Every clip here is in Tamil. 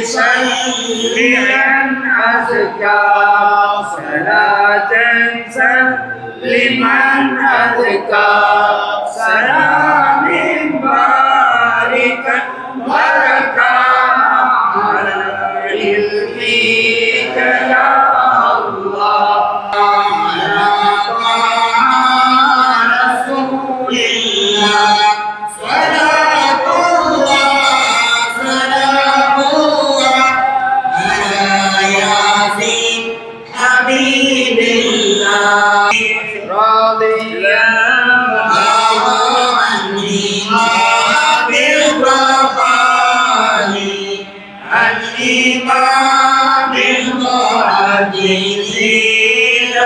صليا أزكى صلاة سلما أزكى سلام باركا بركا على فيك يا الله على رسول الله صلاة الله سلام الله على ياسين حبيب الله راضيا عني بالوفاء الإمام المعجزين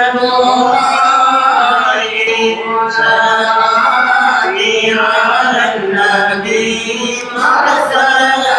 المهاجرين صلاتي على النبي وسلامي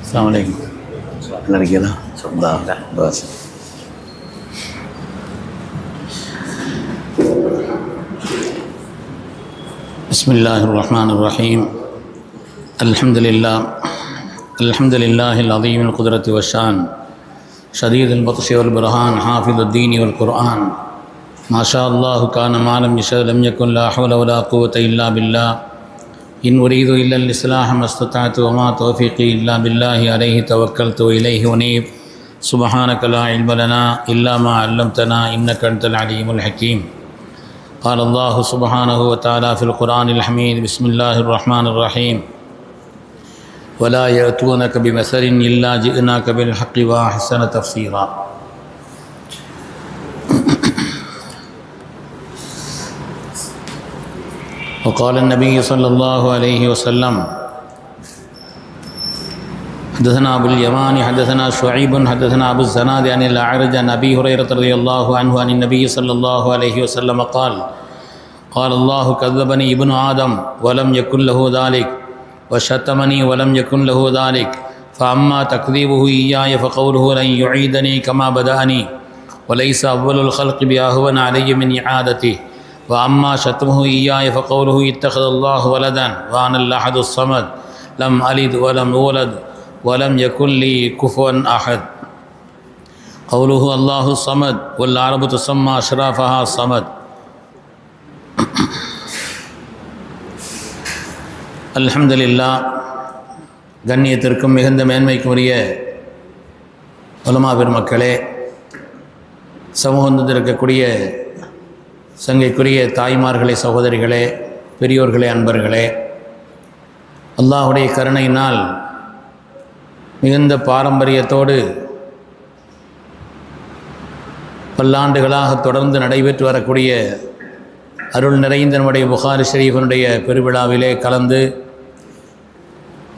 السلام عليكم. நல்லா இருக்கீங்களா? பஸ் بسم الله الرحمن الرحيم. الحمد لله العظيم القدرة والشان شديد البطش والبرهان حافظ الدين والقرآن ما شاء الله كان ما لم يشاء لم يكن لا حول ولا قوة إلا بالله إن أريد إلا الإصلاح ما استطعت وما توفيقي إلا بالله عليه توكلت وإليه أنيب سبحانك لا علم لنا إلا ما علمتنا إنك أنت العليم الحكيم. قال الله سبحانه وتعالى في القرآن الحميد بسم الله الرحمن الرحيم ولا يأتونك بمثل إلا جئناك بالحق وأحسن تفسيرا. وقال النبي صلى الله عليه وسلم حدثنا أبو اليمان حدثنا شعيب حدثنا أبو الزناد عن الأعرج عن أبي هريرة رضي الله عنه عن النبي صلى الله عليه وسلم قال قال الله كذبني ابن آدم ولم يكن له ذلك وشتمني ولم يكن له ذلك فأما تكذيبه إياي فقوله لن يعيدني كما بدأني وليس أول الخلق بأهون علي من إعادته وأما شتمه إياي فقوله اتخذ الله ولدا وأنا الأحد الصمد لم ألد ولم أولد ولم يكن لي كفوا أحد. قوله الله الصمد والعرب تسمى أشرافها الصمد. الحمد لله. கண்ணியத்திற்கும் மிகுந்த மேன்மைக்கும் உரிய உலமா பெருமக்களே, சமூகத்தில் இருக்கக்கூடிய சங்கைக்குரிய தாய்மார்களே, சகோதரிகளே, பெரியோர்களே, அன்பர்களே, அல்லாஹுடைய கருணையினால் மிகுந்த பாரம்பரியத்தோடு பல்லாண்டுகளாக தொடர்ந்து நடைபெற்று வரக்கூடிய அருள் நிறைந்த நம்முடைய புகாரி ஷரீஃபினுடைய பெருவிழாவிலே கலந்து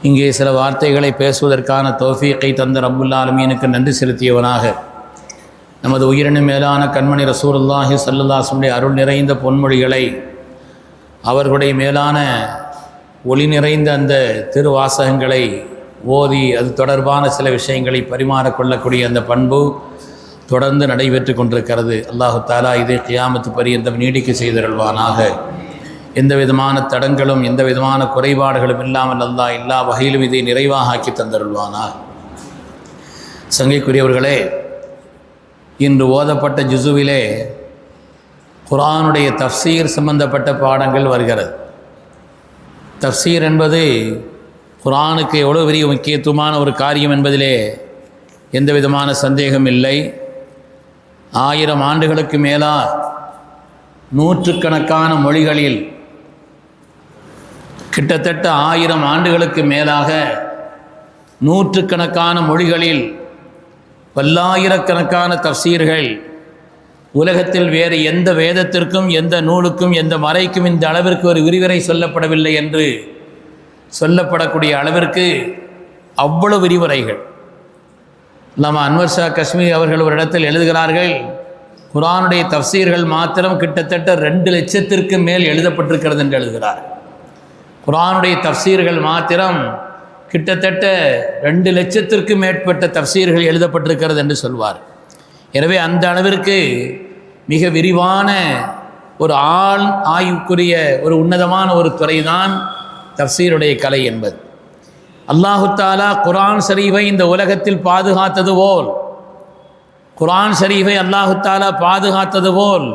இங்கே சில வார்த்தைகளை பேசுவதற்கான தௌஃபீக்கை தந்த ரப்புல் ஆலமீனுக்கு நன்றி செலுத்தியவனாக நமது உயிரினும் மேலான கண்மணி ரசூலுல்லாஹி ஸல்லல்லாஹு அலைஹி வஸல்லம் அருள் நிறைந்த பொன்மொழிகளை அவர்களுடைய மேலான ஒளி நிறைந்த அந்த திருவாசகங்களை ஓதி அது தொடர்பான சில விஷயங்களை பரிமாறிக்கொள்ளக்கூடிய அந்த பண்பு தொடர்ந்து நடைபெற்று கொண்டிருக்கிறது. அல்லாஹு தாலா இதை கியாமத்து பரியந்தம் நீடிக்க செய்தருள்வானாக. எந்த விதமான தடங்களும் எந்த விதமான குறைபாடுகளும் இல்லாமல் அல்லாஹ் எல்லா வகையிலும் இதை நிறைவாக ஆக்கி தந்தருள்வானாக. சங்கைக்குரியவர்களே, இன்று ஓதப்பட்ட ஜுசுவிலே குர்ஆனுடைய தஃப்சீர் சம்பந்தப்பட்ட பாடங்கள் வருகிறது. தஃப்சீர் என்பது குர்ஆனுக்கு எவ்வளோ பெரிய முக்கியத்துவமான ஒரு காரியம் என்பதிலே எந்த விதமான சந்தேகம் இல்லை. 1000 ஆண்டுகளுக்கு மேலாக நூற்றுக்கணக்கான மொழிகளில் கிட்டத்தட்ட 1000 ஆண்டுகளுக்கு மேலாக நூற்றுக்கணக்கான மொழிகளில் பல்லாயிரக்கணக்கான தஃசீர்கள் உலகத்தில் வேறு எந்த வேதத்திற்கும் எந்த நூலுக்கும் எந்த மறைக்கும் இந்த அளவிற்கு ஒரு விரிவுரை சொல்லப்படவில்லை என்று சொல்லப்படக்கூடிய அளவிற்கு அவ்வளவு விரிவுரைகள். அல்லாமா அன்வர் ஷா காஷ்மீரி அவர்கள் ஒரு இடத்தில் எழுதுகிறார்கள், குர்ஆனுடைய தஃசீர்கள் மாத்திரம் கிட்டத்தட்ட 2 லட்சத்திற்கு மேல் எழுதப்பட்டிருக்கிறது என்று எழுதுகிறார். குர்ஆனுடைய தஃசீர்கள் மாத்திரம் கிட்டத்தட்ட 2 லட்சத்திற்கு மேற்பட்ட தஃசீர்கள் எழுதப்பட்டிருக்கிறது என்று சொல்வார். எனவே அந்த அளவிற்கு மிக விரிவான ஒரு ஆய்வுக்குரிய ஒரு உன்னதமான ஒரு துறைதான் தஃசீருடைய கலை என்பது. அல்லாஹு தஆலா குர்ஆன் ஷரீஃபை இந்த உலகத்தில் பாதுகாத்தது போல், குர்ஆன் ஷரீஃபை அல்லாஹு தஆலா பாதுகாத்தது போல்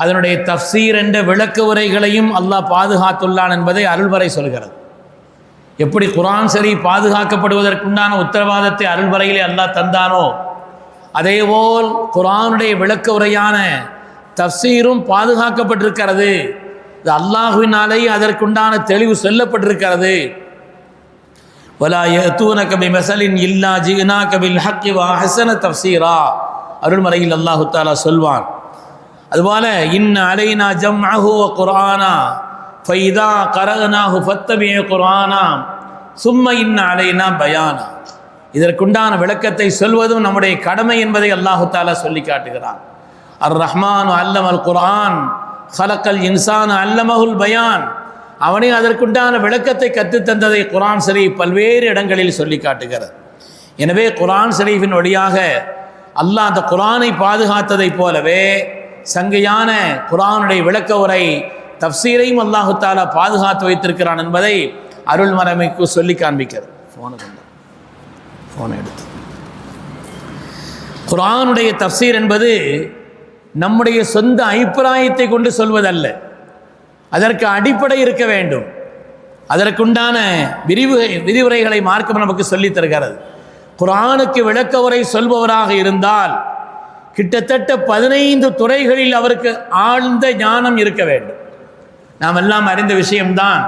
அதனுடைய தஃசீர் என்ற விளக்க உரைகளையும் அல்லாஹ் பாதுகாத்துள்ளான் என்பதை அருள்வரை சொல்கிறது. எப்படி குர்ஆன் ஷரீஃப் பாதுகாக்கப்படுவதற்குண்டான உத்தரவாதத்தை அருள்வரையிலே அல்லாஹ் தந்தானோ, அதேபோல் குர்ஆனுடைய விளக்க உரையான தஃசீரும் பாதுகாக்கப்பட்டிருக்கிறது. இது அல்லாஹ்வினாலேயே அதற்குண்டான தெளிவு சொல்லப்பட்டிருக்கிறது. வலா யஅதூனக பிமஸலின் இல்லா ஜினாக பில் ஹக்கி வ அஹ்ஸன தஃசீரா அருள்மறையில் அல்லாஹ் தஆலா சொல்வான். அதுபோல இன் அலைனா ஜம்அஹு வ குர்ஆனா ஃபைதா கரஅனாஹு ஃபத்தபி குர்ஆனா சும்ம இன் அலைனா பயானா. இதற்குண்டான விளக்கத்தை சொல்வதும் நம்முடைய கடமை என்பதை அல்லாஹ் தஆலா சொல்லி காட்டுகிறான். அர் ரஹ்மான் அல்லமல் குர்ஆன் ஹலக்கல் இன்சான் அல்லமஹுல் பயான். அவனே அதற்குண்டான விளக்கத்தை கற்றுத்தந்ததை குர்ஆன் ஷரீஃப் பல்வேறு இடங்களில் சொல்லி காட்டுகிறது. எனவே குர்ஆன் ஷரீஃபின் வழியாக அல்லாஹ் அந்த குர்ஆனை பாதுகாத்ததைப் போலவே சங்கையான குர்ஆனுடைய விளக்க உரை தஃசீரையும் அல்லாஹு தஆலா பாதுகாத்து வைத்திருக்கிறான் என்பதை அருள்மறைமைக்கு சொல்லி காண்பிக்கிறது. ஃபோனை எடுத்து குர்ஆனுடைய தஃசீர் என்பது நம்முடைய சொந்த அபிப்பிராயத்தை கொண்டு சொல்வதல்ல, அதற்கு அடிப்படை இருக்க வேண்டும். அதற்குண்டான விரிவுரைகளை மார்க்கம் நமக்கு சொல்லித் தருகிறது. குர்ஆனுக்கு விளக்க உரை சொல்பவராக இருந்தால் கிட்டத்தட்ட 15 துறைகளில் அவருக்கு ஆழ்ந்த ஞானம் இருக்க வேண்டும். நாம் எல்லாம் அறிந்த விஷயம்தான்.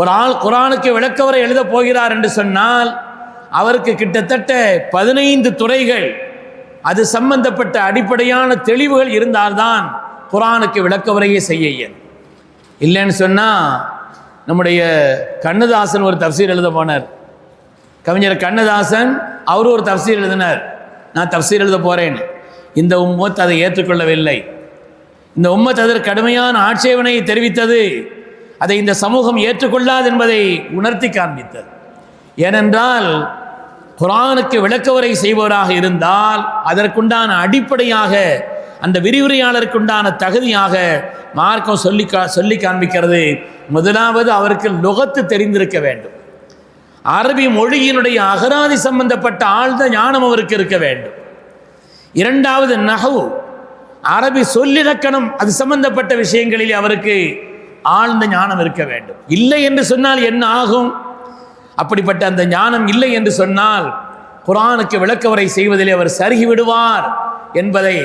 ஒரு ஆள் குர்ஆனுக்கு விளக்க உரை எழுதப் போகிறார் என்று சொன்னால் அவருக்கு கிட்டத்தட்ட 15 துறைகள் அது சம்பந்தப்பட்ட அடிப்படையான தெளிவுகள் இருந்தால்தான் குர்ஆனுக்கு விளக்க உரையை செய்ய இயலும். இல்லைன்னு சொன்னால் நம்முடைய கண்ணதாசன் ஒரு தஃசீர் எழுத போனார். கவிஞர் கண்ணதாசன் அவர் ஒரு தஃசீர் எழுதினார், நான் தஃசீர் எழுத போகிறேன்னு. இந்த உம்மத் அதை ஏற்றுக்கொள்ளவில்லை. இந்த உம்மத் அதற்கு கடுமையான ஆட்சேபனையை தெரிவித்தது. அதை இந்த சமூகம் ஏற்றுக்கொள்ளாது என்பதை உணர்த்தி காண்பித்தது. ஏனென்றால் குர்ஆனுக்கு விளக்க உரை செய்பவராக இருந்தால் அதற்குண்டான அடிப்படையாக அந்த விரிவுரையாளருக்குண்டான தகுதியாக மார்க்கம் சொல்லி காண்பிக்கிறது. முதலாவது அவருக்கு லுகத்து தெரிந்திருக்க வேண்டும். அரபி மொழியினுடைய அகராதி சம்பந்தப்பட்ட ஆழ்ந்த ஞானம் அவருக்கு இருக்க வேண்டும். இரண்டாவது நஹ்வு, அரபி சொல்லிலக்கணம் அது சம்பந்தப்பட்ட விஷயங்களில் அவருக்கு ஆழ்ந்த ஞானம் இருக்க வேண்டும். இல்லை என்று சொன்னால் என்ன ஆகும்? அப்படிப்பட்ட அந்த ஞானம் இல்லை என்று சொன்னால் குர்ஆனுக்கு விளக்க உரை செய்வதிலே அவர் சருகி விடுவார் என்பதை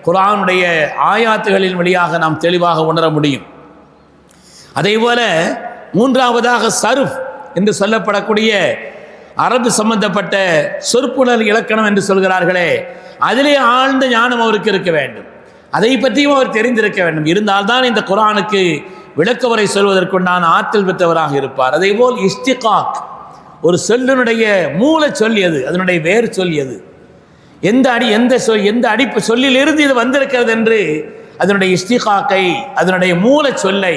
குர்ஆனுடைய ஆயாத்துகளின் வழியாக நாம் தெளிவாக உணர முடியும். அதேபோல மூன்றாவதாக சர்ஃப் என்று சொல்லப்படக்கூடிய அரபு சம்பந்தப்பட்ட சொற்புணர் இலக்கணம் என்று சொல்கிறார்களே, அதிலே ஆழ்ந்த ஞானம் அவருக்கு இருக்க வேண்டும். அதை பற்றியும் அவர் தெரிந்திருக்க வேண்டும். இருந்தால்தான் இந்த குர்ஆனுக்கு விளக்க உரை சொல்வதற்குண்டான ஆற்றல் பெற்றவராக இருப்பார். அதேபோல் இஸ்திகாக், ஒரு சொல்லினுடைய மூல சொல் எது, அதனுடைய வேறு சொல் எது, எந்த அடிப்பு சொல்லிலிருந்து இது வந்திருக்கிறது என்று அதனுடைய இஸ்திகாக்கை, அதனுடைய மூல சொல்லை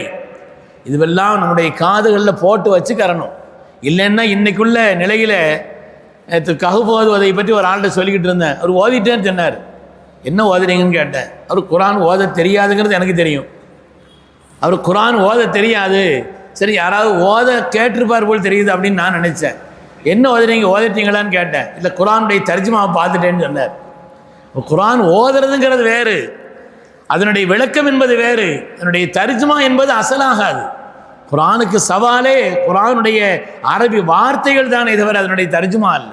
இதுவெல்லாம் நம்முடைய காதுகளில் போட்டு வச்சுக்கறணும். இல்லைன்னா இன்னைக்குள்ள நிலையில் கஹ்ஃப் ஓதுவதை பற்றி ஒரு ஆள்கிட்ட சொல்லிக்கிட்டு இருந்தேன். அவர் ஓதிட்டேன்னு சொன்னார். என்ன ஓதுறீங்கன்னு கேட்டேன். அவர் குர்ஆன் ஓத தெரியாதுங்கிறது எனக்கு தெரியும். அவர் குர்ஆன் ஓத தெரியாது, சரி யாராவது ஓத கேட்டிருப்பார் போல் தெரியுது அப்படின்னு நான் நினச்சேன். என்ன ஓதிட்டீங்களான்னு கேட்டேன். இல்லை குர்ஆனுடைய தர்ஜுமாவை பார்த்துட்டேன்னு சொன்னார். குர்ஆன் ஓதுறதுங்கிறது வேறு, அதனுடைய விளக்கம் என்பது வேறு, அதனுடைய தர்ஜுமா என்பது அசலாகாது. குர்ஆனுக்கு சவாலே குர்ஆனுடைய அரபி வார்த்தைகள் தானே தவிர அதனுடைய தர்ஜுமா அல்ல.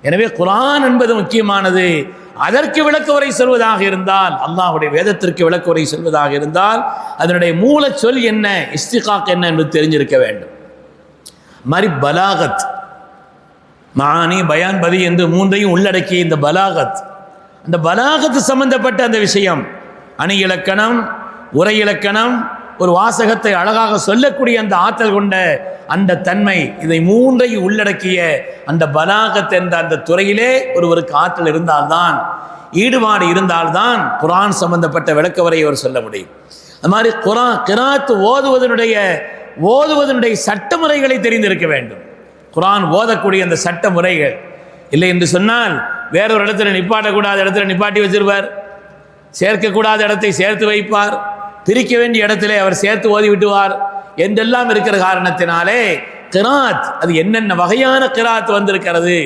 எனவே குர்ஆன் என்பது முக்கியமானது. அதற்கு விளக்குரை சொல்வதாக இருந்தால், அல்லாஹ்வுடைய வேதத்திற்கு விளக்குரை சொல்வதாக இருந்தால் அதனுடைய மூல சொல் என்ன, இஸ்திகாக் என்ன என்று தெரிஞ்சிருக்க வேண்டும். மாதிரி பலாகத், மானி, பயான், பதி என்று மூன்றையும் உள்ளடக்கிய இந்த பலாகத், அந்த பலாகத்து சம்பந்தப்பட்ட அந்த விஷயம், அணி இலக்கணம், உரை இலக்கணம், ஒரு வாசகத்தை அழகாக சொல்லக்கூடிய அந்த ஆற்றல் கொண்ட அந்த தன்மை, இதை மூன்றையும் உள்ளடக்கிய அந்த பலாகத் என்ற அந்த துறையிலே ஒருவருக்கு ஆற்றல் இருந்தால்தான், ஈடுபாடு இருந்தால்தான் குர்ஆன் சம்பந்தப்பட்ட விளக்கவரை அவர் சொல்ல முடியும். அது மாதிரி கிராத் ஓதுவதனுடைய சட்ட முறைகளை தெரிந்திருக்க வேண்டும். குர்ஆன் ஓதக்கூடிய அந்த சட்ட முறைகள் இல்லை என்று சொன்னால் வேறொரு இடத்துல நிப்பாட்டக்கூடாத இடத்துல நிப்பாட்டி வச்சிருப்பார், சேர்க்கக்கூடாத இடத்தை சேர்த்து வைப்பார், பிரிக்க வேண்டிய இடத்திலே அவர் சேர்த்து ஓதி விட்டுவார் என்றெல்லாம் இருக்கிற காரணத்தினாலே கிராத், அது என்னென்ன வகையான கிராத் வந்திருக்கிறது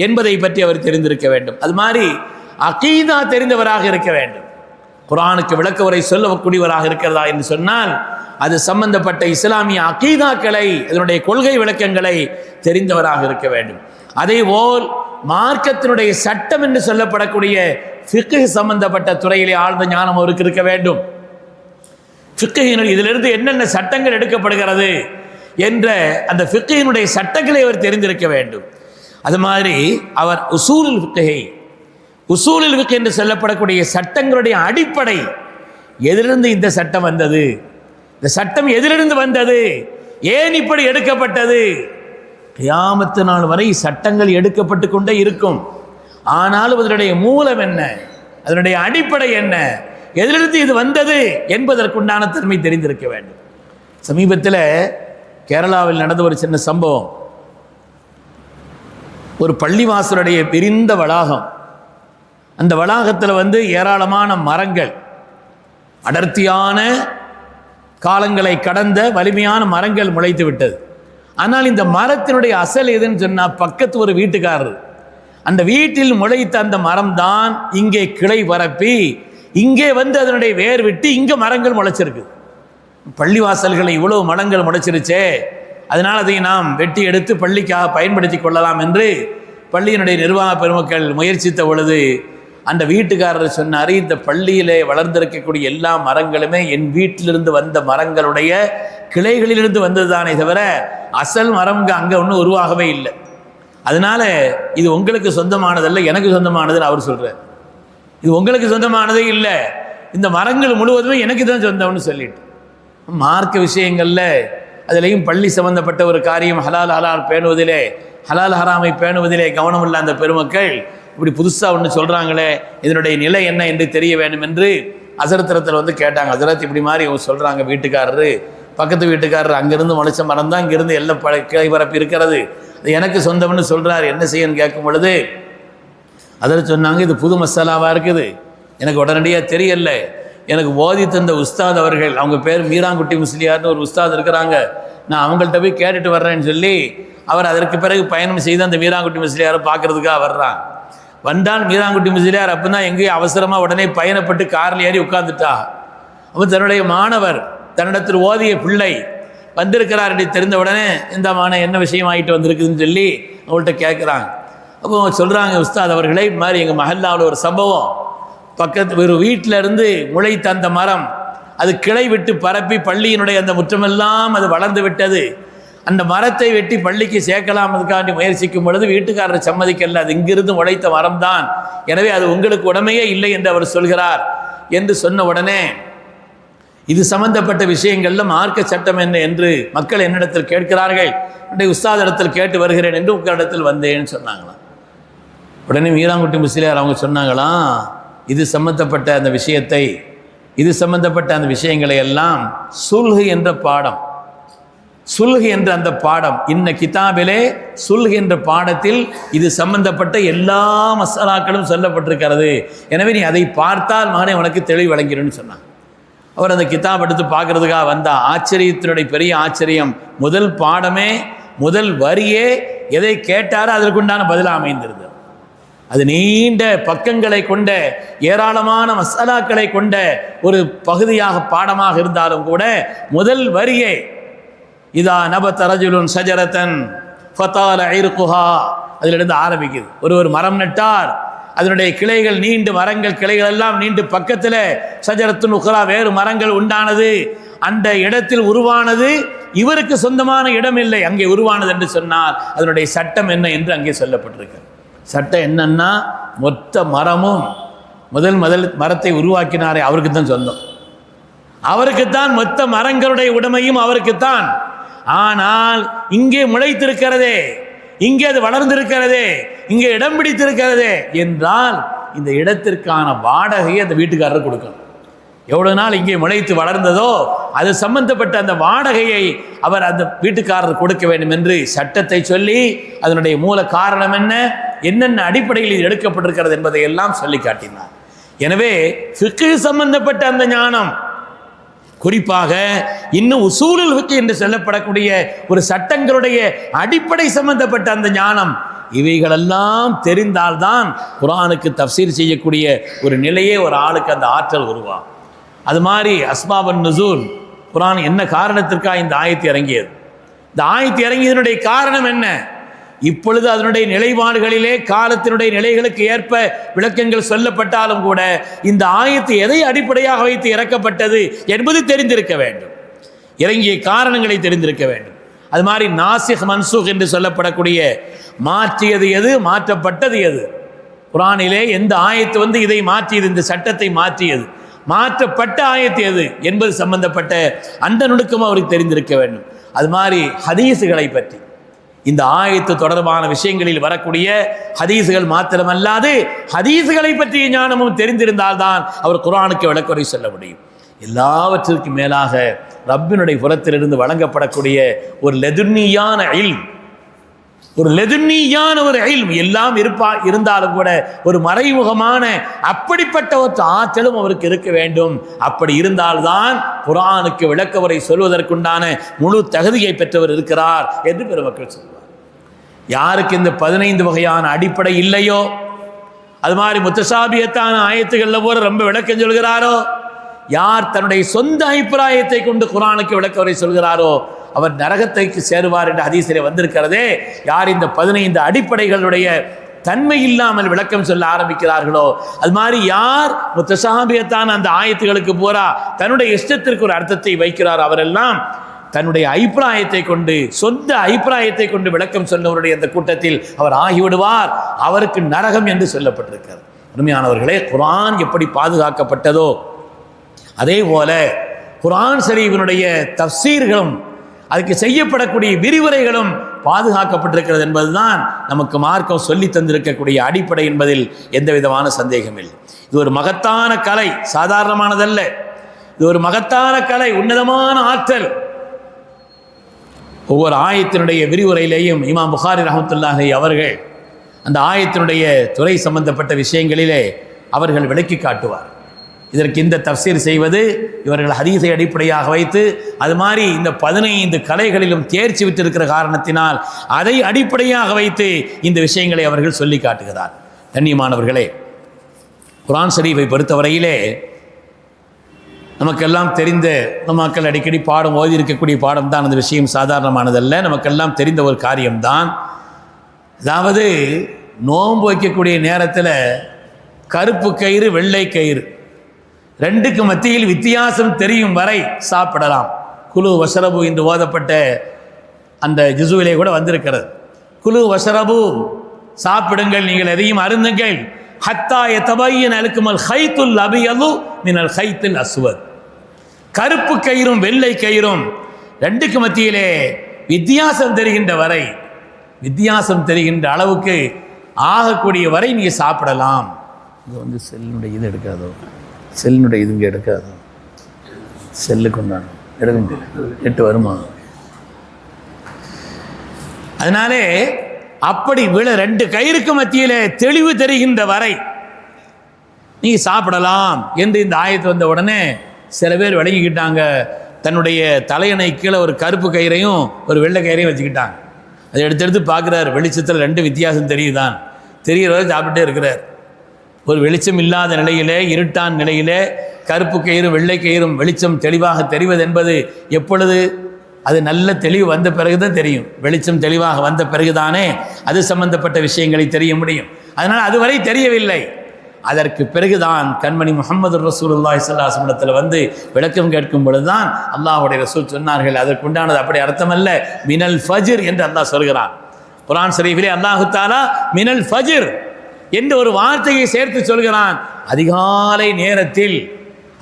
என்பதை பற்றி அவர் தெரிந்திருக்க வேண்டும். அது மாதிரி அகீதா தெரிந்தவராக இருக்க வேண்டும். குர்ஆனுக்கு விளக்க உரை சொல்லக்கூடியவராக இருக்கிறதா என்று சொன்னால் அது சம்பந்தப்பட்ட இஸ்லாமிய அகீதாக்களை, அதனுடைய கொள்கை விளக்கங்களை தெரிந்தவராக இருக்க வேண்டும். அதேபோல் மார்க்கத்தினுடைய சட்டம் என்று சொல்லப்படக்கூடிய ஃபிக்ஹ் சம்பந்தப்பட்ட துறையிலே ஆழ்ந்த ஞானம் அவருக்கு இருக்க வேண்டும். ஃபிக்ஹினுடைய இதிலிருந்து என்னென்ன சட்டங்கள் எடுக்கப்படுகிறது என்ற அந்த ஃபிக்ஹினுடைய சட்டங்களை அவர் தெரிந்திருக்க வேண்டும். அது மாதிரி அவர் உசூலுல் ஃபிக்ஹ் என்று சொல்லப்படக்கூடிய சட்டங்களுடைய அடிப்படை, எதிலிருந்து இந்த சட்டம் வந்தது, இந்த சட்டம் எதிலிருந்து வந்தது, ஏன் இப்படி எடுக்கப்பட்டது. கியாமத்து நாள் வரை சட்டங்கள் எடுக்கப்பட்டு கொண்டே இருக்கும். ஆனாலும் அதனுடைய மூலம் என்ன, அதனுடைய அடிப்படை என்ன, எதிலிருந்து இது வந்தது என்பதற்குண்டான தன்மை தெரிந்திருக்க வேண்டும். சமீபத்தில் கேரளாவில் நடந்த ஒரு சின்ன சம்பவம். ஒரு பள்ளிவாசலுடைய விரிந்த வளாகம், அந்த வளாகத்தில் ஏராளமான மரங்கள், அடர்த்தியான காலங்களை கடந்த வலிமையான மரங்கள் முளைத்து விட்டது. ஆனால் இந்த மரத்தினுடைய அசல் எதுன்னு சொன்னால் பக்கத்து ஒரு வீட்டுக்காரர், அந்த வீட்டில் முளைத்த அந்த மரம் தான் இங்கே கிளை பரப்பி இங்கே அதனுடைய வேர் விட்டு இங்கே மரங்கள் முளைச்சிருக்கு. பள்ளிவாசல்களை இவ்வளவு மரங்கள் முளைச்சிருச்சே, அதனால் அதை நாம் வெட்டி எடுத்து பள்ளிக்காக பயன்படுத்தி கொள்ளலாம் என்று பள்ளியினுடைய நிர்வாக பெருமக்கள் முயற்சித்த பொழுது அந்த வீட்டுக்காரர் சொன்னார், இந்த பள்ளியிலே வளர்ந்திருக்கக்கூடிய எல்லா மரங்களுமே என் வீட்டிலிருந்து வந்த மரங்களுடைய கிளைகளிலிருந்து வந்தது தானே தவிர அசல் மரம் அங்கே ஒன்றும் உருவாகவே இல்லை. அதனால இது உங்களுக்கு சொந்தமானதல்ல, எனக்கு சொந்தமானதுன்னு அவர் சொல்கிறார். இது உங்களுக்கு சொந்தமானதே இல்லை, இந்த மரங்கள் முழுவதுமே எனக்கு தான் சொந்தம்னு சொல்லிட்டு மார்க்க விஷயங்களில் அதிலையும் பள்ளி சம்பந்தப்பட்ட ஒரு காரியம் ஹலால் பேணுவதிலே, ஹலால் ஹராமை பேணுவதிலே கவனம் இல்லை அந்த பெருமக்கள் இப்படி புதுசாக ஒன்று சொல்கிறாங்களே, இதனுடைய நிலை என்ன என்று தெரிய வேண்டும் என்று அசரத்திரத்தில் கேட்டாங்க. அசரத் இப்படி மாதிரி அவங்க சொல்கிறாங்க, வீட்டுக்காரரு பக்கத்து வீட்டுக்காரர் அங்கேருந்து முளைச்ச மரம் தான் இங்கேருந்து எல்லாம் கிளை பரப்பி இருக்கிறது, அது எனக்கு சொந்தம்னு சொல்கிறார், என்ன செய்யணும்னு கேட்கும் பொழுது அதில் சொன்னாங்க, இது புது மசாலாவாக இருக்குது, எனக்கு உடனடியாக தெரியல, எனக்கு ஓதி தந்த உஸ்தாத் அவர்கள், அவங்க பேர் மீராங்குட்டி முஸ்லியார்னு ஒரு உஸ்தாத் இருக்கிறாங்க, நான் அவங்கள்ட்ட போய் கேட்டுட்டு வர்றேன்னு சொல்லி அவர் அதற்கு பிறகு பயணம் செய்து அந்த மீராங்குட்டி முஸ்லியாரை பார்க்கறதுக்காக வர்றான். வந்தால் மீராங்குட்டி முஸ்லியார் அப்போ தான் எங்கேயும் அவசரமாக உடனே பயணப்பட்டு காரில் ஏறி உட்கார்ந்துட்டா. அப்போ தன்னுடைய மாணவர், தன்னிடத்தில் ஓதிய பிள்ளை வந்திருக்கிறார் என்று தெரிந்த உடனே இந்த மாணவன் என்ன விஷயம் ஆகிட்டு வந்திருக்குதுன்னு சொல்லி அவங்கள்ட்ட கேட்குறாங்க. அப்போ சொல்கிறாங்க, உஸ்தாத் அவர்களே இது மாதிரி எங்கள் மஹல்லாவில் ஒரு சம்பவம், பக்கத்து ஒரு வீட்டில் இருந்து முளைத்த அந்த மரம் அது கிளை விட்டு பரப்பி பள்ளியினுடைய அந்த முற்றமெல்லாம் அது வளர்ந்து விட்டது, அந்த மரத்தை வெட்டி பள்ளிக்கு சேர்க்கலாம் அதுக்காண்டி முயற்சிக்கும் பொழுது வீட்டுக்காரர் சம்மதிக்கல, அது இங்கிருந்து முளைத்த மரம் தான், எனவே அது உங்களுக்கு உடமையே இல்லை என்று அவர் சொல்கிறார் என்று சொன்ன உடனே இது சம்பந்தப்பட்ட விஷயங்கள்ல மார்க்க சட்டம் என்ன என்று மக்கள் என்னிடத்தில் கேட்கிறார்கள், என்னுடைய உஸ்தாத் இடத்தில் கேட்டு வருகிறேன் என்று உங்களிடத்தில் வந்தேன்னு சொன்னாங்களாம். உடனே மீராங்குட்டி முஸ்லியார் அவங்க சொன்னாங்களாம், இது சம்பந்தப்பட்ட அந்த விஷயத்தை, இது சம்பந்தப்பட்ட அந்த விஷயங்களை எல்லாம் சுல்ஹ் என்ற பாடம், சுல்ஹ் என்ற அந்த பாடம், இன்ன கிதாபிலே சுல்ஹ் என்ற பாடத்தில் இது சம்பந்தப்பட்ட எல்லா மசாலாக்களும் சொல்லப்பட்டிருக்கிறது, எனவே நீ அதை பார்த்தால் மகனே உனக்கு தெளிவு வழங்கிடுன்னு சொன்னாங்க. அவர் அந்த கிதாப் எடுத்து பார்க்கறதுக்காக வந்தா, ஆச்சரியத்தினுடைய பெரிய ஆச்சரியம், முதல் பாடமே முதல் வரியே எதை கேட்டாரோ அதற்குண்டான பதிலாக அமைந்திருந்தது. அது நீண்ட பக்கங்களை கொண்ட ஏராளமான மசாலாக்களை கொண்ட ஒரு பகுதியாக பாடமாக இருந்தாலும் கூட முதல் வரியே இதா நபத ரஜுலுன் ஷஜரத்தன் ஃபதால இர்குஹா அதிலிருந்து ஆரம்பிக்குது. ஒரு மரம் நட்டார், அதனுடைய கிளைகள் நீண்டு, மரங்கள் கிளைகள் எல்லாம் நீண்டு பக்கத்தில் ஷஜரத்துன் உக்ரா வேறு மரங்கள் உண்டானது. அந்த இடத்தில் உருவானது இவருக்கு சொந்தமான இடம் இல்லை, அங்கே உருவானது என்று சொன்னால் அதனுடைய சட்டம் என்ன என்று அங்கே சொல்லப்பட்டிருக்கு. சட்டம் என்னன்னா, மொத்த மரமும் முதல் மரத்தை உருவாக்கினாரே அவருக்கு தான் சொந்தம், அவருக்குத்தான் மொத்த மரங்களுடைய உடைமையும் அவருக்குத்தான். ஆனால் இங்கே முளைத்திருக்கிறதே, இங்கே அது வளர்ந்திருக்கிறதே, இங்கே இடம் பிடித்திருக்கிறதே என்றால் இந்த இடத்திற்கான வாடகையை அந்த வீட்டுக்காரர் கொடுக்கணும். எவ்வளவு நாள் இங்கே முளைத்து வளர்ந்ததோ அது சம்பந்தப்பட்ட அந்த வாடகையை அவர் அந்த வீட்டுக்காரர் கொடுக்க வேண்டும் என்று சட்டத்தை சொல்லி அதனுடைய மூல காரணம் என்னென்ன அடிப்படையில் இது எடுக்கப்பட்டிருக்கிறது என்பதை எல்லாம் சொல்லி காட்டினார். எனவே ஃபிக்ஹ் சம்பந்தப்பட்ட அந்த ஞானம், குறிப்பாக இன்னும் உசூலுல் ஃபிக்ஹ் என்று சொல்லப்படக்கூடிய ஒரு சட்டங்களுடைய அடிப்படை சம்பந்தப்பட்ட அந்த ஞானம், இவைகளெல்லாம் தெரிந்தால்தான் குர்ஆனுக்கு தஃப்சீர் செய்யக்கூடிய ஒரு நிலையே ஒரு ஆளுக்கு அந்த ஆற்றல் உருவாகும். அது மாதிரி அஸ்பாபுன் நுசூல், குர்ஆன் என்ன காரணத்திற்காக இந்த ஆயத்து இறங்கியது, இந்த ஆயத்து இறங்கியதனுடைய காரணம் என்ன, இப்பொழுது அதனுடைய நிலைப்பாடுகளிலே காலத்தினுடைய நிலைகளுக்கு ஏற்ப விளக்கங்கள் சொல்லப்பட்டாலும் கூட இந்த ஆயத்து எதை அடிப்படையாக வைத்து இறக்கப்பட்டது என்பது தெரிந்திருக்க வேண்டும், இறங்கிய காரணங்களை தெரிந்திருக்க வேண்டும். அது மாதிரி நாசிக் மன்சூக் என்று சொல்லப்படக்கூடிய மாற்றியது எது, மாற்றப்பட்டது எது, குர்ஆனிலே எந்த ஆயத்து இதை மாற்றியது, இந்த சட்டத்தை மாற்றியது, மாற்றப்பட்ட ஆயத்து எது என்பது சம்பந்தப்பட்ட அந்த நுணுக்கம் அவருக்கு தெரிந்திருக்க வேண்டும். அது மாதிரி ஹதீஸுகளை பற்றி, இந்த ஆயத்து தொடர்பான விஷயங்களில் வரக்கூடிய ஹதீஸுகள் மாத்திரமல்லாது ஹதீஸுகளை பற்றிய ஞானமும் தெரிந்திருந்தால்தான் அவர் குர்ஆனுக்கு விளக்குரை சொல்ல முடியும். எல்லாவற்றிற்கும் மேலாக ரப்பினுடைய புறத்திலிருந்து வழங்கப்படக்கூடிய ஒரு லதுன்னியான இல்ம், ஒரு லதுன்னியான ஒரு இல்ம் எல்லாம் இருந்தாலும் கூட ஒரு மறைமுகமான அப்படிப்பட்ட ஒரு ஆற்றலும் அவருக்கு இருக்க வேண்டும். அப்படி இருந்தால்தான் குர்ஆனுக்கு விளக்கவரை சொல்வதற்குண்டான முழு தகுதியை பெற்றவர் இருக்கிறார் என்று பெருமக்கள் சொல்வார். யாருக்கு இந்த 15 வகையான அடிப்படை இல்லையோ, அது மாதிரி முத்தசாபியத்தான ஆயத்துகளில் போல ரொம்ப விளக்கம் சொல்கிறாரோ, யார் தன்னுடைய சொந்த அபிப்பிராயத்தை கொண்டு குர்ஆனுக்கு விளக்கவரை சொல்கிறாரோ அவர் நரகத்தைக்கு சேருவார் என்று ஹதீஸிலே வந்திருக்கிறதே. யார் இந்த 15 அடிப்படைகளுடைய தன்மை இல்லாமல் விளக்கம் சொல்ல ஆரம்பிக்கிறார்களோ, அது மாதிரி யார் முத்தசாபியத்தான அந்த ஆயத்துகளுக்கு போரா தன்னுடைய இஷ்டத்திற்கு ஒரு அர்த்தத்தை வைக்கிறார், அவரெல்லாம் தன்னுடைய அபிப்பிராயத்தை கொண்டு, சொந்த அபிப்பிராயத்தை கொண்டு விளக்கம் சொன்னவருடைய அந்த கூட்டத்தில் அவர் ஆகிவிடுவார், அவருக்கு நரகம் என்று சொல்லப்பட்டிருக்கிறது. அருமையானவர்களே, குர்ஆன் எப்படி பாதுகாக்கப்பட்டதோ அதே போல குர்ஆன் ஷரீஃபினுடைய தஃப்சீர்களும் அதுக்கு செய்யப்படக்கூடிய விரிவுரைகளும் பாதுகாக்கப்பட்டிருக்கிறது என்பதுதான் நமக்கு மார்க்கம் சொல்லி தந்திருக்கக்கூடிய அடிப்படை என்பதில் எந்த விதமான சந்தேகம் இல்லை. இது ஒரு மகத்தான கலை, சாதாரணமானதல்ல. இது ஒரு மகத்தான கலை, உன்னதமான ஆற்றல். ஒவ்வொரு ஆயத்தினுடைய விரிவுரையிலேயும் இமாம் புகாரி ரஹ்மத்துல்லாஹி அவர்கள் அந்த ஆயத்தினுடைய துறை சம்பந்தப்பட்ட விஷயங்களிலே அவர்கள் விளக்கி காட்டுவார். இதற்கு இந்த தஃப்சீர் செய்வது இவர்கள் ஹதீஸை அடிப்படையாக வைத்து, அது மாதிரி இந்த 15 கலைகளிலும் தேர்ச்சி விட்டிருக்கிற காரணத்தினால் அதை அடிப்படையாக வைத்து இந்த விஷயங்களை அவர்கள் சொல்லி காட்டுகிறார். கண்ணியமானவர்களே, குர்ஆன் ஷரீஃபை பொறுத்தவரையிலே நமக்கெல்லாம் தெரிந்த, மக்கள் அடிக்கடி பாடம் ஓதி இருக்கக்கூடிய பாடம் தான். அந்த விஷயம் சாதாரணமானதல்ல, நமக்கெல்லாம் தெரிந்த ஒரு காரியம்தான். அதாவது நோன்பு வைக்கக்கூடிய நேரத்தில் கருப்பு கயிறு வெள்ளை கயிறு ரெண்டுக்கு மத்தியில் வித்தியாசம் தெரியும் வரை சாப்பிடலாம். குலு வஷரபு என்று ஓதப்பட்ட அந்த ஜுசுவிலே கூட வந்திருக்கிறது. குலு வஷரபு, சாப்பிடுங்கள், நீங்கள் எதையும் அருந்துங்கள், ஹத்தா யதபையன லக்குமல் ஹைத்துல் அபியது மினல் ஹைத்தில் அஸ்வத், கருப்பு கயிறும் வெள்ளை கயிறும் ரெண்டுக்கு மத்தியிலே வித்தியாசம் தெரிகின்ற வரை, வித்தியாசம் தெரிகின்ற அளவுக்கு ஆகக்கூடிய வரை நீங்கள் சாப்பிடலாம். இது செல்லுடைய இது எடுக்காதோ, செல்லுடைய இது இங்கே எடுக்காதோ, செல்லு கொண்டாங்க எடுக்க முடியல, 8 வருமா. அதனாலே அப்படி விழ 2 கயிறுக்கு மத்தியிலே தெளிவு தெரிகின்ற வரை நீ சாப்பிடலாம் என்று இந்த ஆயத்து வந்த உடனே சில பேர் விளங்கிக்கிட்டாங்க. தன்னுடைய தலையணை கீழே ஒரு கருப்பு கயிறையும் ஒரு வெள்ளை கயிறையும் வச்சுக்கிட்டாங்க. அதை எடுத்து பார்க்குறாரு, வெளிச்சத்தில் 2 வித்தியாசம் தெரியுதான், தெரிகிற வரை சாப்பிட்டே இருக்கிறார். ஒரு வெளிச்சம் இல்லாத நிலையிலே, இருட்டான் நிலையிலே கருப்பு கயிறு வெள்ளை கயிறும் வெளிச்சம் தெளிவாக தெரிவது என்பது எப்பொழுது? அது நல்ல தெளிவு வந்த பிறகுதான் தெரியும். வெளிச்சம் தெளிவாக வந்த பிறகுதானே அது சம்பந்தப்பட்ட விஷயங்களை தெரிய முடியும். அதனால் அதுவரை தெரியவில்லை. அதற்கு பிறகுதான் கண்மணி முஹம்மது ரசூலுல்லாஹி ஸல்லல்லாஹு அலைஹி வஸல்லம் வந்து விளக்கம் கேட்கும் பொழுதுதான் அல்லாஹ்வுடைய ரசூல் சொன்னார்கள், அதற்குண்டானது அப்படி அர்த்தமல்ல, மினல் ஃபஜ்ர் என்று அல்லாஹ் சொல்கிறான். குர்ஆன் ஷரீஃபிலே அல்லாஹு தஆலா மினல் ஃபஜ்ர் என்ற ஒரு வார்த்தையை சேர்த்து சொல்கிறான். அதிகாலை நேரத்தில்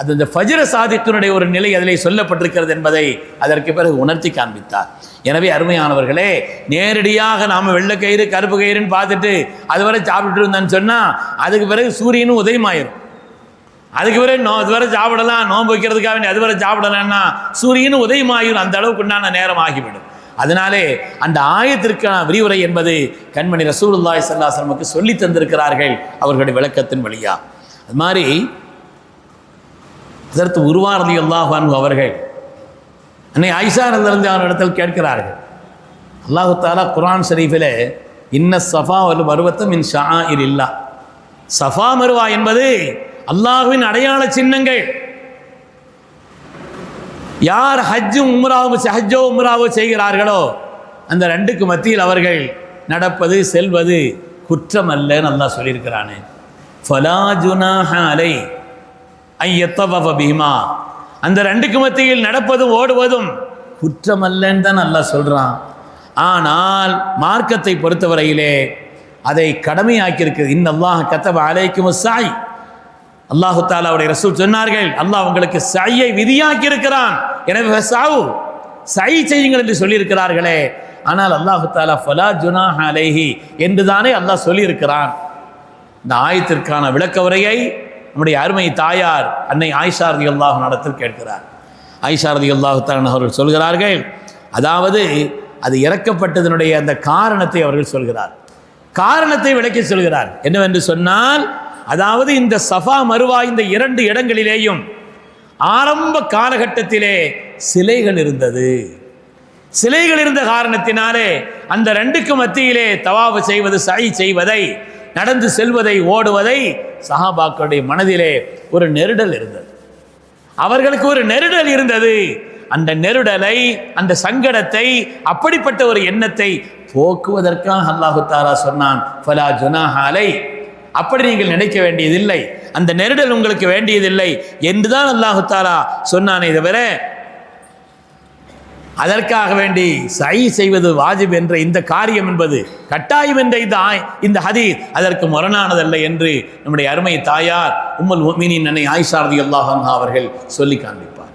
அது இந்த ஃபஜ்ர சாதிக்கினுடைய ஒரு நிலை அதிலே சொல்லப்பட்டிருக்கிறது என்பதை அதற்கு பிறகு உணர்த்தி காண்பித்தார். எனவே அருமையானவர்களே, நேரடியாக நாம் வெள்ளைக்கயிறு கருப்பு கயிறுன்னு பார்த்துட்டு அதுவரை சாப்பிட்டு இருந்தோன்னு சொன்னால் அதுக்கு பிறகு சூரியனும் உதயமாயிரும். அதுக்கு பிறகு அதுவரை சாப்பிடலாம், நோன்பு வைக்கிறதுக்காக வேண்டி அதுவரை சாப்பிடலான்னா சூரியனும் உதயமாயிரும். அந்த அளவுக்கு உண்டான நேரம் ஆகிவிடும். அதனாலே அந்த ஆயத்திற்கான விரிவுரை என்பது கண்மணி ரசூலுல்லாஹி ஸல்லல்லாஹு அலைஹி வஸல்லம் சொல்லி தந்திருக்கிறார்கள் அவர்களுடைய விளக்கத்தின் வழியா. அது மாதிரி அதற்கு உர்வா ரலியல்லாஹு அன்ஹு அவர்கள் அன்னை ஆயிஷா ரலியல்லாஹு இடத்தில் கேட்கிறார்கள், அல்லாஹு தஆலா குர்ஆன் ஷரீஃபிலே இன்ன ஸஃபா வல் மர்வத மின் ஷஆயிரில்லாஹ், ஸஃபா மர்வா என்பது அல்லாஹ்வின் அடையாள சின்னங்கள். யார் ஹஜ்ஜோ உம்ராவோ செய்கிறார்களோ அந்த ரெண்டுக்கு மத்தியில் அவர்கள் நடப்பது செல்வது குற்றம் அல்லன்னு அல்லாஹ் சொல்லியிருக்கிறானே. ஃபலா ஜுனாஹ அலை ஐயத்தவஃப பிஹிமா, அந்த ரெண்டுக்கு மத்தியில் நடப்பதும் ஓடுவதும் குற்றம் அல்லன்னு தான் அல்லாஹ் சொல்கிறான். ஆனால் மார்க்கத்தை பொறுத்தவரையிலே அதை கடமையாக்கியிருக்கிறது. இன்னல்லாஹ் கதப அலைக்குமுஸ் ஸாய், அல்லாஹு தஆலாவுடைய ரசூல் சொன்னார்கள், அல்லாஹ் உங்களுக்கு சையை விதியாக்கி இருக்கிறான், எனவே சை செய்யுங்கள் என்று சொல்லியிருக்கிறார்களே. ஆனால் அல்லாஹு தஆலா ஃபலா ஜுனாஹ அலைஹி என்று தானே அல்லாஹ் சொல்லியிருக்கிறான். இந்த ஆயத்திற்கான விளக்க உரையை நம்முடைய அருமை தாயார் அன்னை ஆயிஷா ரலியல்லாஹு அன்ஹா கேட்கிறார். ஆயிஷா ரலியல்லாஹு தஆலா அவர்கள் சொல்கிறார்கள், அதாவது அது இறக்கப்பட்டதனுடைய அந்த காரணத்தை அவர்கள் சொல்கிறார். காரணத்தை விளக்கி சொல்கிறார். என்னவென்று சொன்னால், அதாவது இந்த சஃபா மருவா இந்த இரண்டு இடங்களிலேயும் ஆரம்ப காலகட்டத்திலே சிலைகள் இருந்தது. சிலைகள் இருந்த காரணத்தினாலே அந்த ரெண்டுக்கு மத்தியிலே தவாஃப் செய்வது, சை செய்வதை, நடந்து செல்வதை, ஓடுவதை சஹாபாக்களுடைய மனதிலே ஒரு நெருடல் இருந்தது. அவர்களுக்கு ஒரு நெருடல் இருந்தது. அந்த நெருடலை, அந்த சங்கடத்தை, அப்படிப்பட்ட ஒரு எண்ணத்தை போக்குவதற்காக அல்லாஹு தஆலா சொன்னான், ஃபலா ஜுனாஹ அலை, அப்படி நீங்கள் நினைக்க வேண்டியதில்லை, அந்த நெருடல் உங்களுக்கு வேண்டியதில்லை என்றுதான் அல்லாஹு தஆலா சொன்னானே தவிர அதற்காக வேண்டி சை செய்வது வாஜிப் என்ற இந்த காரியம் என்பது கட்டாயம் என்ற இந்த ஹதீஸ் அதற்கு முரணானதல்ல என்று நம்முடைய அருமை தாயார் உம்முல் முஃமினீன் அன்னை ஆயிஷா ரலியல்லாஹு அன்ஹா அவர்கள் சொல்லி காண்பிப்பார்.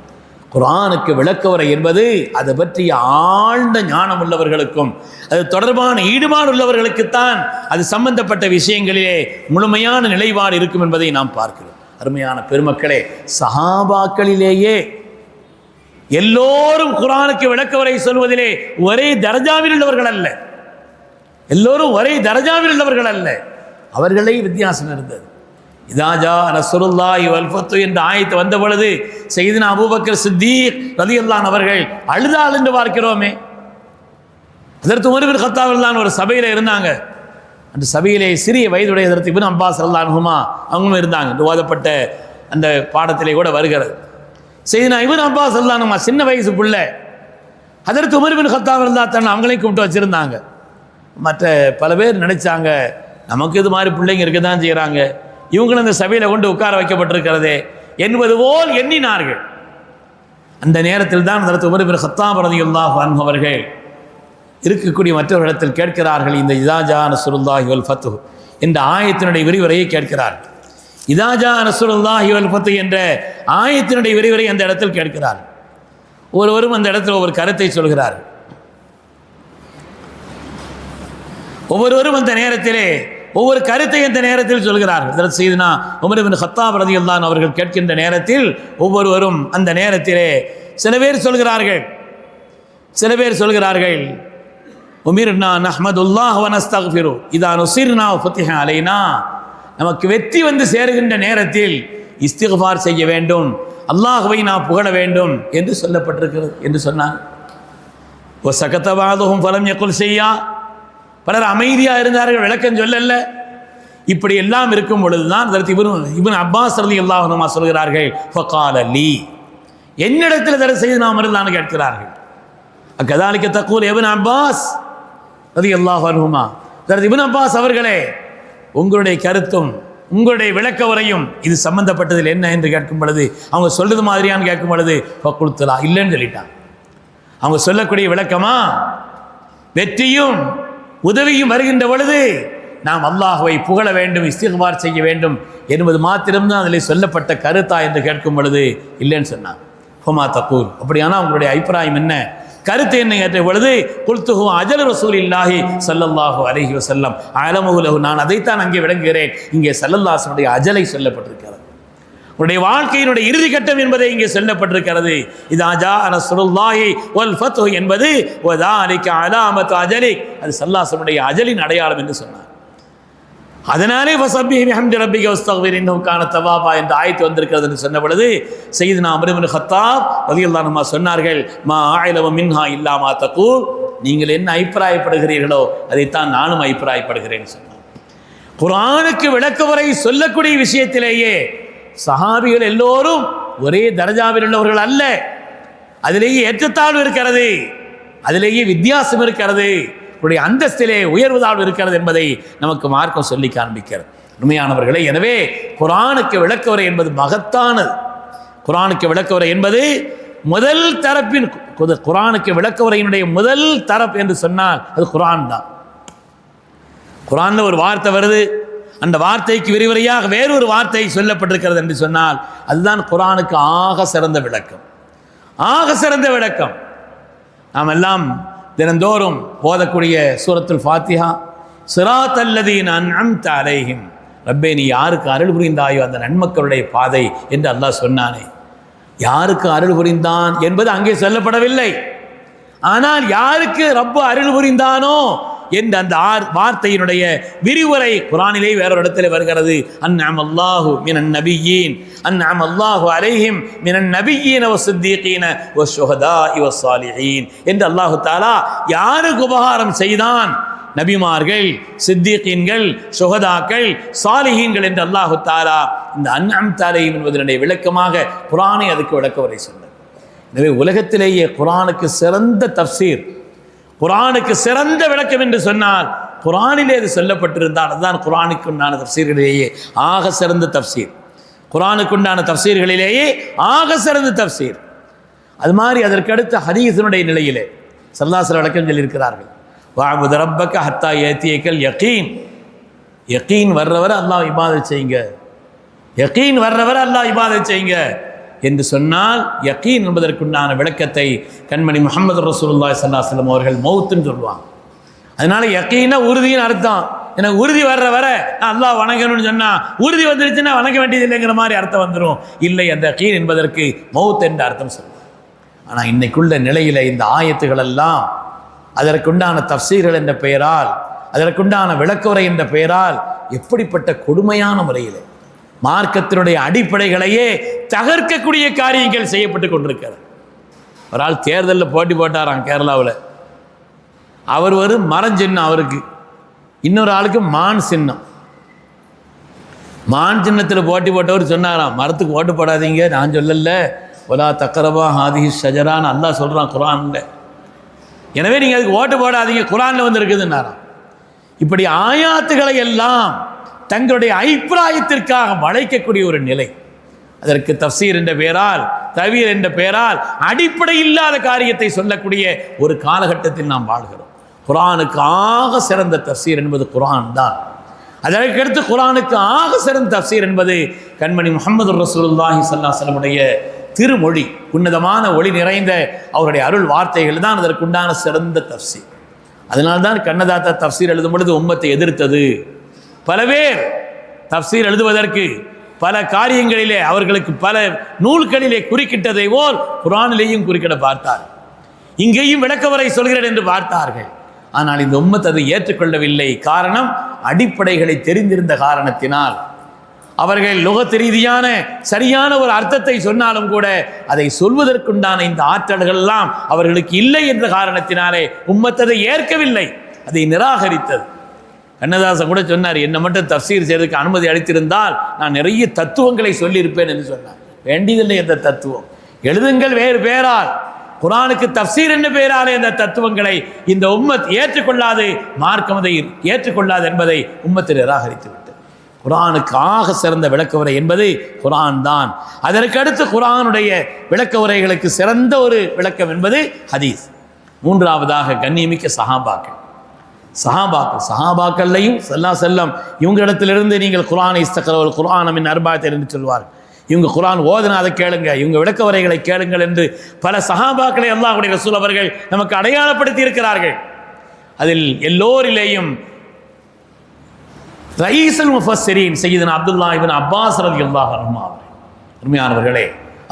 குர்ஆனுக்கு விளக்கவுரை என்பது அதை பற்றிய ஆழ்ந்த ஞானம் உள்ளவர்களுக்கும் அது தொடர்பான ஈடுபாடு உள்ளவர்களுக்குத்தான் அது சம்பந்தப்பட்ட விஷயங்களிலே முழுமையான நிலைப்பாடு இருக்கும் என்பதை நாம் பார்க்கிறோம். அருமையான பெருமக்களே, சஹாபாக்களிலேயே எல்லோரும் குர்ஆனுக்கு விளக்கவுரை சொல்வதிலே ஒரே தரஜாவில் உள்ளவர்கள் அல்ல, எல்லோரும் ஒரே தரஜாவில் உள்ளவர்கள் அல்ல, அவர்களே வித்தியாசம் இருந்தது. இதாஜா ரசூலுல்லாஹி வல் ஃபத்து என்ற ஆயத்து வந்த பொழுது சையதுனா அபூபக்கர் சித்தீக் ரலியல்லாஹு அவர்கள் அழுதாள் என்று பார்க்கிறோமே. ஹஜ்ரத் உமர் இப்னு கத்தாப் ரலியல்லாஹு ஒரு சபையில் இருந்தாங்க. அந்த சபையிலே சிறிய வயதுடைய ஹஜ்ரத் இப்னு அப்பாஸ் ரலியல்லாஹு அன்ஹுமா அவங்களும் இருந்தாங்க. ஓதப்பட்ட அந்த பாடத்திலே கூட வருகிறது. சையதுனா இப்னு அப்பாஸ் ரலியல்லாஹு அன்ஹுமா சின்ன வயசு புள்ள, ஹஜ்ரத் உமர் இப்னு கத்தாப் ரலியல்லாஹு அன்ஹு அவங்களையும் கூப்பிட்டு வச்சிருந்தாங்க. மற்ற பல பேர் நினைச்சாங்க, நமக்கு இது மாதிரி பிள்ளைங்க இருக்க தான் செய்கிறாங்க, இவங்களும் இந்த சபையில் கொண்டு உட்கார வைக்கப்பட்டிருக்கிறதே என்பது போல் எண்ணினார்கள். அந்த நேரத்தில் தான் ஹஜ்ரத் உமர் இப்னு கத்தாப் ரலியல்லாஹு அன்ஹு அவர்கள் இருக்கக்கூடிய மற்றவர்களிடத்தில் கேட்கிறார்கள். இந்த இதாஜா நஸ்ருல்லாஹி வல் ஃபத்ஹ் என்ற ஆயத்தினுடைய விரிவுரையை கேட்கிறார்கள். இதாஜா நஸ்ருல்லாஹி வல் ஃபத்ஹ் என்ற ஆயத்தினுடைய விரிவுரை அந்த இடத்தில் கேட்கிறார்கள். ஒருவரும் அந்த இடத்தில் ஒவ்வொரு கருத்தை சொல்கிறார்கள். ஒவ்வொருவரும் அந்த நேரத்திலே ஒவ்வொரு கருத்தை அந்த நேரத்தில் சொல்கிறார்கள். ஹஜ்ரத் சையதுனா உமர் இப்னு கத்தாப் ரலியல்லாஹு அன்ஹு அவர்கள் கேட்கின்ற நேரத்தில் ஒவ்வொருவரும் அந்த நேரத்திலே சில பேர் சொல்கிறார்கள் உமிர்னா நஹ்மதுல்லாஹ் வ நஸ்தக்ஃபிரு இதா நுஸிர்னா வ ஃபுத்திஹ அலைனா, நமக்கு வெற்றி வந்து சேருகின்ற நேரத்தில் இஸ்திக்ஃபார் செய்ய வேண்டும், அல்லாஹ்வை நாம் புகழ வேண்டும் என்று சொல்லப்பட்டிருக்கிறது என்று சொன்னாங்க. வ சகத பஅதுஹும் ஃபலம் யகுல் ஷையா, பலர் அமைதியாக இருந்தார்கள், விளக்கம் சொல்லல. இப்படி எல்லாம் இருக்கும் பொழுதுதான் ஹஜ்ரத் இப்னு அப்பாஸ் ரலியல்லாஹு அன்ஹுமா சொல்கிறார்கள், ஃபகால லீ, என்னிடத்தில் தர செய்து நாம் இருந்தான்னு கேட்கிறார்கள். கதாலிக்க தக்கூல் இப்னு அப்பாஸ் ரலியல்லாஹு அன்ஹுமா, இப்னு அப்பாஸ் அவர்களே, உங்களுடைய கருத்தும் உங்களுடைய விளக்க உரையும் இது சம்பந்தப்பட்டதில் என்ன என்று கேட்கும் பொழுது, அவங்க சொல்றது மாதிரியான்னு கேட்கும் பொழுது ஃபக்குல்துலா, இல்லைன்னு சொல்லிட்டான். அவங்க சொல்லக்கூடிய விளக்கமா, வெற்றியும் உதவியும் வருகின்ற பொழுது நாம் அல்லாஹ்வை புகழ வேண்டும், இஸ்திக்பார் செய்ய வேண்டும் என்பது மாத்திரம்தான் அதில் சொல்லப்பட்ட கருத்தா என்று கேட்கும் பொழுது இல்லைன்னு சொன்னான். ஹுமா தக்கூல், அப்படியானா உங்களுடைய அபிப்பிராயம் என்ன, கருத்து என்ன கேட்ட பொழுது, குல்துஹு அஜல் ரசூலில்லாஹி ஸல்லல்லாஹு அலைஹி வஸல்லம் அலமுஹு லஹு, நான் அதைத்தான் அங்கே விளங்குகிறேன். இங்கே ஸல்லல்லாஹு அலைஹி வஸல்லம் அஜலை சொல்லப்பட்டிருக்கிறது, உடைய வாழ்க்கையினுடைய இறுதி கட்டம் என்பதை இங்கே சொல்லப்பட்டிருக்கிறது. இதா ஜா நஸ்ருல்லாஹி வல் ஃபத்ஹு என்பது வதாலிக அலாமத்து அஜலி, அது ஸல்லல்லாஹு அலைஹி வஸல்லம் அஜலின் அடையாளம் என்று சொன்னார். அதனாலே ஃபஸப்பிஹ் பிஹம்தி ரப்பிக வஸ்தக்ஃபிர் இன்னஹு கான தவ்வாபா என்ற ஆயத்து வந்திருக்கிறது என்று சொன்ன பொழுது சய்யிதுனா உமர் இப்னு கத்தாப் ரலியல்லாஹு அன்ஹு சொன்னார்கள், மா அஅலமு மின்ஹா இல்லா மா தகூல், நீங்கள் என்ன அபிப்பிராயப்படுகிறீர்களோ அதைத்தான் நானும் அபிப்பிராயப்படுகிறேன் சொன்னார். குர்ஆனுக்கு விளக்க உரை சொல்லக்கூடிய விஷயத்திலேயே சஹாபிகள் எல்லோரும் ஒரே தரஜாவில் உள்ளவர்கள் அல்ல, அதிலேயே ஏற்றத்தாழ்வு இருக்கிறது, அதிலேயே வித்தியாசம் இருக்கிறது, உடைய அந்தஸ்திலே உயர்வுதாழ்வு இருக்கிறது என்பதை நமக்கு மார்க்கம் சொல்லி காண்பிக்கிறது. உண்மையானவர்களே, எனவே குர்ஆனுக்கு விளக்க உரை என்பது மகத்தானது. குர்ஆனுக்கு விளக்க உரை என்பது முதல் தரப்பின், குர்ஆனுக்கு விளக்க உரையினுடைய முதல் தரப்பு என்று சொன்னால் அது குர்ஆன் தான். குர்ஆன்ல ஒரு வார்த்தை வருது, அந்த வார்த்தைக்கு விரிவுரையாக வேறொரு வார்த்தை சொல்லப்பட்டிருக்கிறது என்று சொன்னால் அதுதான் குர்ஆனுக்கு ஆக சிறந்த விளக்கம். ஆக சிறந்த விளக்கம் நாம் எல்லாம் தினந்தோறும் ஓதக்கூடிய சூரத்துல் ஃபாத்திஹா, சிராத்தல் லதீன அன்அம்த அலைஹிம், ரப்பே நீ யாருக்கு அருள் புரிந்தாயோ அந்த நன்மக்களுடைய பாதை என்று அல்லாஹ் சொன்னானே. யாருக்கு அருள் புரிந்தான் என்பது அங்கே சொல்லப்படவில்லை, ஆனால் யாருக்கு ரப்பு அருள் புரிந்தானோ என்ற அந்த வார்த்தையினுடைய விரிவுரை குர்ஆனிலே வேறொரு இடத்துல வருகிறது. அன்அமல்லாஹு மினன் நபியீன், அன்அமல்லாஹு அலைஹிம் மினன் நபியீன வஸ்ஸித்தீகீன வஷ்ஷுஹதாஇ வஸ்ஸாலிஹீன் என்று அல்லாஹ் தஆலா யாருக்கு உபகாரம் செய்தான், நபிமார்கள், சித்தீகீன்கள், சுஹதாக்கள், சாலிஹீன்கள் என்று அல்லாஹ் தஆலா இந்த அன்அம்த அலைஹிம் என்பதனுடைய விளக்கமாக குர்ஆனை அதுக்கு விளக்க உரை சொன்னார். எனவே உலகத்திலேயே குர்ஆனுக்கு சிறந்த தஃப்சீர், குர்ஆனுக்கு சிறந்த விளக்கம் என்று சொன்னால் குர்ஆனிலே அது சொல்லப்பட்டிருந்தால் அதுதான் குர்ஆனுக்கு உண்டான தஃப்சீர்களிலேயே ஆக சிறந்த தஃப்சீர். குர்ஆனுக்கு உண்டான தஃப்சீர்களிலேயே ஆக சிறந்த தஃப்சீர். அது மாதிரி அதற்கடுத்த ஹதீஸினுடைய நிலையிலே ஸல்லல்லாஹு அலைஹி விளக்கம் சொல்லியிருக்கிறார்கள். வஅபுது ரப்பக ஹத்தா யஅதியக்கல் யகீன், யகீன் வர்றவரை அல்லாஹ் இபாதத் செய்யுங்க, யகீன் வர்றவரை அல்லாஹ் இபாதத் செய்யுங்க என்று சொன்னால் யகீன் என்பதற்குண்டான விளக்கத்தை கண்மணி முஹம்மது ரசூலுல்லாஹி ஸல்லல்லாஹு அலைஹி வஸல்லம் அவர்கள் மௌத்துன்னு சொல்லுவாங்க. அதனால யகீனா உறுதியின் அர்த்தம். எனக்கு உறுதி வர்ற வர நான் அல்லாஹ் வணங்கணும்னு சொன்னால் உறுதி வந்துருச்சுன்னா வணங்க வேண்டியது இல்லைங்கிற மாதிரி அர்த்தம் வந்துடும். இல்லை, அந்த யகீன் என்பதற்கு மௌத் என்ற அர்த்தம் சொல்லுவாங்க. ஆனால் இன்னைக்குள்ள நிலையில் இந்த ஆயத்துகள் எல்லாம் அதற்குண்டான தஃப்சீர்கள் என்ற பெயரால், அதற்குண்டான விளக்குரை என்ற பெயரால் எப்படிப்பட்ட கொடுமையான முறையில் மார்க்கத்தினுடைய அடிப்படைகளையே தகர்க்கக்கூடிய காரியங்கள் செய்யப்பட்டு கொண்டிருக்கிறது. ஒரு ஆள் தேர்தலில் போட்டி போட்டாராம் கேரளாவில். அவர் ஒரு மரஞ்சின்னம், அவருக்கு இன்னொரு ஆளுக்கு மான் சின்னம். மான் சின்னத்தில் போட்டி போட்டவர் சொன்னாராம், மரத்துக்கு ஓட்டு போடாதீங்க, நான் சொல்லல, ஒலா தக்கரபா ஹாதிஹி ஷஜரான்னு அல்லாஹ் சொல்கிறான் குர்ஆனில். எனவே நீங்கள் அதுக்கு ஓட்டு போடாதீங்க, குர்ஆனில் வந்து இருக்குதுன்னாராம். இப்படி ஆயாத்துகளை எல்லாம் தங்களுடைய அபிப்பிராயத்திற்காக வளைக்கக்கூடிய ஒரு நிலை, அதற்கு தஃப்சீர் என்ற பெயரால், தவீர் என்ற பெயரால் அடிப்படை இல்லாத காரியத்தை சொல்லக்கூடிய ஒரு காலகட்டத்தில் நாம் வாழ்கிறோம். குர்ஆனுக்கு ஆக சிறந்த தஃப்சீர் என்பது குர்ஆன் தான். அதற்கடுத்து குர்ஆனுக்கு ஆக சிறந்த தஃப்சீர் என்பது கண்மணி முஹம்மது ரசூலுல்லாஹி ஸல்லல்லாஹு அலைஹி வஸல்லம் திருமொழி, உன்னதமான ஒளி நிறைந்த அவருடைய அருள் வார்த்தைகள் தான் அதற்குண்டான சிறந்த தஃப்சீர். அதனால்தான் கண்ணதாத்தா தஃப்சீர் எழுதும் பொழுது உம்மத்தை எதிர்த்தது. பல பேர் தஃப்சீர் எழுதுவதற்கு பல காரியங்களிலே அவர்களுக்கு பல நூல்களிலே குறுக்கிட்டதை போல் குர்ஆனிலேயும் குறுக்கிட பார்த்தார், இங்கேயும் விளக்கவரை சொல்கிறேன் என்று பார்த்தார்கள். ஆனால் இந்த உம்மத் அதை ஏற்றுக்கொள்ளவில்லை. காரணம், அடிப்படைகளை தெரிந்திருந்த காரணத்தினால். அவர்கள் லுகத் ரீதியான சரியான ஒரு அர்த்தத்தை சொன்னாலும் கூட அதை சொல்வதற்குண்டான இந்த ஆற்றல்கள் எல்லாம் அவர்களுக்கு இல்லை என்ற காரணத்தினாலே உம்மத் அதை ஏற்கவில்லை, அதை நிராகரித்தது. கண்ணதாசன் கூட சொன்னார், என்னை மட்டும் தஃப்சீர் செய்வதற்கு அனுமதி அளித்திருந்தால் நான் நிறைய தத்துவங்களை சொல்லியிருப்பேன் என்று சொன்னார். வேண்டியதில்லை என்ற தத்துவம், எழுதுங்கள் வேறு பேரால், குர்ஆனுக்கு தஃப்சீர் என்ன பெயராலே இந்த தத்துவங்களை இந்த உம்மத் ஏற்றுக்கொள்ளாது, மார்க்கம் அதை ஏற்றுக்கொள்ளாது என்பதை உம்மத்தில் நிராகரித்து விட்டது. குர்ஆனுக்கு ஆக சிறந்த விளக்க உரை என்பது குர்ஆன் தான். அதற்கு அடுத்து குர்ஆனுடைய விளக்க உரைகளுக்கு சிறந்த ஒரு விளக்கம் என்பது ஹதீஸ். மூன்றாவதாக கண்ணியமிக்க சஹாபாக்கள்லையும் ஸல்லல்லாஹு அலைஹி வஸல்லம் இவங்களிடத்திலிருந்து நீங்கள் குர்ஆனை இஸ்தக்ரவுல் குர்ஆன மின் அர்பஅத்தின் என்று சொல்வார். இவங்க குர்ஆன் ஓதுனா அதை கேளுங்க, இவங்க விளக்க உரைகளை கேளுங்கள் என்று பல சஹாபாக்களை அல்லாஹ்வுடைய ரசூல் அவர்கள் நமக்கு அடையாளப்படுத்தி இருக்கிறார்கள். அதில் எல்லோரிலேயும் ரயீஸுல் முஃபஸ்ஸிரீன் சய்யிதுனா அப்துல்லாஹ் இப்னு அப்பாஸ் ரலியல்லாஹு அன்ஹு அருமையானவர்களே,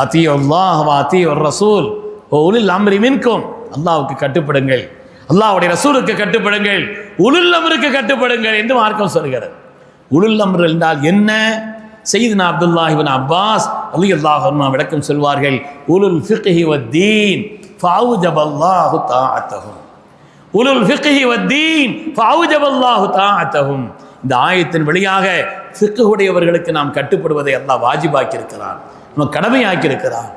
அத்தீயுல்லாஹ் வ அத்தீயுர் ரசூல் வ உலில் அம்ரி மின்கும், அல்லாஹ்வுக்கு கட்டுப்படுங்கள், அல்லாஹ்வுடைய ரசூலுக்கு கட்டுப்படுங்கள், உலுல் அம்ருக்கு கட்டுப்படுங்கள் என்று மார்க்கம் சொல்கிறது. உலுல் அம்ர் என்றால் என்ன? சய்யிதுனா அப்துல்லாஹ் இப்னு அப்பாஸ் ரலியல்லாஹு அன்ஹு விளக்கம் சொல்வார்கள், உலுல் ஃபிக்ஹி வத்தீன் ஃபஅவுஜபல்லாஹு தாஅத்தஹும். உலுல் ஃபிக்ஹி வத்தீன் ஃபஅவுஜபல்லாஹு தாஅத்தஹும். இந்த ஆயத்தின் வழியாக ஃபிக்ஹுடையவர்களுக்கு நாம் கட்டுப்படுவதை அல்லாஹ் வாஜிபாக்கி இருக்கிறான், நம்ம கடமையாக்கி இருக்கிறான்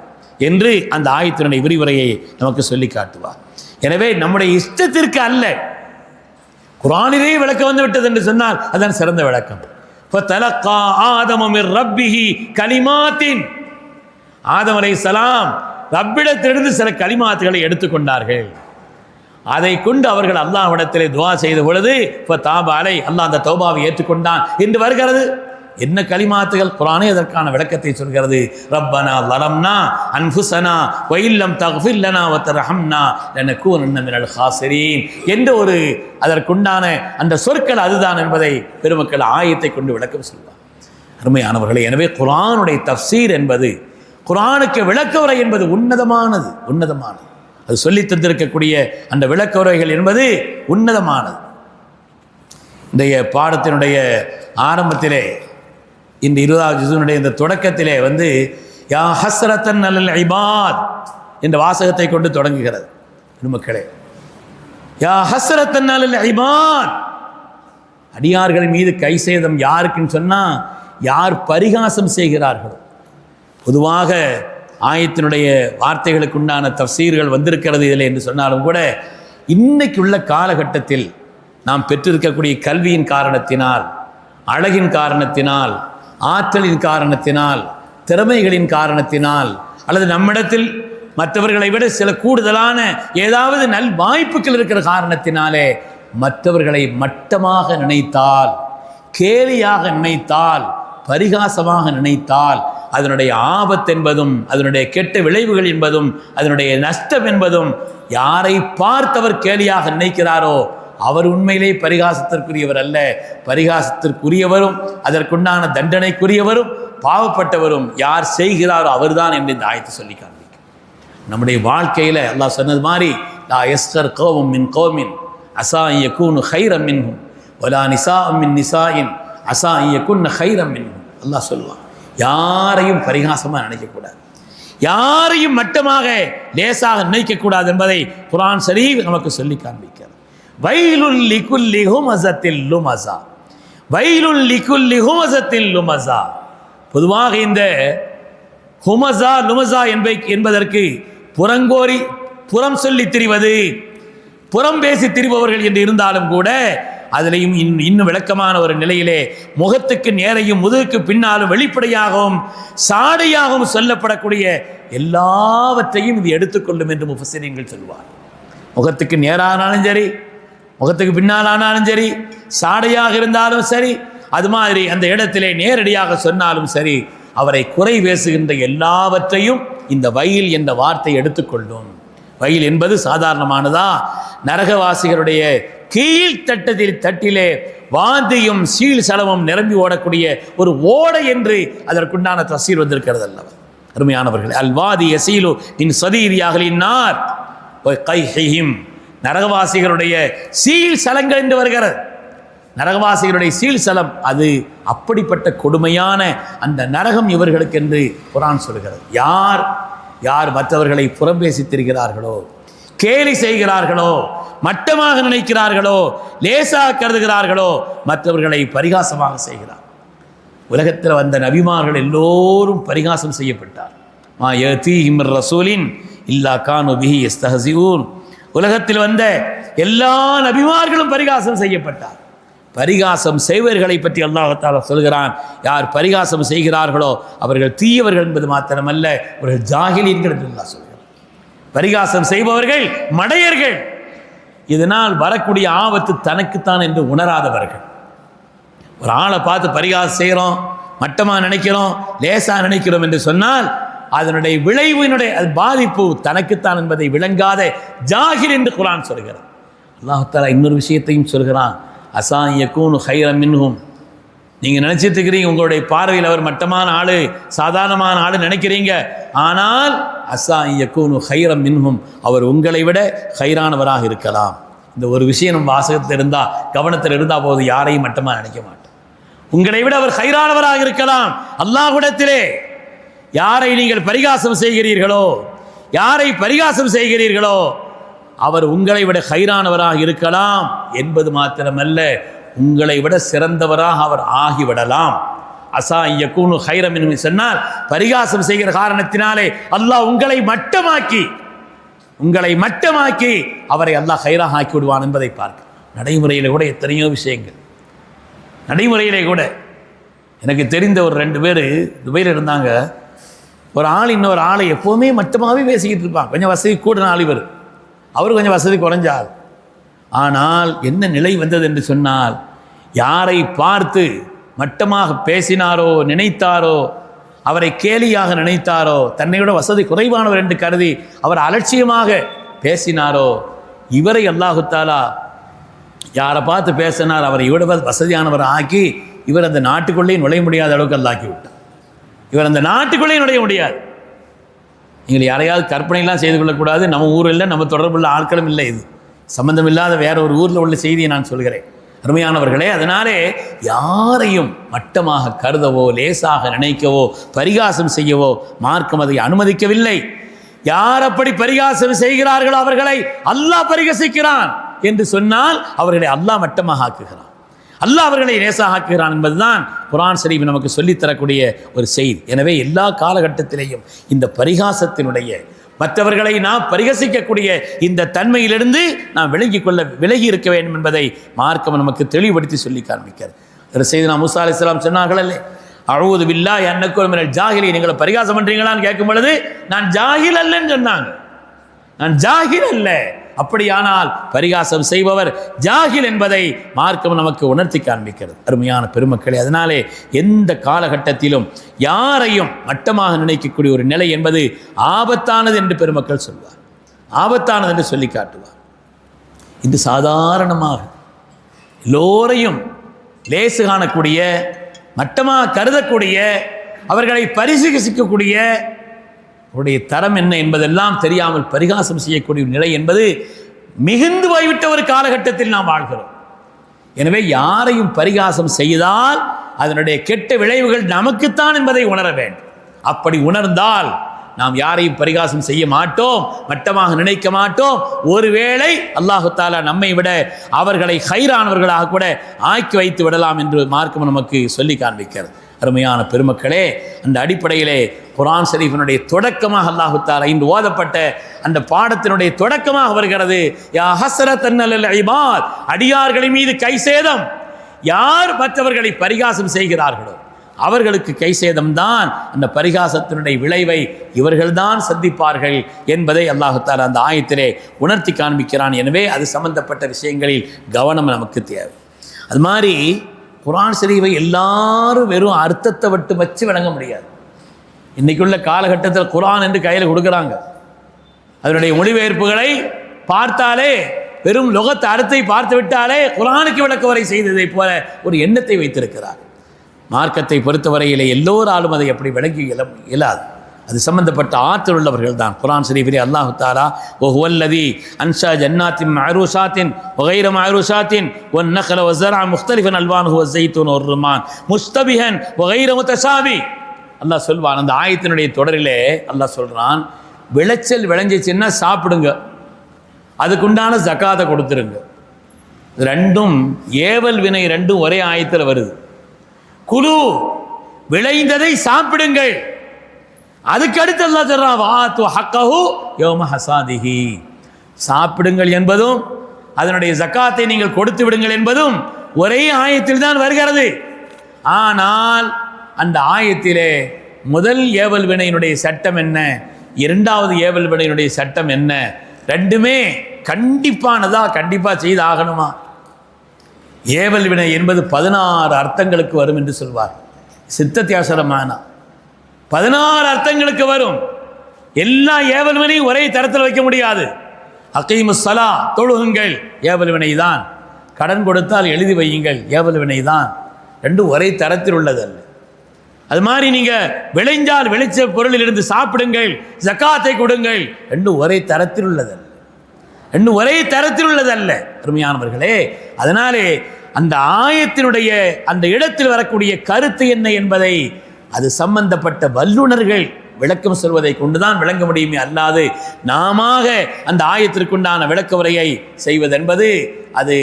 என்று அந்த ஆயத்தினுடைய விரிவுரையை நமக்கு சொல்லி காட்டுவார். எனவே நம்முடைய இஷ்டத்திற்கு அல்ல, குர்ஆனிலே விளக்கம் வந்து விட்டது என்று சொன்னால் அதுதான் சிறந்த விளக்கம். ஃபதலக்கா ஆதம மிர் ரப்பிஹி கலிமாத்தின், ஆதம் அலைஹிஸ்ஸலாம் ரப்பிடத்திலிருந்து சில கலிமாத்துகளை எடுத்துக்கொண்டார்கள். அதை கொண்டு அவர்கள் அல்லாஹ்விடத்திலே துஆ செய்த பொழுது ஃபதாப அலை, அல்லாஹ் அந்த தௌபாவை ஏற்றுக்கொண்டான் என்று வருகிறது. என்ன கலிமாத்துகள்? குர்ஆனே அதற்கான விளக்கத்தை சொல்கிறது. ரப்பனா லலம்னா அன்ஃபுஸனா வ இல்லம் தக்ஃபிர் லனா வ தர்ஹம்னா லனகூனன்ன மினல் காஸிரீன் என்ற ஒரு அதற்குண்டான அந்த சொற்கள் அதுதான் என்பதை பெருமக்கள் ஆயத்தை கொண்டு விளக்கம் சொல்வார். அருமையானவர்களே, எனவே குர்ஆனுடைய தஃப்சீர் என்பது, குர்ஆனுக்கு விளக்க உரை என்பது உன்னதமானது. அது சொல்லித் தந்திருக்கக்கூடிய அந்த விளக்க உரைகள் என்பது உன்னதமானது. இன்றைய பாடத்தினுடைய ஆரம்பத்திலே, இந்த 20வது ஜுஸுனுடைய இந்த தொடக்கத்திலே யா ஹஸ்ரத்தன் அலல் இபாத் என்ற வாசகத்தை கொண்டு தொடங்குகிறது. பெருமக்களே, யா ஹஸ்ரத்தன் அலல் இபாத், அடியார்களின் மீது கை சேதம் யாருக்குன்னு சொன்னால் யார் பரிகாசம் செய்கிறார்களோ. பொதுவாக ஆயத்தினுடைய வார்த்தைகளுக்கு உண்டான தஃப்சீர்கள் வந்திருக்கிறது இதில் என்று சொன்னாலும் கூட, இன்னைக்கு உள்ள காலகட்டத்தில் நாம் பெற்றிருக்கக்கூடிய கல்வியின் காரணத்தினால், அழகின் காரணத்தினால், ஆற்றலின் காரணத்தினால், திறமைகளின் காரணத்தினால், அல்லது நம்மிடத்தில் மற்றவர்களை விட சில கூடுதலான ஏதாவது நல் வாய்ப்புகள் இருக்கிற காரணத்தினாலே மற்றவர்களை மட்டமாக நினைத்தால், கேலியாக நினைத்தால், பரிகாசமாக நினைத்தால் அதனுடைய ஆபத்து என்பதும் அதனுடைய கெட்ட விளைவுகள் என்பதும் அதனுடைய நஷ்டம் என்பதும் யாரை பார்த்தவர் கேலியாக நினைக்கிறாரோ அவர் உண்மையிலே பரிகாசத்திற்குரியவர் அல்ல. பரிகாசத்திற்குரியவரும் அதற்குண்டான தண்டனைக்குரியவரும் பாவப்பட்டவரும் யார் செய்கிறாரோ அவர்தான் என்று இந்த ஆயத்தை சொல்லி காண்பிக்கும். நம்முடைய வாழ்க்கையில் அல்லாஹ் சொன்னது மாதிரி, லா யஸ்கர் கௌமும் மின் கௌமின் அஸா அன் யகூனு கைரம் மின்ஹும் வலா நிஸாஉம் மின் நிஸாஇன் அஸா அன் யகுன்ன கைரம் மின்ஹும். அல்லாஹ் சொல்லுவான், யாரையும் பரிகாசமாக நினைக்கக்கூடாது, யாரையும் மட்டமாக லேசாக நினைக்கக்கூடாது என்பதை குர்ஆன் ஷரீஃப் நமக்கு சொல்லி காண்பிக்கிறது. வைலுல் லிகுல்லி ஹுமஸத்தில் லுமஸா, வைலுல் லிகுல்லி ஹுமஸத்தில் லுமஸா. பொதுவாக இந்த ஹுமஸா லுமஸா என்பதற்கு புறங்கோரி புறம் சொல்லி திரிவது, புறம் பேசி திரிபவர்கள் என்று இருந்தாலும் கூட அதிலையும் இன்னும் விளக்கமான ஒரு நிலையிலே முகத்துக்கு நேரையும் முதுகுக்கு பின்னாலும் வெளிப்படையாகவும் சாடையாகவும் சொல்லப்படக்கூடிய எல்லாவற்றையும் இது எடுத்துக்கொள்ளும் என்று முஃபஸ்ஸிரீன்கள் சொல்வார். முகத்துக்கு நேரானாலும் சரி, முகத்துக்கு பின்னாலானாலும் சரி, சாடையாக இருந்தாலும் சரி, அது மாதிரி அந்த இடத்திலே நேரடியாக சொன்னாலும் சரி, அவரை குறை பேசுகின்ற எல்லாவற்றையும் இந்த வயல் என்ற வார்த்தை எடுத்துக்கொள்ளும். வயல் என்பது சாதாரணமானதா? நரகவாசிகளுடைய கீழ் தட்டிலே வாந்தியும் சீல் சலமும் நிரம்பி ஓடக்கூடிய ஒரு ஓடை என்று அதற்குண்டான தஃசீர் வந்திருக்கிறது அல்லவா? அருமையானவர்கள், அல்வாதி யசீலு மின் சதீரியாகலின்னார் கைஹிம், நரகவாசிகளுடைய சீல் சலங்கள் என்று வருகிறது. நரகவாசிகளுடைய சீல் சலம் அது அப்படிப்பட்ட கொடுமையான அந்த நரகம் இவர்களுக்கு என்று குர்ஆன் சொல்கிறது. யார் மற்றவர்களை புறம்பேசி திரிகிறார்களோ, கேலி செய்கிறார்களோ, மட்டமாக நினைக்கிறார்களோ, லேசாக கருதுகிறார்களோ, மற்றவர்களை பரிகாசமாக செய்கிறார். உலகத்தில் வந்த நபிமார்கள் எல்லோரும் பரிகாசம் செய்யப்பட்டார். மா யதீஹிம் ரசூலின் இல்லா கானு பிஹி யஸ்தஹ்சிஊன். உலகத்தில் வந்த எல்லா நபிமார்களும் பரிகாசம் செய்யப்பட்டார். பரிகாசம் செய்வர்களை பற்றி அல்லாஹ் தஆலா சொல்கிறான், யார் பரிகாசம் செய்கிறார்களோ அவர்கள் தீயவர்கள் என்பது மாத்திரமல்ல, அவர்கள் ஜாஹிலீன்கள் என்று அல்லாஹ் சொல்கிறார். பரிகாசம் செய்பவர்கள் மடையர்கள், இதனால் வரக்கூடிய ஆபத்து தனக்குத்தான் என்று உணராதவர்கள். ஒரு ஆளை பார்த்து பரிகாசம் செய்கிறோம், மட்டமாக நினைக்கிறோம், லேசாக நினைக்கிறோம் என்று சொன்னால் அதனுடைய விளைவினுடைய பாதிப்பு தனக்குத்தான் என்பதை விளங்காத ஜாஹில் என்று குர்ஆன் சொல்கிறார். அல்லாஹ் தஆலா இன்னொரு விஷயத்தையும் சொல்கிறான், அஸா யகூனு கைரம் மின்ஹும். நீங்கள் நினச்சிட்டு இருக்கிறீங்க உங்களுடைய பார்வையில் அவர் மட்டமான ஆள், சாதாரணமான ஆள் நினைக்கிறீங்க. ஆனால் அஸா யகூனு கைரம் மின்ஹும், அவர் உங்களை விட கைரானவராக இருக்கலாம். இந்த ஒரு விஷயம் நம்ம வாசகத்தில் இருந்தால், கவனத்தில் இருந்தால் போது யாரையும் மட்டமாக நினைக்க மாட்டோம். உங்களை விட அவர் கைரானவராக இருக்கலாம். அல்லாஹ்விடத்திலே யாரை நீங்கள் பரிகாசம் செய்கிறீர்களோ, யாரை பரிகாசம் செய்கிறீர்களோ அவர் உங்களை விட கைரானவராக இருக்கலாம் என்பது மாத்திரமல்ல, உங்களை விட சிறந்தவராக அவர் ஆகிவிடலாம். அஸா யகூனு கைரம் என்று சொன்னால் பரிகாசம் செய்கிற காரணத்தினாலே அல்லாஹ் உங்களை மட்டமாக்கி அவரை அல்லாஹ் கைராக ஆக்கி விடுவான் என்பதை பார்க்க. நடைமுறையில் கூட எத்தனையோ விஷயங்கள், நடைமுறையிலே கூட எனக்கு தெரிந்த ஒரு 2 பேர் துபையில் இருந்தாங்க. ஒரு ஆள் இன்னொரு ஆளை எப்போவுமே மட்டமாகவே பேசிக்கிட்டு இருப்பாங்க. கொஞ்சம் வசதி கூடின ஆள் இவர், அவர் கொஞ்சம் வசதி குறைஞ்சால். ஆனால் என்ன நிலை வந்தது என்று சொன்னால், யாரை பார்த்து மட்டமாக பேசினாரோ, நினைத்தாரோ, அவரை கேலியாக நினைத்தாரோ, தன்னை விட வசதி குறைவானவர் என்று கருதி அவர் அலட்சியமாக பேசினாரோ, இவரை அல்லாஹு தஆலா யாரை பார்த்து பேசினார் அவரை விட வசதியானவரை ஆக்கி இவர் அந்த நாட்டுக்குள்ளேயே நுழைய முடியாத அளவுக்கு அல்லாக்கி விட்டார். இவர் அந்த நாட்டுக்குள்ளேயே நுழைய முடியாது. நீங்கள் யாரையாவது கற்பனைலாம் செய்து கொள்ளக்கூடாது. நம்ம ஊரில் நம்ம தொடர்புள்ள ஆட்களும் இல்லை, இது சம்பந்தம் இல்லாத வேற ஒரு ஊரில் உள்ள செய்தியை நான் சொல்கிறேன். அருமையானவர்களே, அதனாலே யாரையும் மட்டமாக கருதவோ, லேசாக நினைக்கவோ, பரிகாசம் செய்யவோ மார்க்கம் அதை அனுமதிக்கவில்லை. யார் அப்படி பரிகாசம் செய்கிறார்களோ அவர்களை அல்லாஹ் பரிகசிக்கிறான் என்று சொன்னால் அவர்களை அல்லாஹ் மட்டமாக ஆக்குகிறான், அல்லாஹ் அவர்களை லேசாக ஆக்குகிறான் என்பதுதான் குர்ஆன் ஷரீஃப் நமக்கு சொல்லித்தரக்கூடிய ஒரு செய்தி. எனவே எல்லா காலகட்டத்திலேயும் இந்த பரிகாசத்தினுடைய, மற்றவர்களை நாம் பரிகசிக்கக்கூடிய இந்த தன்மையிலிருந்து நாம் விலகி இருக்க வேண்டும் என்பதை மார்க்கம் நமக்கு தெளிவுபடுத்தி சொல்லி காண்பிக்கிறது. ஒரு செய்தி மூசா அலைஹிஸ்ஸலாம் சொன்னார்கள், அஊது பில்லாஹி அன் அகூன மினல் ஜாஹிலீன். நீங்கள் பரிகாசம் பண்ணுறீங்களான்னு கேட்கும் பொழுது நான் ஜாஹில் அல்லன்னு சொன்னாங்க. நான் ஜாஹில் அல்ல. அப்படியானால் பரிகாசம் செய்பவர் ஜாஹில் என்பதை மார்க்கம் நமக்கு உணர்த்தி காண்பிக்கிறது. அருமையான பெருமக்களே, அதனாலே எந்த காலகட்டத்திலும் யாரையும் மட்டமாக நினைக்கக்கூடிய ஒரு நிலை என்பது ஆபத்தானது என்று பெருமக்கள் சொல்வார், ஆபத்தானது என்று சொல்லி காட்டுவார். இது சாதாரணமாக எல்லோரையும் லேசு காணக்கூடிய, மட்டமாக கருதக்கூடிய, அவர்களை பரிகசிக்கக்கூடிய அவருடைய தரம் என்ன என்பதெல்லாம் தெரியாமல் பரிகாசம் செய்யக்கூடிய நிலை என்பது மிகுந்து போய்விட்ட ஒரு காலகட்டத்தில் நாம் வாழ்கிறோம். எனவே யாரையும் பரிகாசம் செய்தால் அதனுடைய கெட்ட விளைவுகள் நமக்குத்தான் என்பதை உணர வேண்டும். அப்படி உணர்ந்தால் நாம் யாரையும் பரிகாசம் செய்ய மாட்டோம், மட்டமாக நினைக்க மாட்டோம். ஒருவேளை அல்லாஹு தஆலா நம்மை விட அவர்களை கைரானவர்களாக கூட ஆக்கி வைத்து விடலாம் என்று மார்க்கம் நமக்கு சொல்லி காண்பிக்கிறது. அருமையான பெருமக்களே, அந்த அடிப்படையிலே குர்ஆன் ஷரீஃபினுடைய தொடக்கமாக அல்லாஹு தஆலா இன்று ஓதப்பட்ட அந்த பாடத்தினுடைய தொடக்கமாக வருகிறது, யா ஹஸ்ரத்தன் அலல் இபாத், அடியார்களின் மீது கை சேதம். யார் மற்றவர்களை பரிகாசம் செய்கிறார்களோ அவர்களுக்கு கை சேதம்தான். அந்த பரிகாசத்தினுடைய விளைவை இவர்கள்தான் சந்திப்பார்கள் என்பதை அல்லாஹு தஆலா அந்த ஆயத்திலே உணர்த்தி காண்பிக்கிறான். எனவே அது சம்பந்தப்பட்ட விஷயங்களில் கவனம் நமக்கு தேவை. அது மாதிரி குர்ஆன் ஷரீஃபை எல்லாரும் வெறும் அர்த்தத்தை விட்டு வச்சு விளங்க முடியாது. இன்றைக்குள்ள காலகட்டத்தில் குர்ஆன் என்று கையில் கொடுக்குறாங்க, அதனுடைய மொழிபெயர்ப்புகளை பார்த்தாலே, வெறும் லொகத் அர்த்தத்தை பார்த்து விட்டாலே குர்ஆனுக்கு விளக்கவரை செய்ததை போல ஒரு எண்ணத்தை வைத்திருக்கிறார். மார்க்கத்தை பொறுத்தவரையிலே எல்லோராலும் அதை எப்படி விளங்கி இயலாது. அது சம்பந்தப்பட்ட ஆற்றல் உள்ளவர்கள் தான். குர்ஆன் ஷரீஃபிலே அல்லாஹு தஆலா வஹுவல்லதி அன்ஷா ஜன்னாத்தின் மஅரூஷாத்தின் வகைர மஅரூஷாத்தின் வன்னக்ல வஸரஅ முக்தலிஃபன் அல்வானுஹு வஸ்ஸைத்தூன் வர்ருமான் முஸ்தபிஹன் வகைர முத்தஷாபி. அல்லாஹ் சொல்வான், அந்த ஆயத்தினுடைய தொடரிலே அல்லாஹ் சொல்றான், விளைச்சல் விளைஞ்சிச்சுன்னா சாப்பிடுங்க, அதுக்குண்டான ஜக்காத்தை கொடுத்துருங்க. ரெண்டும் ஏவல் வினை ரெண்டும் ஒரே ஆயத்தில் வருது. குலு, விளைந்ததை சாப்பிடுங்கள், அதுக்கு அடுத்து அல்லாஹ் சொல்றான் வாத்து ஹக்கஹு யௌம ஹசாதிஹி, சாப்பிடுங்கள் என்பதும் அதனுடைய ஜக்காத்தை நீங்கள் கொடுத்து விடுங்கள் என்பதும் ஒரே ஆயத்தில் தான் வருகிறது. ஆனால் அந்த ஆயத்திலே முதல் ஏவல் வினையினுடைய சட்டம் என்ன, இரண்டாவது ஏவல் வினையினுடைய சட்டம் என்ன, ரெண்டுமே கண்டிப்பானதா, கண்டிப்பாக செய்து ஆகணுமா? ஏவல் வினை என்பது 16 அர்த்தங்களுக்கு வரும் என்று சொல்வார் சித்தத்தியாசரமான 16 அர்த்தங்களுக்கு வரும். எல்லா ஏவல் வினையும் ஒரே தரத்தில் வைக்க முடியாது. அகீமுஸ் ஸலா, தொழுகுங்கள், ஏவல் வினை தான். கடன் கொடுத்தால் எழுதி வையுங்கள், ஏவல் வினை தான். ரெண்டும் ஒரே தரத்தில் உள்ளதல்ல. அது மாதிரி நீங்கள் விளைஞ்சால் விளைச்ச பொருளிலிருந்து சாப்பிடுங்கள், ஜக்காத்தை கொடுங்கள், ரெண்டும் ஒரே தரத்தில் உள்ளதல்ல, ரெண்டும் ஒரே தரத்தில் உள்ளதல்ல அருமையானவர்களே. அதனாலே அந்த ஆயத்தினுடைய அந்த இடத்தில் வரக்கூடிய கருத்து என்ன என்பதை அது சம்பந்தப்பட்ட வல்லுநர்கள் விளக்கம் சொல்வதை கொண்டுதான் விளங்க முடியுமே, அல்லாது நாம அந்த ஆயத்திற்குண்டான விளக்க உரையை செய்வதென்பது அது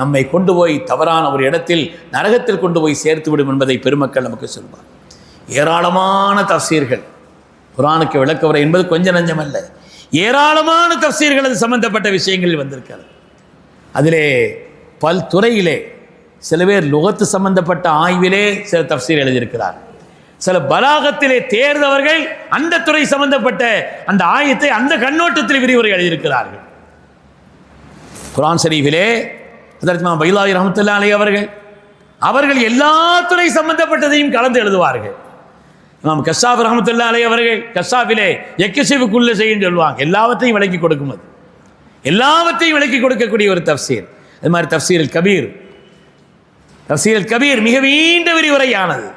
நம்மை கொண்டு போய் தவறான ஒரு இடத்தில் நரகத்தில் கொண்டு போய் சேர்த்துவிடும் என்பதை பெருமக்கள் நமக்கு சொல்வார். ஏராளமான தஃசீர்கள், குர்ஆனுக்கு விளக்க உரை என்பது கொஞ்சம் நஞ்சமல்ல, ஏராளமான தஃசீர்கள் அது சம்பந்தப்பட்ட விஷயங்களில் வந்திருக்கிறது. அதிலே பல் துறையிலே சில பேர் லுகத்து சம்பந்தப்பட்ட ஆய்விலே சில தஃசீர் எழுதியிருக்கிறார். சில பலாகத்திலே தேர்ந்தவர்கள் அந்த துறை சம்பந்தப்பட்ட அந்த ஆயத்தை அந்த கண்ணோட்டத்தில் விரிவுரை எழுதியிருக்கிறார்கள். குர்ஆன் ஷரீஃபிலே ஹஜ்ரத் இமாம் பைலாவி ரஹ்மத்துல்லாஹி அலைஹி அவர்கள் எல்லா துறை சம்பந்தப்பட்டதையும் கலந்து எழுதுவார்கள். இமாம் கஸ்ஸாப் ரஹ்மத்துல்லாஹி அலைஹி அவர்கள் கஸ்ஸாபிலே எக்கசிவுக்குள்ள செய்யும் சொல்லுவாங்க. எல்லாவற்றையும் விளக்கி கொடுக்கும், அது எல்லாவற்றையும் விளக்கி கொடுக்கக்கூடிய ஒரு தஃசீர். அது மாதிரி தஃசீருல் கபீர் மிக நீண்ட விரிவுரையானது.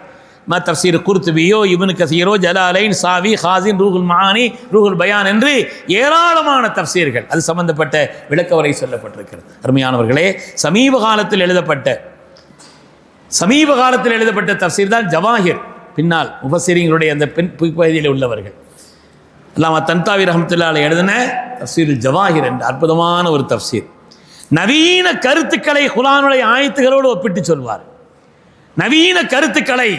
தஃசீர் குர்துபியோ, இப்னு கஸீரோ, ஜலாலைன், சாவி, ஹாசின், ரூஹுல் மஆனி, ரூஹுல் பயான் என்று ஏராளமான தஃசீர்கள் அது சம்பந்தப்பட்ட விளக்க உரை சொல்லப்பட்டிருக்கிறது. அருமையானவர்களே, சமீப காலத்தில் எழுதப்பட்ட தஃசீர் தான் ஜவாஹிர். பின்னால் முஃபஸ்ஸிரீன்களுடைய அந்த பகுதியில் உள்ளவர்கள் அல்லாமா தன்தாவி ரஹ்மத்துல்லாஹி அலைஹி எழுதின தஃசீருல் ஜவாஹிர் என்ற அற்புதமான ஒரு தஃசீர். நவீன கருத்துக்களை குர்ஆனுடைய ஆயத்துகளோடு ஒப்பிட்டு சொல்வார். நவீன கருத்துக்களை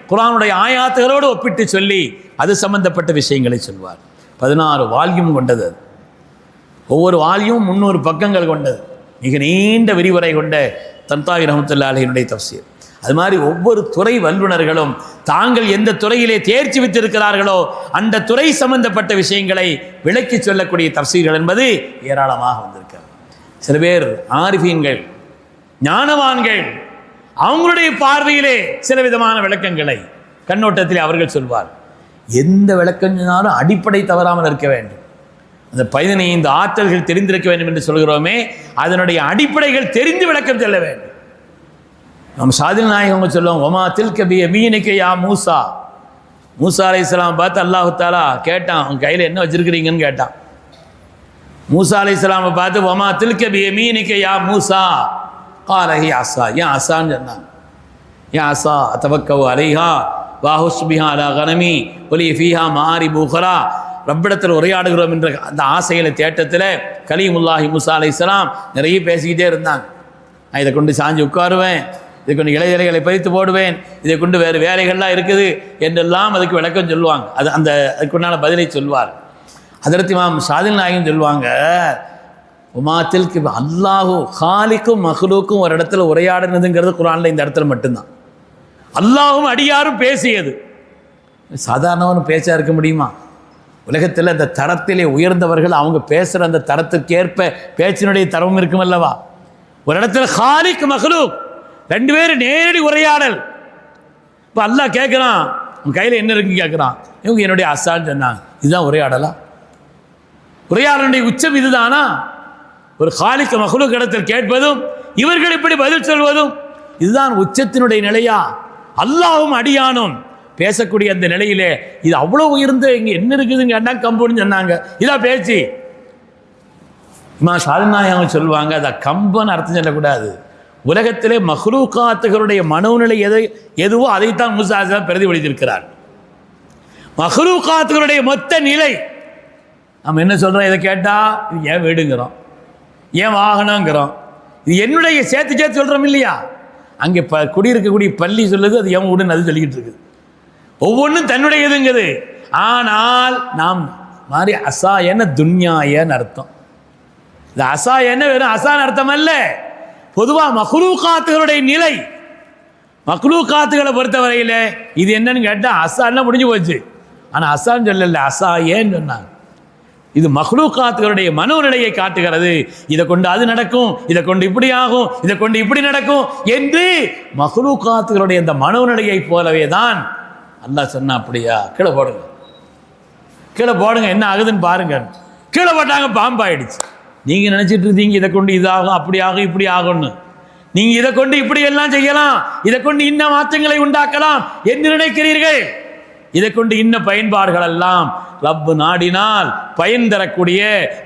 குர்ஆனுடைய ஆயாத்துகளோடு ஒப்பிட்டு சொல்லி அது சம்பந்தப்பட்ட விஷயங்களை சொல்வார். 16 வால்யூம் கொண்டது. அது ஒவ்வொரு வால்யூம் 300 பக்கங்கள் கொண்டது. மிக நீண்ட விரிவுரை கொண்ட தன்தாவி ரஹ்மத்துல்லாஹி அலைஹினுடைய தஃசீர். அது மாதிரி ஒவ்வொரு துறை வல்லுநர்களும் தாங்கள் எந்த துறையிலே தேர்ச்சி பெற்றிருக்கிறார்களோ அந்த துறை சம்பந்தப்பட்ட விஷயங்களை விளக்கி சொல்லக்கூடிய தஃசீர்கள் என்பது ஏராளமாக வந்திருக்கிறது. சில பேர் ஆரிஃபீன்கள், ஞானவான்கள், அவங்களுடைய பார்வையிலே சில விதமான விளக்கங்களை கண்ணோட்டத்தில் அவர்கள் சொல்வார். எந்த விளக்கம் சொன்னாலும் அடிப்படை தவறாமல் இருக்க வேண்டும். அந்த 15 ஆற்றல்கள் தெரிந்திருக்க வேண்டும் என்று சொல்கிறோமே, அதனுடைய அடிப்படைகள் தெரிந்து விளக்கம் சொல்ல வேண்டும். நம்ம ஷாதில் நாயகம் சொல்லுவோம், ஒமா தில்க பி யமீனிக யா மூசா. மூசா அலைஹிஸ்ஸலாம் பார்த்து அல்லாஹ் தஆலா கேட்டான், உன் கையில் என்ன வச்சிருக்கிறீங்கன்னு கேட்டான். மூசா அலைஹிஸ்ஸலாமை பார்த்து ஒமா தில்க பி யமீனிக யா மூசா قال هي عصا. ஏன் அசான்னு சொன்னாங்க? ஏன் அசா அத்தவக்கவு அலைஹா வாஹுஸ் பிஹா அலா கனமி ஒலி ஃபீஹா மாரிபு உஹ்ரா. ரப்பிடத்தில் உரையாடுகிறோம் என்ற அந்த ஆசையில தேட்டத்தில் கலீமுல்லாஹி மூசா அலைஹிஸ்ஸலாம் நிறைய பேசிக்கிட்டே இருந்தாங்க. நான் இதை கொண்டு சாஞ்சு உட்காருவேன், இதை கொண்டு இலைகளை பறித்து போடுவேன், இதை கொண்டு வேறு வேலைகள்லாம் இருக்குது என்றெல்லாம் அதுக்கு விளக்கம் சொல்லுவாங்க. அதுக்குண்டான பதிலை சொல்வார். ஹஜ்ரத் இமாம் ஷாதில் நாயகம் சொல்லுவாங்க, உமாத்தில்க்கு அல்லாஹு ஹாலிக்கும் மஹ்லூக்கும் ஒரு இடத்துல உரையாடினதுங்கிறது குர்ஆனில் இந்த இடத்துல மட்டும்தான். அல்லாஹும் அடியாரும் பேசியது. சாதாரணவனும் பேச்சா இருக்க முடியுமா? உலகத்தில் அந்த தரத்திலே உயர்ந்தவர்கள் அவங்க பேசுகிற அந்த தரத்திற்கேற்ப பேச்சினுடைய தரமும் இருக்கும் அல்லவா? ஒரு இடத்துல ஹாலிக் மஹ்லூக் 2 பேரும் நேரடி உரையாடல். இப்போ அல்லாஹ் கேட்குறான், உன் கையில் என்ன இருக்குன்னு கேட்குறான். இவங்க என்னுடைய அசான்னு சொன்னாங்க. இதுதான் உரையாடலா? உரையாடலுடைய உச்சம் இதுதானா? ஒரு ஹாலிக் மஹ்லூக் இடத்தில் கேட்பதும் இவர்கள் இப்படி பதில் சொல்வதும் இதுதான் உச்சத்தினுடைய நிலையா? அல்லாஹ்வும் அடியானும் பேசக்கூடிய அந்த நிலையிலே இது அவ்வளோ உயர்ந்த இங்கே என்ன இருக்குதுன்னு கேட்டால் கம்புன்னு சொன்னாங்க. இதான் பேச்சு. இமாம் ஷாதில் நாயகம் சொல்லுவாங்க, அதை கம்புன்னு அர்த்தம் சொல்லக்கூடாது. உலகத்திலே மஹ்லூக்காத்துகளுடைய மனோநிலை எதுவோ அதைத்தான் மூசா அலைஹிஸ்ஸலாம் பிரதிபலித்திருக்கிறார். மஹ்லூக்காத்துகளுடைய மொத்த நிலை நம்ம என்ன சொல்கிறோம்? இதை கேட்டால் இது ஏன் வீடுங்கிறோம், ஏன் வாகனங்கிறோம், இது என்னுடைய சேர்த்து சொல்கிறோம் இல்லையா? அங்கே குடியிருக்கக்கூடிய பள்ளி சொல்லுது, அது ஏன் வீடுன்னு அது சொல்லிக்கிட்டு இருக்குது. ஒவ்வொன்றும் தன்னுடைய இதுங்குது. ஆனால் நாம் மாதிரி அசாயன துன்யாயன்னு அர்த்தம். இந்த அசாயன வெறும் அசான் அர்த்தம் அல்ல, பொதுவாக மக்லூகாத்துகளுடைய நிலை. மக்லூகாத்துகளை பொறுத்தவரையில் இது என்னன்னு கேட்டால் அசான்னா முடிஞ்சு போச்சு. ஆனால் அசான்னு சொல்லல, அசாயன்னு சொன்னாங்க. இது மக்லூகாத்துகளுடைய மனோநிலையை காட்டுகிறது. இதை கொண்டு அது நடக்கும், இதை கொண்டு இப்படி ஆகும், இதை கொண்டு இப்படி நடக்கும் என்று மக்லூகாத்துகளுடைய இந்த மனோநிலையை போலவே தான் அல்லாஹ் சொன்னா. அப்படியா, கீழே போடுங்க, கீழே போடுங்க, என்ன ஆகுதுன்னு பாருங்க. கீழே போட்டாங்க, பாம்பாயிடுச்சு. நீங்க நினைச்சிட்டு இருந்தீங்க இதை கொண்டு இதாகும், அப்படி ஆகும், இப்படி ஆகும்னு. நீங்க இதை கொண்டு இப்படி எல்லாம் செய்யலாம், இதை கொண்டு இன்ன மாற்றங்களை உண்டாக்கலாம் என்று நினைக்கிறீர்கள். இதை கொண்டு இன்ன பயன்பாடுகள் எல்லாம் ரப்பு நாடினால் பயன் தரக்கூடிய,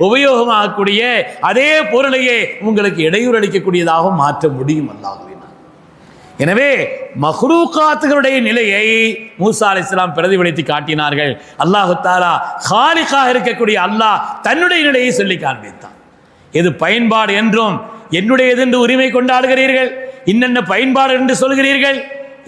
உபயோகமாகக்கூடிய அதே பொருளையே உங்களுக்கு இடையூறு அளிக்கக்கூடியதாக மாற்ற முடியும் அல்லாஹ்வினால். எனவே மக்லூகாத்துகளுடைய நிலையை மூசா அலைஹிஸ்ஸலாம் பிரதிபலித்து காட்டினார்கள். அல்லாஹ் தஆலா காலிகாக இருக்கக்கூடிய அல்லாஹ் தன்னுடைய நிலையை சொல்லி காண்பித்தான். எது பயன்பாடு என்றும் என்னுடையது என்று உரிமை கொண்டாடுகிறீர்கள், இன்னென்ன பயன்பாடு என்று சொல்கிறீர்கள்,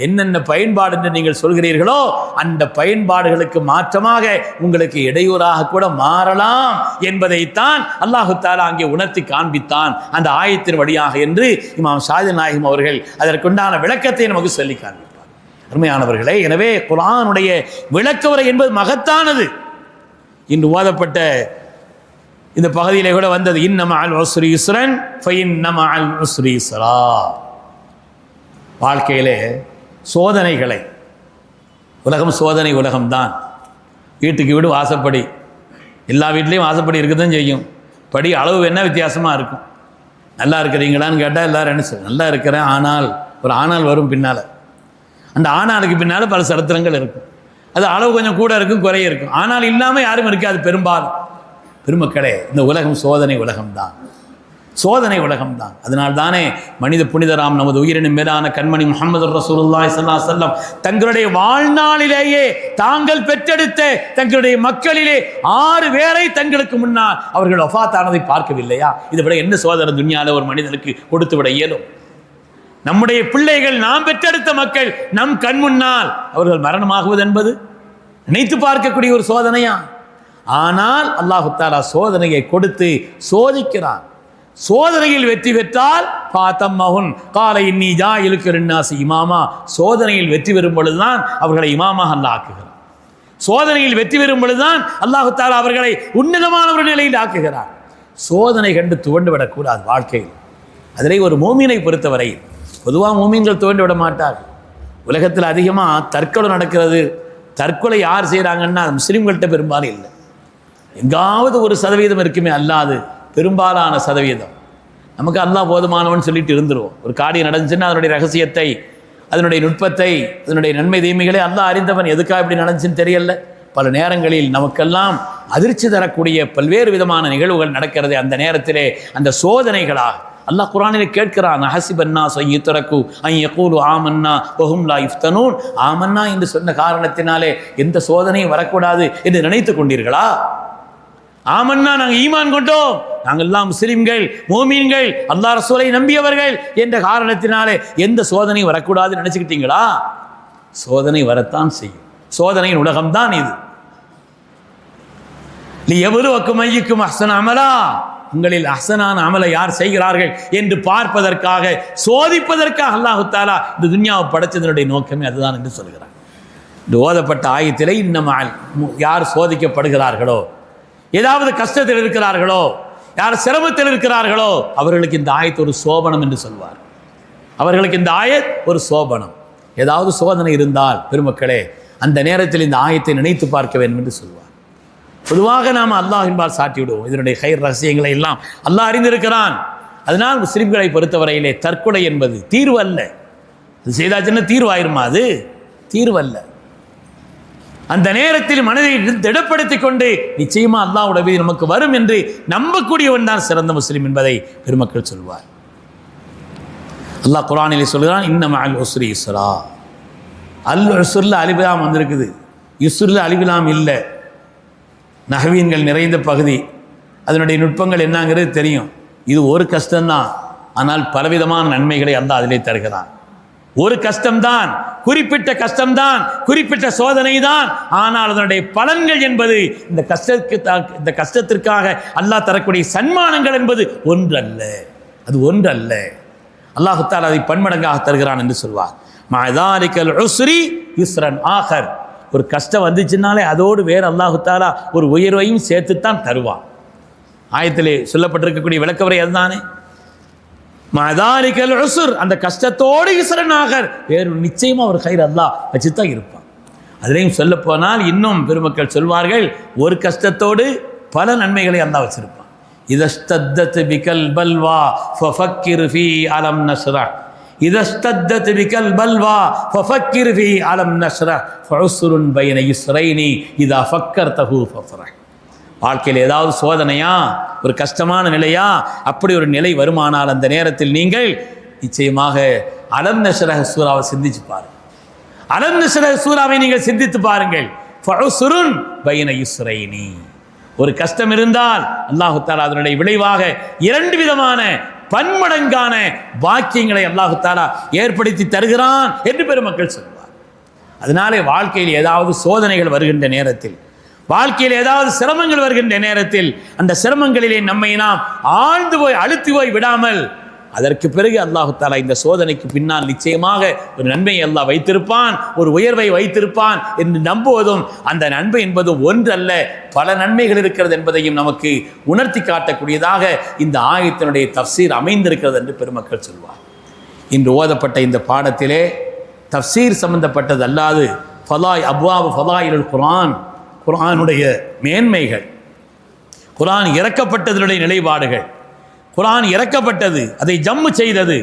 என்னென்ன பயன்பாடு என்று நீங்கள் சொல்கிறீர்களோ அந்த பயன்பாடுகளுக்கு மாற்றமாக உங்களுக்கு இடையூறாக கூட மாறலாம் என்பதைத்தான் அல்லாஹு தஆலா அங்கே உணர்த்தி காண்பித்தான் அந்த ஆயத்தின் வழியாக என்று இமாம் ஷாதி நாயகம் அவர்கள் அதற்குண்டான விளக்கத்தை நமக்கு சொல்லி காண்பிப்பார். அருமையானவர்களே, எனவே குர்ஆனுடைய விளக்கவுரை என்பது மகத்தானது. இன்று ஓதப்பட்ட இந்த பகுதியிலே கூட வந்தது, இன்ன மஅல் உஸ்ரி யுஸ்ரன் ஃபஇன்ன மஅல் உஸ்ரி யுஸ்ரா. வாழ்க்கையிலே சோதனைகளை, உலகம் சோதனை உலகம்தான். வீட்டுக்கு வீடு வாசப்படி, எல்லா வீட்லேயும் வாசப்படி இருக்க தான் செய்யும். படி அளவு என்ன வித்தியாசமாக இருக்கும். நல்லா இருக்கிறீங்களான்னு கேட்டால் எல்லோரும் என்ன சொல்ல, நல்லா இருக்கிறேன், ஆனால் ஒரு ஆனால் வரும் பின்னால். அந்த ஆனாலுக்கு பின்னால் பல சரித்திரங்கள் இருக்கும். அது அளவு கொஞ்சம் கூட இருக்கும், குறைய இருக்கும். ஆனால் இல்லாமல் யாரும் இருக்காது பெரும்பாலும். பெருமக்களே, இந்த உலகம் சோதனை உலகம்தான், சோதனை உலகம்தான். அதனால் தானே மனித புனிதராம் நமது உயிரினும் மேலான கண்மணி முஹம்மது ரசூலுல்லாஹி ஸல்லல்லாஹு அலைஹி வஸல்லம் தங்களுடைய வாழ்நாளிலேயே தாங்கள் பெற்றெடுத்த தங்களுடைய மக்களிலே 6 பேரை தங்களுக்கு முன்னால் அவர்கள் வஃபாத்தானதை பார்க்கவில்லையா? இதை விட என்ன சோதனை துன்யால ஒரு மனிதனுக்கு கொடுத்து விட இயலும்? நம்முடைய பிள்ளைகள், நாம் பெற்றெடுத்த மக்கள் நம் கண் முன்னால் அவர்கள் மரணமாகுவது என்பது நினைத்து பார்க்கக்கூடிய ஒரு சோதனையா? ஆனால் அல்லாஹு தஆலா சோதனையை கொடுத்து சோதிக்கிறான். சோதனையில் வெற்றி பெற்றால் பாத்தம்மஹுன் கால இன்னி ஜாயிலுக்கு லின்னாசி இமாமா. சோதனையில் வெற்றி பெறும் பொழுதுதான் அவர்களை இமாமாக அல்லாஹ் ஆக்குகிறான். சோதனையில் வெற்றி பெறும் பொழுதுதான் அல்லாஹு தஆலா அவர்களை உன்னதமான ஒரு நிலையில் ஆக்குகிறார். சோதனை கண்டு துவண்டு விடக்கூடாது வாழ்க்கையில். அதிலே ஒரு மூமினை பொறுத்தவரை பொதுவாக மூமின்கள் துவண்டு விட மாட்டார்கள். உலகத்தில் அதிகமாக தற்கொலை நடக்கிறது. தற்கொலை யார் செய்கிறாங்கன்னா முஸ்லீம்கள்கிட்ட பெரும்பாலும் இல்லை. எங்காவது ஒரு சதவீதம் இருக்குமே, அல்லாது பெரும்பாலான சதவீதம் நமக்கு அல்லாஹ் போதுமானவன் சொல்லிட்டு இருந்துருவோம். ஒரு காரியம் நடந்துச்சுன்னா அதனுடைய ரகசியத்தை, அதனுடைய நுட்பத்தை, அதனுடைய நன்மை தீமைகளை அல்லாஹ் அறிந்தவன். எதுக்காக இப்படி நடந்துச்சுன்னு தெரியல. பல நேரங்களில் நமக்கெல்லாம் அதிர்ச்சி தரக்கூடிய பல்வேறு விதமான நிகழ்வுகள் நடக்கிறது. அந்த நேரத்திலே அந்த சோதனைகளாக அல்லாஹ் குர்ஆனிலே கேட்கிறான், ஹஸிபன்னா ஸய்யித்ரகு அன் யகூலு ஆமன்னா வஹும் லா யுஃப்தனூன். ஆமன்னா என்று சொன்ன காரணத்தினாலே எந்த சோதனையும் வரக்கூடாது என்று நினைத்து கொண்டீர்களா? ஆமன்னா நாங்கள் ஈமான் கொண்டோம், நாங்கள் எல்லாம் முஸ்லிம்கள், மோமீன்கள், அல்லாஹ் ரசூலை நம்பியவர்கள் என்ற காரணத்தினாலே எந்த சோதனையும் வரக்கூடாதுன்னு நினைச்சுக்கிட்டீங்களா? சோதனை வரத்தான் செய்யும். சோதனையின் உலகம்தான் இது. லியப்லுவக்கும் அய்யுக்கும் அஹ்ஸனு அமலா. உங்களில் அஹ்ஸனான அமலை யார் செய்கிறார்கள் என்று பார்ப்பதற்காக, சோதிப்பதற்காக அல்லாஹு தஆலா இந்த துன்யாவை படைச்சதனுடைய நோக்கமே அதுதான் என்று சொல்கிறார். இந்த ஓதப்பட்ட ஆயத்திலே இன்னும் யார் சோதிக்கப்படுகிறார்களோ, ஏதாவது கஷ்டத்தில் இருக்கிறார்களோ, யார் சிரமத்தில் இருக்கிறார்களோ அவர்களுக்கு இந்த ஆயத் ஒரு சோபனம் என்று சொல்வார். அவர்களுக்கு இந்த ஆயத் ஒரு சோபனம். ஏதாவது சோதனை இருந்தால் பெருமக்களே அந்த நேரத்தில் இந்த ஆயத்தை நினைத்து பார்க்க வேண்டும் என்று சொல்வார். பொதுவாக நாம் அல்லாஹ்வின்பால் சாட்டி விடுவோம். இதனுடைய கைர் ரகசியங்களை எல்லாம் அல்லாஹ் அறிந்திருக்கிறான். அதனால் முஸ்லிம்களை பொறுத்தவரையிலே தற்கொலை என்பது தீர்வு அல்ல. அது செய்தாச்சுன்னா தீர்வாயிருமா? அது தீர்வல்ல. அந்த நேரத்தில் மனதை திடப்படுத்தி கொண்டு நிச்சயமா அல்லாஹ்வுடைய உதவி நமக்கு வரும் என்று நம்பக்கூடியவன் தான் சிறந்த முஸ்லிம் என்பதை பெருமக்கள் சொல்வார். அல்லாஹ் குர்ஆனிலே சொல்கிறான், இன்ன மஅல் உஸ்ரி யுஸ்ரா. அல் உஸ்ரில் அலிஃப் வந்திருக்குது, யுஸ்ரில் அலிஃப் இல்லை. நஹ்வீன்கள் நிறைந்த பகுதி, அதனுடைய நுட்பங்கள் என்னங்கிறது தெரியும். இது ஒரு கஷ்டம்தான், ஆனால் பலவிதமான நன்மைகளை அல்லாஹ் அதிலே தருகிறான். ஒரு கஷ்டம்தான், குறிப்பிட்ட கஷ்டம்தான், குறிப்பிட்ட சோதனை தான். ஆனால் அதனுடைய பலன்கள் என்பது இந்த கஷ்டத்திற்காக அல்லாஹ் தரக்கூடிய சன்மானங்கள் என்பது ஒன்றல்ல, அது ஒன்றல்ல. அல்லாஹ் தஆலா அதை பன்மடங்காக தருகிறான் என்று சொல்வார். மஅதாலிகல் உஸ்ரி யுஸ்ரன் ஆகர். ஒரு கஷ்டம் வந்துச்சுனாலே அதோடு வேறு அல்லாஹ் தஆலா ஒரு உயர்வையும் சேர்த்துத்தான் தருவான். ஆயத்திலே சொல்லப்பட்டிருக்கக்கூடிய விளக்கவரை அதுதானே. மஅதாலிகல் உஸ்ர், அந்த கஷ்டத்தோடு யுஸ்ரன் ஆகர், வேறு நிச்சயமா ஒரு கைர் அல்லாஹ் வச்சுத்தான் இருப்பான். அதிலையும் சொல்ல போனால் இன்னும் பெருமக்கள் சொல்வார்கள், ஒரு கஷ்டத்தோடு பல நன்மைகளை அல்லாஹ் வச்சிருப்பான். இதஸ்தத்தத் பிகல் பல்வா ஃபஃபக்கிர் ஃபீ அலம் நஸ்ரஹ், இதஸ்தத்தத் பிகல் பல்வா ஃபஃபக்கிர் ஃபீ அலம் நஸ்ரஹ் ஃபஉஸ்ருன் பைன யுஸ்ரைனி இதா ஃபக்கர்தஹு ஃபஃப்ரஹ். வாழ்க்கையில் ஏதாவது சோதனையா, ஒரு கஷ்டமான நிலையா, அப்படி ஒரு நிலை வருமானால் அந்த நேரத்தில் நீங்கள் நிச்சயமாக அலம் நஸ்ரஹ் சூராவை சிந்திச்சு பாருங்கள். அலம் நஸ்ரஹ் சூராவை நீங்கள் சிந்தித்து பாருங்கள். ஃபஉஸ்ருன் பைன யுஸ்ரைனி, ஒரு கஷ்டம் இருந்தால் அல்லாஹு தஆலா அதனுடைய விளைவாக 2 விதமான பன்மடங்கான பாக்கியங்களை அல்லாஹு தஆலா ஏற்படுத்தி தருகிறான் என்று பெருமக்கள் சொல்வார். அதனாலே வாழ்க்கையில் ஏதாவது சோதனைகள் வருகின்ற நேரத்தில், வாழ்க்கையில் ஏதாவது சிரமங்கள் வருகின்ற நேரத்தில், அந்த சிரமங்களிலே நம்மை நாம் ஆழ்ந்து போய் அழுத்தி போய் விடாமல், அதற்கு பிறகு அல்லாஹு தஆலா இந்த சோதனைக்கு பின்னால் நிச்சயமாக ஒரு நன்மையை அல்லாஹ் வைத்திருப்பான், ஒரு உயர்வை வைத்திருப்பான் என்று நம்புவதும், அந்த நன்மை என்பது ஒன்றல்ல பல நன்மைகள் இருக்கிறது என்பதையும் நமக்கு உணர்த்தி காட்டக்கூடியதாக இந்த ஆயத்தினுடைய தஃப்சீர் அமைந்திருக்கிறது என்று பெருமக்கள் சொல்வார். இன்று ஓதப்பட்ட இந்த பாடத்திலே தஃப்சீர் சம்பந்தப்பட்டது அல்லாது அப்வாபு ஃபதாயிலுல் குர்ஆன், குர்ஆனுடைய மேன்மைகள், குர்ஆன் இறக்கப்பட்டதனுடைய நிலைப்பாடுகள், குர்ஆன் இறக்கப்பட்டது, அதை ஜம்மு செய்தது,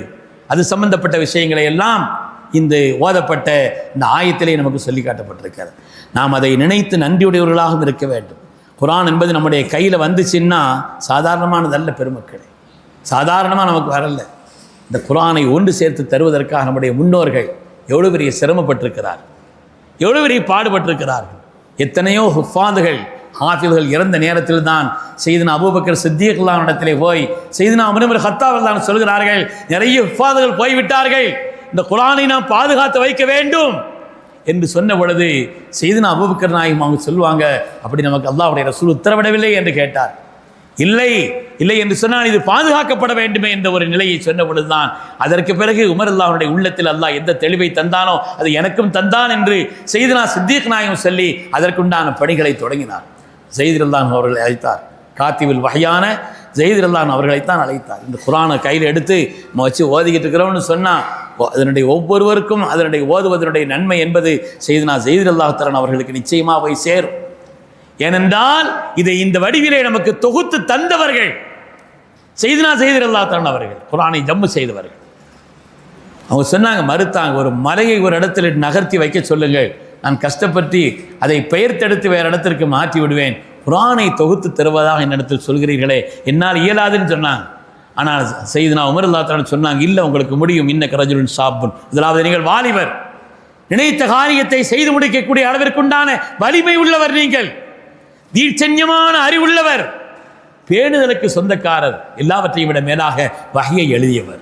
அது சம்பந்தப்பட்ட விஷயங்களை எல்லாம் இந்த ஓதப்பட்ட இந்த ஆயத்திலே நமக்கு சொல்லி காட்டப்பட்டிருக்கிறது. நாம் அதை நினைத்து நன்றியுடையவர்களாகவும் இருக்க வேண்டும். குர்ஆன் என்பது நம்முடைய கையில் வந்துச்சுன்னா சாதாரணமானதல்ல பெருமக்களே, சாதாரணமாக நமக்கு வரல. இந்த குர்ஆனை ஒன்று சேர்த்து தருவதற்காக நம்முடைய முன்னோர்கள் எவ்வளோ பெரிய சிரமப்பட்டிருக்கிறார், எவ்வளோ பெரிய பாடுபட்டிருக்கிறார்கள். எத்தனையோ ஹுஃபாதுகள், ஹாஃபில்கள் இறந்த நேரத்தில் தான் சையதுனா அபூபக்கர் சித்திக் ரலியல்லாஹு அன்ஹு இடத்திலே போய் சையதுனா உமர் இப்னு கத்தாப் ரலியல்லாஹு அன்ஹு சொல்கிறார்கள், நிறைய ஹுஃபாதுகள் போய்விட்டார்கள், இந்த குர்ஆனை நாம் பாதுகாத்து வைக்க வேண்டும் என்று சொன்ன பொழுது சையதுனா அபூபக்கர் நாயகம் அவங்க சொல்லுவாங்க, அப்படி நமக்கு அல்லாஹ்வுடைய ரசூல் உத்தரவிடவில்லை என்று கேட்டார். இல்லை இல்லை என்று சொன்னால் இது பாதுகாக்கப்பட வேண்டுமே என்ற ஒரு நிலையை சொன்ன பொழுதுதான் அதற்கு பிறகு உமர் அல்லாஹ்வுடைய உள்ளத்தில் அல்லாஹ் எந்த தெளிவை தந்தானோ அது எனக்கும் தந்தான் என்று சையதுனா சித்திக் நாயகம் சொல்லி அதற்குண்டான பணிகளை தொடங்கினார். ஸைத் ரலியல்லாஹு அன்ஹு அவர்களை அழைத்தார், காத்திபுல் வஹ்யான ஸைத் ரலியல்லாஹு அன்ஹு அவர்களைத்தான் அழைத்தார். இந்த குர்ஆனை கையில் எடுத்து நம்ம வச்சு ஓதிக்கிட்டு இருக்கிறோம்னு சொன்னால் அதனுடைய ஒவ்வொருவருக்கும் அதனுடைய ஓதுவதனுடைய நன்மை என்பது சையதுனா ஸைத் ரலியல்லாஹு தஆலா அவர்களுக்கு நிச்சயமாக போய் சேரும். ஏனென்றால் இதை இந்த வடிவிலே நமக்கு தொகுத்து தந்தவர்கள் சையதுனா ஸைத் ரலியல்லாஹு தஆலா அவர்கள், குர்ஆனை ஜம்மு செய்தவர்கள். அவங்க சொன்னாங்க, மறுத்தாங்க, ஒரு மலையை ஒரு இடத்துல நகர்த்தி வைக்க சொல்லுங்கள், நான் கஷ்டப்பட்டு அதை பெயர்த்தெடுத்து வேறு இடத்திற்கு மாற்றி விடுவேன், குர்ஆனை தொகுத்து தருவதாக என்னிடத்தில் சொல்கிறீர்களே, என்னால் இயலாதுன்னு சொன்னாங்க. ஆனால் சையதுனா உமர் ரலியல்லாஹு தஆலா சொன்னாங்க, இல்லை உங்களுக்கு முடியும், இன்னக ரஜுலுன் ஷாபுன், முதலாவது நீங்கள் வாலிபர், நினைத்த காரியத்தை செய்து முடிக்கக்கூடிய அளவிற்குண்டான வலிமை உள்ளவர், நீங்கள் தீட்சண்யமான அறிவுள்ளவர், பேணுதலுக்கு சொந்தக்காரர், எல்லாவற்றையும் விட மேலாக வஹ்யை எழுதியவர்,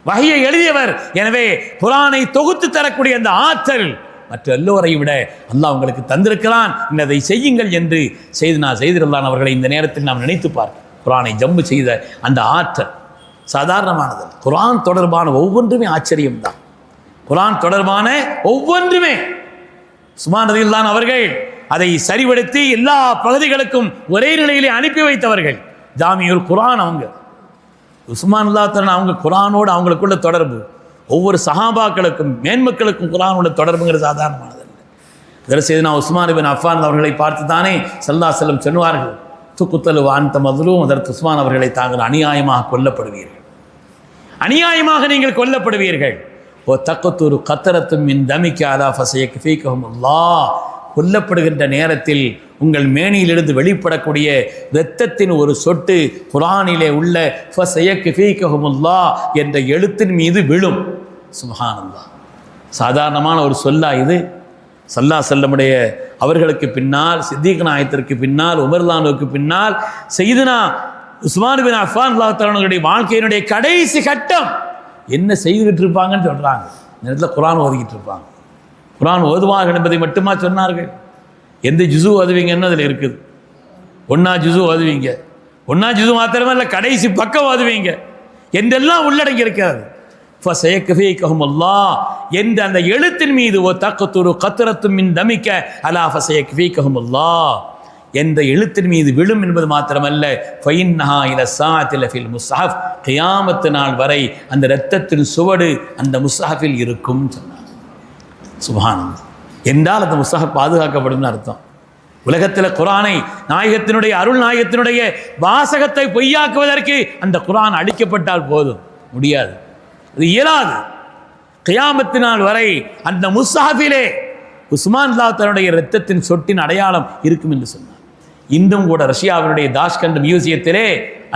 வஹ்யை எழுதியவர். எனவே குர்ஆனை தொகுத்து தரக்கூடிய அந்த ஆற்றல் மற்ற எல்லோரையும் விட அல்லாஹ் உங்களுக்கு தந்திருக்கிறான், இன்னதை செய்யுங்கள் என்று சையதுனா ஸைத் ரலியல்லாஹு அன்ஹு அவர்களை இந்த நேரத்தில் நாம் நினைத்து பார்க்க. குர்ஆனை ஜம்மு செய்த அந்த ஆற்றல் சாதாரணமானது. குர்ஆன் தொடர்பான ஒவ்வொன்றுமே ஆச்சரியம்தான். குர்ஆன் தொடர்பான ஒவ்வொன்றுமே உஸ்மான் ரலியல்லாஹு அன்ஹு அவர்கள் அதை சரிபடுத்தி எல்லா பகுதிகளுக்கும் ஒரே நிலையிலே அனுப்பி வைத்தவர்கள். ஜாமியுல் குர்ஆன் அவங்க உஸ்மான் ரலியல்லாஹு தஆலா அவங்க குர்ஆனோடு அவங்களுக்குள்ள தொடர்பு, ஒவ்வொரு சஹாபாக்களுக்கும் மேன்மக்களுக்கும் குர்ஆனோட தொடர்புங்கிறது சாதாரணமானதல்ல. இதில் சையதுனா உஸ்மான் இப்னு அஃபான் அவர்களை பார்த்து தானே ஸல்லல்லாஹு அலைஹி வஸல்லம் சொன்னார்கள், துக்குத்தலு வான்த மதுலும், அதற்கு உஸ்மான் அவர்களை தாங்கள் அநியாயமாக கொல்லப்படுவீர்கள், அநியாயமாக நீங்கள் கொல்லப்படுவீர்கள். ஓ தக்கத்தூரு கத்தரத்தும் மின் தமிக்க அலா ஃபஸயக் ஃபீகஹும் அல்லாஹ், கொல்லப்படுகின்ற நேரத்தில் உங்கள் மேனியிலிருந்து வெளிப்படக்கூடிய இரத்தத்தின் ஒரு சொட்டு குர்ஆனிலே உள்ள ஃபஸயக் ஃபீகஹும் அல்லாஹ் என்ற எழுத்தின் மீது விழும். சுப்ஹானல்லாஹ், சாதாரணமான ஒரு சொல்லா இது? ஸல்லல்லாஹு அலைஹி வஸல்லமுடைய அவர்களுக்கு பின்னால், சித்திக் நாயகத்திற்கு பின்னால், உமர் ரலியல்லாஹு அன்ஹுவுக்கு பின்னால் சையதுனா உஸ்மான் இப்னு அஃபான் ரலியல்லாஹு தஆலா அவர்களுடைய வாழ்க்கையினுடைய கடைசி கட்டம் என்ன செய்துகிட்டு இருப்பாங்கன்னு சொல்கிறாங்க. இந்த இடத்துல குர்ஆன் ஓதிக்கிட்டு இருப்பாங்க. குர்ஆன் ஓதுவார்கள் என்பதை மட்டுமா சொன்னார்கள்? எந்த ஜுசு ஓதுவீங்கன்னு அதில் இருக்குது. ஒன்றா ஜுசு ஓதுவீங்க, ஒன்றா ஜுசு மாத்திரமே இல்லை, கடைசி பக்கம் ஓதுவீங்க என்றெல்லாம் உள்ளடங்கி இருக்காது. ஃபஸயக்ஃபீகஹும் அல்லாஹ் என்ற அந்த எழுத்தின் மீது ஓ தக்துரு கத்ரத்தும் மின் தமிக்க அலா ஃபஸயக்ஃபீகஹும் அல்லாஹ் என்ற எழுத்தின் மீது விழும் என்பது மாத்திரமல்ல, ஃபைன்னஹா இல ஸாஅத்தில் ஃபில் முஸ்ஹஃப் கியாமத்து நாள் வரை அந்த இரத்தத்தின் சுவடு அந்த முஸ்ஹஃபில் இருக்கும் சொன்னார். சுப்ஹானல்லாஹ். என்றால் அந்த முஸ்ஹஃப் பாதுகாக்கப்படும் அர்த்தம். உலகத்தில் குர்ஆனை நாயகத்தினுடைய அருள் நாயகத்தினுடைய வாசகத்தை பொய்யாக்குவதற்கு அந்த குர்ஆன் அழிக்கப்பட்டால் போதும், முடியாது, அது இயலாது. கியாமத்து நாள் வரை அந்த முஸ்ஹஃபிலே உஸ்மான் தன்னுடைய இரத்தத்தின் சொட்டின் அடையாளம் இருக்கும் என்று சொன்னார். இன்றும் கூட ரஷ்யாவினுடைய தாஷ்கண்ட் மியூசியத்திலே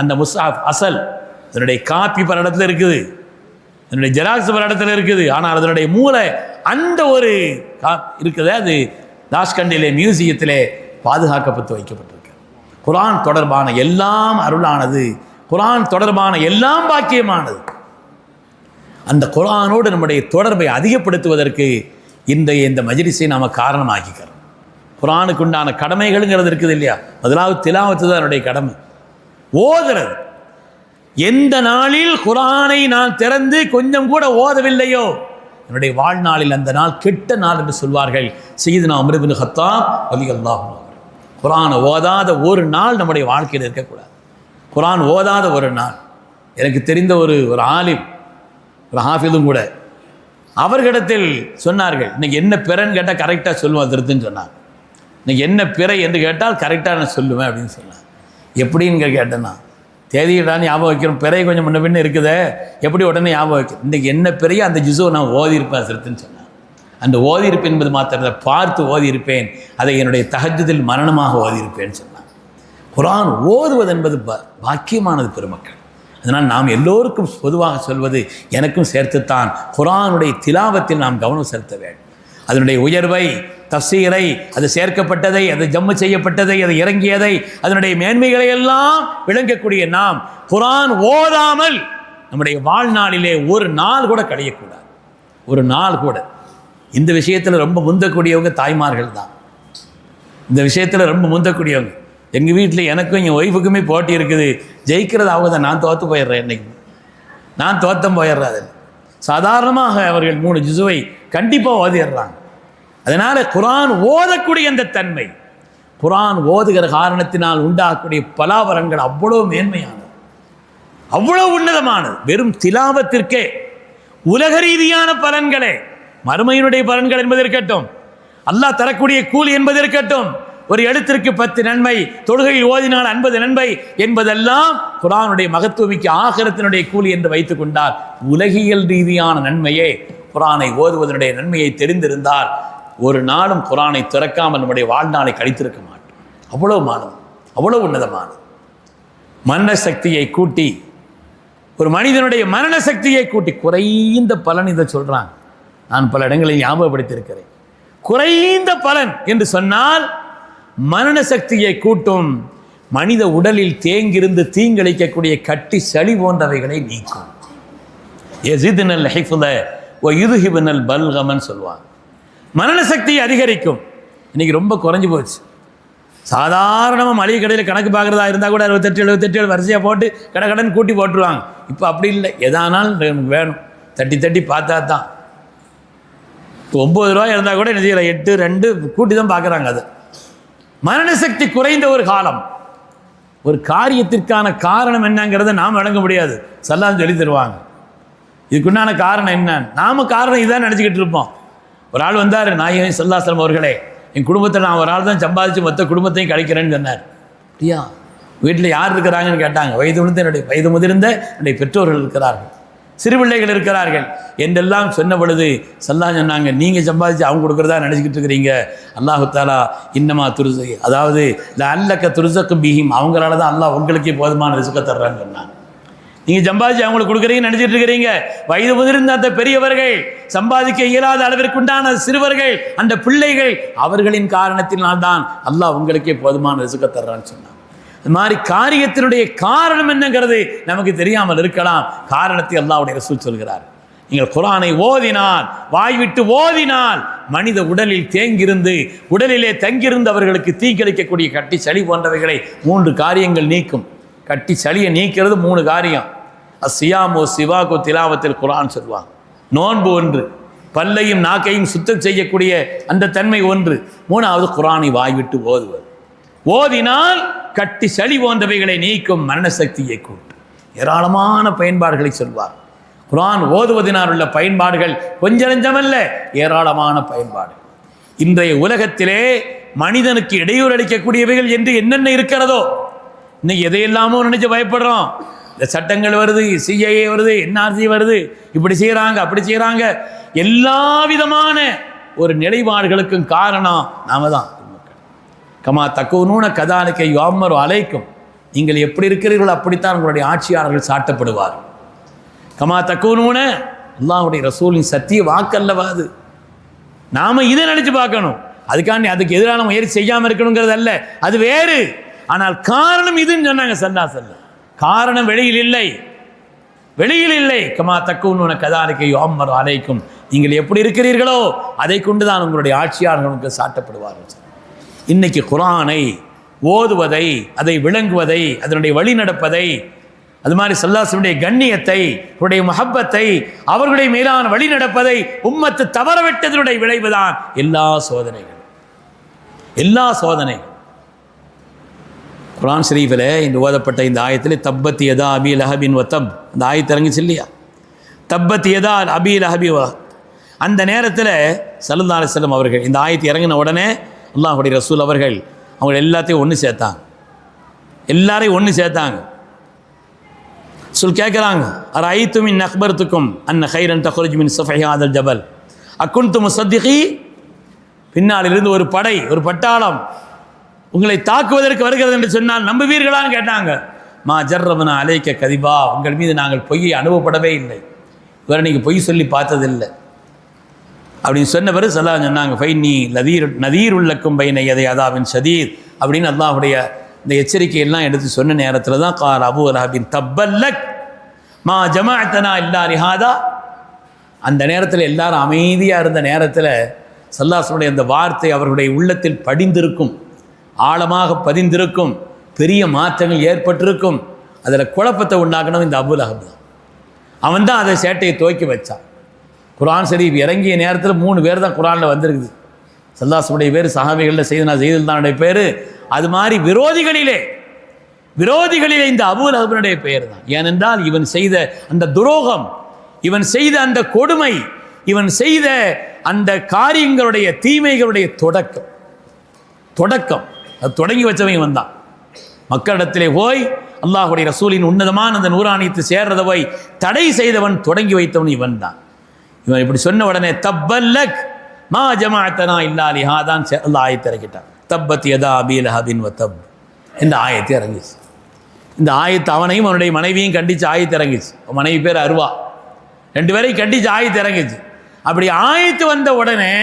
அந்த முஸ்ஹஃப் அசல் அதனுடைய காப்பி பல இடத்துல இருக்குது, அதனுடைய ஜெராக்ஸ் பல இடத்துல இருக்குது. ஆனால் அதனுடைய மூளை அந்த ஒரு இருக்குது, அது தாஷ்கண்டிலே மியூசியத்திலே பாதுகாக்கப்பட்டு வைக்கப்பட்டிருக்கு. குர்ஆன் தொடர்பான எல்லாம் அருளானது, குர்ஆன் தொடர்பான எல்லாம் பாக்கியமானது. அந்த குர்ஆனோடு நம்முடைய தொடர்பை அதிகப்படுத்துவதற்கு இந்த மஜ்லிஸை நாம் காரணமாக்கிக்கிறோம். குர்ஆனுக்கு உண்டான கடமைகள்ங்கிறது இருக்குது இல்லையா? முதலாவது திலாவத்து தான் என்னுடைய கடமை, ஓதுறது. எந்த நாளில் குர்ஆனை நான் திறந்து கொஞ்சம் கூட ஓதவில்லையோ என்னுடைய வாழ்நாளில் அந்த நாள் கெட்ட நாள் என்று சொல்வார்கள். சய்யிதுனா உமர் இப்னு கத்தாப் ரலியல்லாஹு அன்ஹு. குர்ஆனை ஓதாத ஒரு நாள் நம்முடைய வாழ்க்கையில் இருக்கக்கூடாது. குர்ஆன் ஓதாத ஒரு நாள். எனக்கு தெரிந்த ஒரு ஆலிம், ஒரு ஹாஃபிதும் கூட, அவர்களிடத்தில் சொன்னார்கள், இன்னைக்கு என்ன பிறன்னு கேட்டால் கரெக்டாக சொல்லுவேன் திருத்துன்னு சொன்னாங்க. இன்னைக்கு என்ன பிறை என்று கேட்டால் கரெக்டாக நான் சொல்லுவேன் அப்படின்னு சொன்னாங்க. எப்படின்னு கேட்டேன்னா, தேதியிடான்னு ஞாபகம் வைக்கிறோம், பிறை கொஞ்சம் முன்ன பின்ன இருக்குதே, எப்படி உடனே ஞாபகம் வைக்கிறேன். இன்றைக்கி என்ன பிறையோ அந்த ஜுசுவை நான் ஓதியிருப்பேன் திருத்துன்னு சொன்னாங்க. அந்த ஓதியிருப்பேன் என்பது மாத்திரத்தை பார்த்து ஓதியிருப்பேன், அதை என்னுடைய தஹஜ்ஜுதில் மரணமாக ஓதியிருப்பேன்னு சொன்னாங்க. குர்ஆன் ஓதுவது என்பது பாக்கியமானது பெருமக்கள். அதனால் நாம் எல்லோருக்கும் பொதுவாக சொல்வது, எனக்கும் சேர்த்துத்தான், குர்ஆனுடைய திலாவத்தில் நாம் கவனம் செலுத்த வேண்டும். அதனுடைய உயர்வை, தஃசீரை, அது சேர்க்கப்பட்டதை, அது ஜம்மு செய்யப்பட்டதை, அது இறங்கியதை, அதனுடைய மேன்மைகளை எல்லாம் விளங்கக்கூடிய நாம் குர்ஆன் ஓதாமல் நம்முடைய வாழ்நாளிலே ஒரு நாள் கூட கழியக்கூடாது. ஒரு நாள் கூட. இந்த விஷயத்தில் ரொம்ப முந்தக்கூடியவங்க தாய்மார்கள் தான். இந்த விஷயத்தில் ரொம்ப முந்தக்கூடியவங்க. எங்கள் வீட்டில் எனக்கும் என் ஒய்ஃபுக்குமே போட்டி இருக்குது. ஜெயிக்கிறது அவங்க தான், நான் தோற்று போயிடுறேன். இன்றைக்கி நான் தோற்றம் போயிடுறேன். அதில் சாதாரணமாக அவர்கள் 3 ஜுசுவை கண்டிப்பாக ஓதிடுறாங்க. அதனால் குர்ஆன் ஓதக்கூடிய அந்த தன்மை, குர்ஆன் ஓதுகிற காரணத்தினால் உண்டாகக்கூடிய பலாபரங்கள் அவ்வளோ மேன்மையானது, அவ்வளோ உன்னதமானது. வெறும் திலாவத்திற்கே உலக ரீதியான பலன்களே, மறுமையினுடைய பலன்கள் என்பது இருக்கட்டும், அல்லாஹ் தரக்கூடிய கூலி என்பது இருக்கட்டும், ஒரு எழுத்திற்கு 10 நன்மை, தொழுகையில் ஓதினால் 50 நன்மை என்பதெல்லாம் குர்ஆனுடைய மகத்துவமிக்க ஆகிரத்தினுடைய கூலி என்று வைத்துக் கொண்டால், உலகியல் ரீதியான நன்மையே குர்ஆனை ஓதுவதனுடைய நன்மையை தெரிந்திருந்தால் ஒரு நாளும் குர்ஆனை திறக்காமல் நம்முடைய வாழ்நாளை கழித்திருக்க மாட்டோம். அவ்வளோ மானது, அவ்வளோ உன்னதமானது. மரண சக்தியை கூட்டி, ஒரு மனிதனுடைய மரண சக்தியை கூட்டி, குறைந்த பலன் இதை சொல்கிறாங்க. நான் பல இடங்களில் ஞாபகப்படுத்தியிருக்கிறேன். குறைந்த பலன் என்று சொன்னால் மரண சக்தியை கூட்டும், மனித உடலில் தேங்கிருந்து தீங்கிழைக்கக்கூடிய கட்டி சளி போன்றவைகளை நீக்கும். யஸிதுனல் ஹிஃப்த வ யுத்ஹிபுனல் பல்கமன் சொல்லுவாங்க. மரண சக்தியை அதிகரிக்கும். இன்றைக்கி ரொம்ப குறைஞ்சி போச்சு. சாதாரணமாக மளிகை கடையில் கணக்கு பார்க்குறதா இருந்தால் கூட 68 78 வரிசையாக போட்டு கடன் கூட்டி போட்டுருவாங்க. இப்போ அப்படி இல்லை, எதானாலும் நமக்கு வேணும், தட்டி தட்டி பார்த்தா தான். இப்போ 9 ரூபாய் இருந்தால் கூட என்ன செய்யலை, 8 2 கூட்டி தான் பார்க்குறாங்க. அது மரண சக்தி குறைந்த ஒரு காலம். ஒரு காரியத்திற்கான காரணம் என்னங்கிறத நாம் வழங்க முடியாது, சல்லாம் சொல்லி தருவாங்க. இதுக்குண்டான காரணம் என்ன, நாம காரணம் இதான் நினச்சிக்கிட்டு இருப்போம். ஒரு ஆள் வந்தார், நாயகம் ஸல்லல்லாஹு அலைஹி வஸல்லம் அவர்களே, என் குடும்பத்தில் நான் ஒரு ஆள் தான் சம்பாதிச்சு மொத்த குடும்பத்தையும் கழிக்கிறேன்னு சொன்னார். அப்படியா, வீட்டில் யார் இருக்கிறாங்கன்னு கேட்டாங்க. வயது முதிர்ந்த என்னுடைய பெற்றோர்கள் இருக்கிறார்கள், சிறு பிள்ளைகள் இருக்கிறார்கள் என்றெல்லாம் சொன்ன பொழுது ஸல்லல்லாஹு சொன்னாங்க, நீங்கள் சம்பாதிச்சு அவங்க கொடுக்குறதா நினச்சிக்கிட்டு இருக்கிறீங்க. அல்லாஹு தஆலா இன்னமா துருசு, அதாவது லஅல்லக துர்ஸகு பிஹிம், அவங்களால தான் அல்லாஹ் உங்களுக்கே போதுமான ரிஸ்கை தர்றான்னு சொன்னாங்க. நீங்கள் சம்பாதிச்சு அவங்களுக்கு கொடுக்குறீங்கன்னு நினச்சிட்டு இருக்கிறீங்க. வயது முதிர்ந்த அந்த பெரியவர்கள், சம்பாதிக்க இயலாத அளவிற்குண்டான சிறுவர்கள், அந்த பிள்ளைகள், அவர்களின் காரணத்தினால்தான் அல்லாஹ் உங்களுக்கே போதுமான ரிஸ்கை தர்றான்னு சொன்னாங்க. இது மாதிரி காரியத்தினுடைய காரணம் என்னங்கிறது நமக்கு தெரியாமல் இருக்கலாம். காரணத்தை அல்லாஹ்வுடைய ரசூல் சொல்கிறார். நீங்கள் குர்ஆனை ஓதினால், வாய்விட்டு ஓதினால், மனித உடலில் தேங்கியிருந்து உடலிலே தங்கியிருந்து அவர்களுக்கு தீங்கிழைக்கக்கூடிய கட்டி சளி போன்றவைகளை 3 காரியங்கள் நீக்கும். கட்டி சளியை நீக்கிறது 3 காரியம். அஸ்ஸியாமு சிவாகு திலாவத்தில் குர்ஆன் சொல்வாங்க. நோன்பு ஒன்று, பல்லையும் நாக்கையும் சுத்தம் செய்யக்கூடிய அந்த தன்மை ஒன்று, 3வது குர்ஆனை வாய்விட்டு ஓதுவது. ஓதினால் கட்டி சளி போன்றவைகளை நீக்கும், மரண சக்தியை கூட்டும். ஏராளமான பயன்பாடுகளை சொல்வார். குர்ஆன் ஓதுவதனால் உள்ள பயன்பாடுகள் கொஞ்சம் நெஞ்சமல்ல, ஏராளமான பயன்பாடு. இன்றைய உலகத்திலே மனிதனுக்கு இடையூறு அளிக்கக்கூடியவைகள் என்று என்னென்ன இருக்கிறதோ, இன்னைக்கு எதையெல்லாமோ நினைச்சு பயப்படுறோம். இந்த சட்டங்கள் வருது, சிஐஏ வருது, என்ஆர்சி வருது, இப்படி செய்கிறாங்க அப்படி செய்கிறாங்க. எல்லா விதமான ஒரு நிலைப்பாடுகளுக்கும் காரணம் நாம தான். கமா தக்கூனூன கதாலிக்கை யுஅம்மரு அலைக்கும், நீங்கள் எப்படி இருக்கிறீர்களோ அப்படித்தான் உங்களுடைய ஆட்சியாளர்கள் சாட்டப்படுவார். கமா தக்கூனூன, அல்லாஹ்வுடைய ரசூலின் சத்திய வாக்கல்லவா அது. நாம் இதை நினச்சி பார்க்கணும். அதுக்காண்டி அதுக்கு எதிரான முயற்சி செய்யாமல் இருக்கணுங்கிறது அல்ல, அது வேறு. ஆனால் காரணம் இதுன்னு சொன்னாங்க ஸல்லல்லாஹு அலைஹி வஸல்லம். காரணம் வெளியில் இல்லை, வெளியில் இல்லை. கமா தக்கூனூன கதாலிக்கை யுஅம்மரு அலைக்கும், நீங்கள் எப்படி இருக்கிறீர்களோ அதை கொண்டு தான் உங்களுடைய ஆட்சியாளர்களுக்கு சாட்டப்படுவார்கள். இன்னைக்கு குர்ஆனை ஓதுவதை, அதை விளங்குவதை, அதனுடைய வழி நடப்பதை, அது மாதிரி ஸல்லல்லாஹு அலைஹி வஸல்லம் கண்ணியத்தை, அவருடைய மஹப்பத்தை, அவர்களுடைய மேலான வழி நடப்பதை உம்மத்து தவறவிட்டதனுடைய விளைவுதான் எல்லா சோதனைகள். எல்லா சோதனைகள். குர்ஆன் ஷரீஃபில் இந்த ஓதப்பட்ட இந்த ஆயத்தில் தப்பத் யதா அபீ லஹபின் வ தப், அந்த ஆயத்து இறங்கிச்சு இல்லையா? தப்பத் யதா அபீ லஹபி வ, அந்த நேரத்தில் ஸல்லல்லாஹு அலைஹி வஸல்லம் அவர்கள் இந்த ஆயத்து இறங்கின உடனே அல்லாஹ்வுடைய ரசூல் அவர்கள் அவங்க எல்லாத்தையும் ஒன்று சேர்த்தாங்க. எல்லாரையும் ஒன்று சேர்த்தாங்க. கேட்குறாங்க, அரைத்து மின் அக்பர்த்துக்கும் அன்ன ஹைரன் தஹ்ருஜ் மின் ஸஃபஹி ஹாதல் ஜபல் அகுன்து முஸத்திகி, பின்னாலிருந்து ஒரு படை, ஒரு பட்டாளம் உங்களை தாக்குவதற்கு வருகிறது என்று சொன்னால் நம்புவீர்களான்னு கேட்டாங்க. மா ஜர்ரபனா அலைக்க கதிபா, உங்கள் மீது நாங்கள் பொய்யை அனுபவப்படவே இல்லை, இவரை நீங்கள் பொய் சொல்லி பார்த்ததில்லை அப்படின்னு சொன்ன பிறகு ஸல்லல்லாஹு சொன்னாங்க, ஃபைன்னி நதீர் உள்ளக்கும் பைன யதை அதாபின் ஷதீத் அப்படின்னு அல்லாஹ்வுடைய இந்த எச்சரிக்கையெல்லாம் எடுத்து சொன்ன நேரத்தில் தான் கால் அபூ லஹபின் தப்பல்லக் மா ஜமாஅத்தனா இல்லா லிஹாதா. அந்த நேரத்தில் எல்லாரும் அமைதியாக இருந்த நேரத்தில் ஸல்லல்லாஹு அலைஹி வஸல்லம் அந்த வார்த்தை அவர்களுடைய உள்ளத்தில் படிந்திருக்கும், ஆழமாக பதிந்திருக்கும், பெரிய மாற்றங்கள் ஏற்பட்டிருக்கும். அதில் குழப்பத்தை உண்டாக்கணும் இந்த அபூ லஹப் தான். அவன் தான் அதை சேட்டையை துவக்கி வச்சான். குர்ஆன் ஷரீஃப் இறங்கிய நேரத்தில் 3 பேர் தான் குர்ஆனில் வந்திருக்குது. ஸல்லல்லாஹு அலைஹி வஸல்லம் பேர், சஹாபிகளில் செய்தனா செய்தல்தானுடைய பேர், அது மாதிரி விரோதிகளிலே இந்த அபூ லஹபினுடைய பெயர் தான். ஏனென்றால் இவன் செய்த அந்த துரோகம், இவன் செய்த அந்த கொடுமை, இவன் செய்த அந்த காரியங்களுடைய தீமைகளுடைய தொடக்கம் அது தொடங்கி வச்சவன் இவன் தான். மக்களிடத்திலே போய் அல்லாஹ்வுடைய ரசூலின் உன்னதமான அந்த நூறானியத்தை சேர்றதை போய் தடை செய்தவன், தொடங்கி வைத்தவன் இவன் தான். இவன் இப்படி சொன்ன உடனே தப்பல்லக் மா ஜமாஅத்தனா இல்லா லிஹாதான் அல்லாஹ் ஆயத்தை இறக்கிட்டான். தப்பத் யதா அபீ லஹபின் வ தப், இந்த ஆயத்தை இறங்கிச்சு. இந்த ஆயத்து அவனையும் அவனுடைய மனைவியும் கண்டித்து ஆயத்து இறங்கிச்சு. மனைவி பேர் அருவா, 2 பேரையும் கண்டித்து ஆயத்து இறங்கிச்சு. அப்படி ஆயத்து வந்த உடனே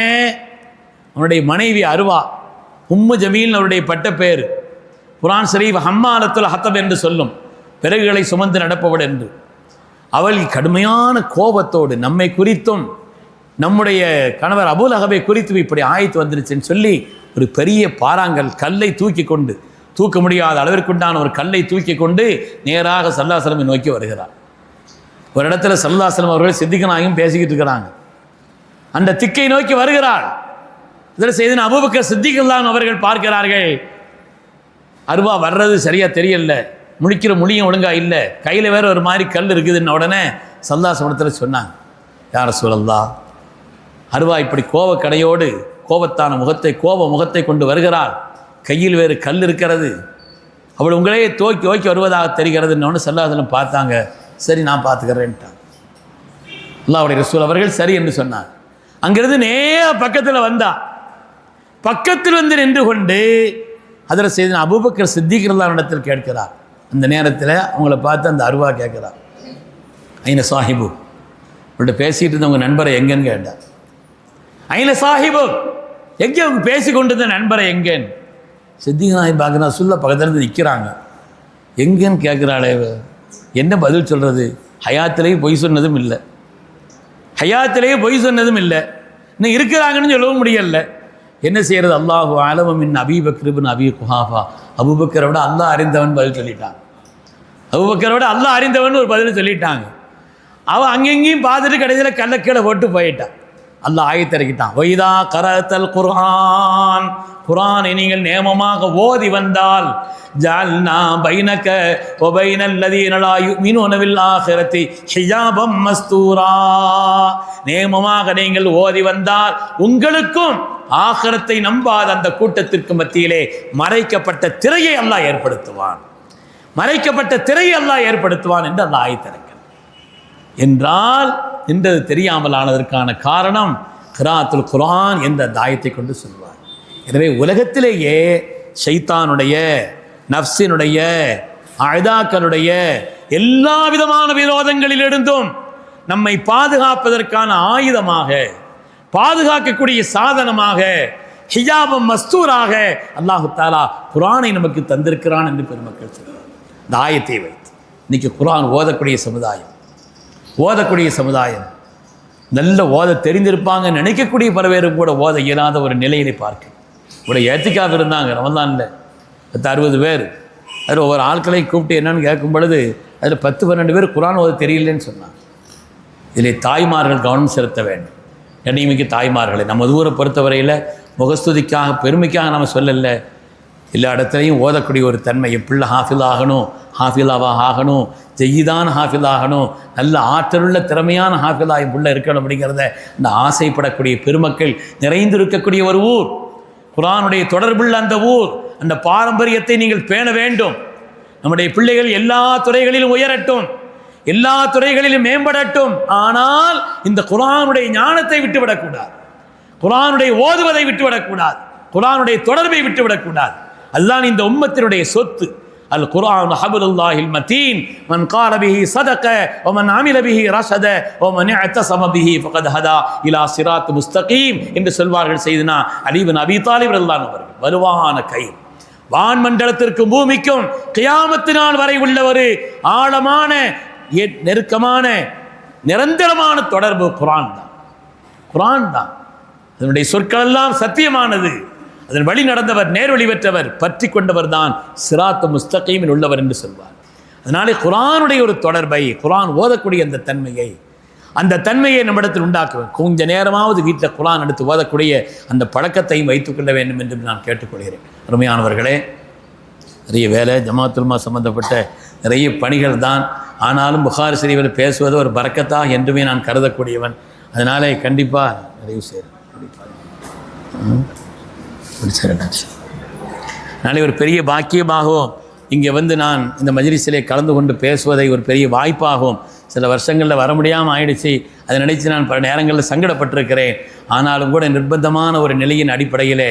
அவனுடைய மனைவி அருவா, உம்மு ஜமீல் அவருடைய பட்ட பேர். குர்ஆன் ஷரீஃப் ஹம்மாலத்துல் ஹத்தப் என்று சொல்லும், பிறகுகளை சுமந்து நடப்பவள் என்று. அவள் கடுமையான கோபத்தோடு நம்மை குறித்தும் நம்முடைய கணவர் அபூ லஹபை குறித்தும் இப்படி ஆயத்து வந்துருச்சுன்னு சொல்லி ஒரு பெரிய பாறாங்கல் கல்லை தூக்க முடியாத அளவிற்குண்டான ஒரு கல்லை தூக்கி கொண்டு நேராக ஸல்லல்லாஹு அலைஹி வஸல்லம் நோக்கி வருகிறார். ஒரு இடத்துல ஸல்லல்லாஹு அலைஹி வஸல்லம் அவர்கள் சித்திக் நாயகம் பேசிக்கிட்டு இருக்கிறாங்க. அந்த திக்கை நோக்கி வருகிறாள். இதில் செய்தன அபூபக்கர் சித்திக் அவர்கள் பார்க்கிறார்கள், அருவா வர்றது சரியாக தெரியல, முழிக்கிற மொழியும் ஒழுங்கா இல்லை, கையில் வேறு ஒரு மாதிரி கல் இருக்குதுன்ன உடனே ஸல்லல்லாஹு அலைஹி வஸல்லம் சொன்னாங்க, யா ரசூலல்லாஹ், அருவா இப்படி கோபக்கடையோடு கோபத்தான முகத்தை கொண்டு வருகிறாள், கையில் வேறு கல் இருக்கிறது, அவள் உங்களே தோக்கி வருவதாக தெரிகிறதுன்னு ஸல்லல்லாஹு அலைஹி வஸல்லம் பார்த்தாங்க. சரி நான் பார்த்துக்கிறேன்ட்டான். அல்லாஹ்வுடைய ரசூல் அவர்கள் சரி என்று சொன்னார். அங்கிருந்து நேராக பக்கத்தில் வந்து நின்று கொண்டு ஹதரத் சையதுனா அபூபக்கர் சித்திக் ரலியல்லாஹு அன்ஹு இடத்தில் கேட்கிறார். அந்த நேரத்தில் அவங்கள பார்த்து அந்த அருவா கேட்குறார், ஐன சாஹிபு, உங்கள்கிட்ட பேசிகிட்டு இருந்த உங்கள் நண்பரை எங்கன்னு கேட்டார். ஐன சாஹிபு, எங்கே அவங்க பேசி கொண்டு இருந்த நண்பரை எங்கேன்னு. சித்திக் நாயகம் பார்க்குறா, சொல்ல பக்கத்துலேருந்து நிற்கிறாங்க. எங்கேன்னு கேட்குறாளே, என்ன பதில் சொல்கிறது? ஹயாத்திலேயும் பொய் சொன்னதும் இல்லை, ஹயாத்திலேயே பொய் சொன்னதும் இல்லை, இன்னும் இருக்கிறாங்கன்னு சொல்லவும் முடியல. என்ன செய்யறது? அல்லாஹு அலம மின் அபீபக்கர் இப்னு அபீ குஹாஃபா, அபூபக்கரை விட அல்லாஹ் அறிந்தவன் பதில் சொல்லிட்டான். அபூபக்கரை விட அல்லாஹ் அறிந்தவன் ஒரு பதில் சொல்லிட்டாங்க. அவன் அங்கெங்கேயும் பார்த்துட்டு கடைசியில் கள்ளக்கீழே போட்டு போயிட்டான். அல்லாஹ் ஆயத்திறக்கிட்டான், வைதா கரத்தல் குர்ஆன், குர்ஆனை நீங்கள் நேமமாக ஓதி வந்தால் ஜஅல்னா பைனக வ பைனல் லதீன லா யுமினூன பில் ஆখিরাতি ஹிஜாபம் மஸ்தூரா, நேமமாக நீங்கள் ஓதி வந்தால் உங்களுக்கும் ஆகிரத்தை நம்பாத அந்த கூட்டத்திற்கு மத்தியிலே மறைக்கப்பட்ட திரையை அல்லாஹ் ஏற்படுத்துவான், மறைக்கப்பட்ட திரையை அல்லாஹ் ஏற்படுத்துவான் என்று அல்லாஹ் ஆயத்திறக்கிறான். என்றால் என்றது தெரியாமல் ஆனதற்கான காரணம் கிராத்துல் குர்ஆன் என்ற தாயத்தை கொண்டு சொல்வார். எனவே உலகத்திலேயே ஷைத்தானுடைய, நஃப்ஸினுடைய, அஅதாக்களுடைய எல்லா விதமான விரோதங்களிலிருந்தும் நம்மை பாதுகாப்பதற்கான ஆயுதமாக, பாதுகாக்கக்கூடிய சாதனமாக, ஹிஜாபம் மஸ்தூராக அல்லாஹு தஆலா குர்ஆனை நமக்கு தந்திருக்கிறான் என்று பெருமக்கள் சொல்றார். இந்த ஆயத்தை வைத்து இன்னைக்கு குர்ஆன் ஓதக்கூடிய சமுதாயம் நல்ல ஓத தெரிந்திருப்பாங்க நினைக்கக்கூடிய பலவேரும் கூட ஓத இயலாத ஒரு நிலையிலே பார்க்க. ஒரு ஏத்திக்காக இருந்தாங்க ரமலானில் 60 பேர். அதில் ஒவ்வொரு ஆட்களை கூப்பிட்டு என்னன்னு கேட்கும் பொழுது அதில் 10-12 பேர் குர்ஆன் ஓத தெரியலன்னு சொன்னாங்க. இதில் தாய்மார்கள் கவனம் செலுத்த வேண்டும். கண்ணியமிக்க தாய்மார்களை நம்ம ஊரை பொறுத்தவரையில் முகஸ்துதிக்காக பெருமைக்காக நம்ம சொல்லலை, எல்லா இடத்துலையும் ஓதக்கூடிய ஒரு தன்மை. என் பிள்ளை ஹாஃபில் ஆகணும், ஹாஃபிலாவாக ஆகணும், ஜெய்யிதான ஹாஃபில் ஆகணும், நல்ல ஆற்றலுள்ள திறமையான ஹாஃபிலா என் பிள்ளை இருக்கணும் அப்படிங்கிறத இந்த ஆசைப்படக்கூடிய பெருமக்கள் நிறைந்திருக்கக்கூடிய ஒரு ஊர், குர்ஆனுடைய தொடர்புள்ள அந்த ஊர். அந்த பாரம்பரியத்தை நீங்கள் பேண வேண்டும். நம்முடைய பிள்ளைகள் எல்லா துறைகளிலும் உயரட்டும், எல்லா துறைகளிலும் மேம்படட்டும். ஆனால் இந்த குர்ஆனுடைய ஞானத்தை விட்டுவிடக்கூடாது, குர்ஆனுடைய ஓதுவதை விட்டுவிடக்கூடாது, குர்ஆனுடைய தொடர்பை விட்டுவிடக்கூடாது. அதுதான் இந்த உம்மத்தினுடைய சொத்து. அல் குர்ஆன் ஹப்லுல்லாஹில் மதீன், மன் கால பிஹி ஸதக வ மன் அமில பிஹி ரஷத வ மன் இஅ்தஸம பிஹி ஃபகத் ஹதா இலா ஸிராத் முஸ்தகீம் என்று சொல்வார்கள் செய்தனா அலி இப்னு அபீ தாலிப் ரலியல்லாஹு அன்ஹு அவர்கள். வலுவான கயிறு, வான் மண்டலத்திற்கும் பூமிக்கும் கியாமத்து நாள் வரை உள்ள ஒரு ஆழமான நெருக்கமான நிரந்தரமான தொடர்பு குர்ஆன் தான். அதனுடைய சொற்கள் எல்லாம் சத்தியமானது. அதன் வழி நடந்தவர், நேர்வழி பெற்றவர், பற்றி கொண்டவர் தான் சிராத் முஸ்தகீமில் உள்ளவர் என்று சொல்வார். அதனாலே குர்ஆனுடைய ஒரு தொடர்பை, குர்ஆன் ஓதக்கூடிய அந்த தன்மையை நம்மிடத்தில் உண்டாக்குவேன். கொஞ்ச நேரமாவது வீட்டில் குர்ஆன் எடுத்து ஓதக்கூடிய அந்த பழக்கத்தையும் வைத்துக்கொள்ள வேண்டும் என்று நான் கேட்டுக்கொள்கிறேன். அருமையானவர்களே, நிறைய வேலை, ஜமாத்துல்மா சம்பந்தப்பட்ட நிறைய பணிகள் தான். ஆனாலும் புகாரி ஷரீஃபில் பேசுவது ஒரு பரக்கத்தாக என்றுமே நான் கருதக்கூடியவன். அதனாலே கண்டிப்பாக நிறைவு செய்கிறேன். நாளை ஒரு பெரிய பாக்கியமாகவும் இங்கே வந்து நான் இந்த மஜ்லிஸிலே கலந்து கொண்டு பேசுவதை ஒரு பெரிய வாய்ப்பாகவும், சில வருஷங்களில் வர முடியாமல் ஆயிடுச்சு, அதை நினைத்து நான் பல நேரங்களில் சங்கடப்பட்டிருக்கிறேன். ஆனாலும் கூட நிர்பந்தமான ஒரு நிலையின் அடிப்படையிலே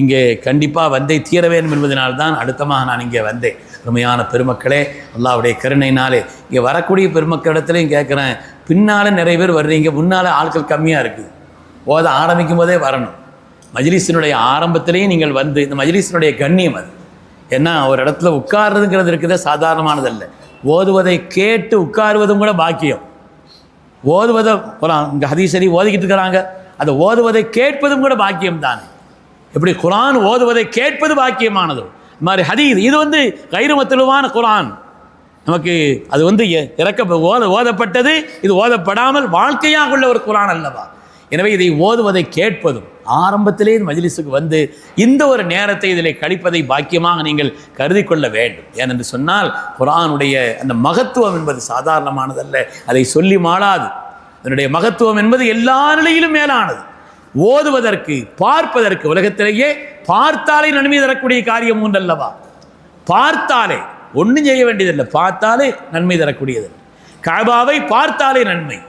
இங்கே கண்டிப்பாக வந்தே தீர வேண்டும் என்பதனால்தான் அடுத்தமாக நான் இங்கே வந்தேன். அருமையான பெருமக்களே, அல்லாஹ்வுடைய கருணையினாலே இங்கே வரக்கூடிய பெருமக்களிடத்துலையும் கேட்குறேன், பின்னால் நிறைய பேர் வர்றீங்க, முன்னால் ஆட்கள் கம்மியாக இருக்குது. ஓத ஆரம்பிக்கும் போதே வரணும். மஜ்லிஸினுடைய ஆரம்பத்திலேயும் நீங்கள் வந்து, இந்த மஜ்லிஸினுடைய கண்ணியம் அது. ஏன்னா ஒரு இடத்துல உட்கார்றதுங்கிறது இருக்குதே சாதாரணமானதல்ல. ஓதுவதை கேட்டு உட்காருவதும் கூட பாக்கியம். ஓதுவதை இங்கே ஹதீஸ் ஷரீஃப் ஓதிக்கிட்டு இருக்கிறாங்க, அதை ஓதுவதை கேட்பதும் கூட பாக்கியம் தானே. எப்படி குர்ஆன் ஓதுவதை கேட்பது பாக்கியமானது, இது மாதிரி ஹதீஸ் இது வந்து கைருமத்துலுவான குர்ஆன் நமக்கு அது வந்து ஓதப்பட்டது, இது ஓதப்படாமல் வாழ்க்கையாக உள்ள ஒரு குர்ஆன் அல்லவா. எனவே இதை ஓதுவதை கேட்பதும் ஆரம்பத்திலே மஜ்லிஸுக்கு வந்து இந்த ஒரு நேரத்தை இதில் கழிப்பதை பாக்கியமாக நீங்கள் கருதி கொள்ள வேண்டும். ஏனென்று சொன்னால் குர்ஆனுடைய அந்த மகத்துவம் என்பது சாதாரணமானதல்ல, அதை சொல்லி மாளாது. அதனுடைய மகத்துவம் என்பது எல்லா நிலையிலும் மேலானது. ஓதுவதற்கு, பார்ப்பதற்கு, உலகத்திலேயே பார்த்தாலே நன்மை தரக்கூடிய காரியம் உண்டல்லவா. பார்த்தாலே ஒன்றும் செய்ய வேண்டியதில்லை, பார்த்தாலே நன்மை தரக்கூடியது. கஅபாவை பார்த்தாலே நன்மை.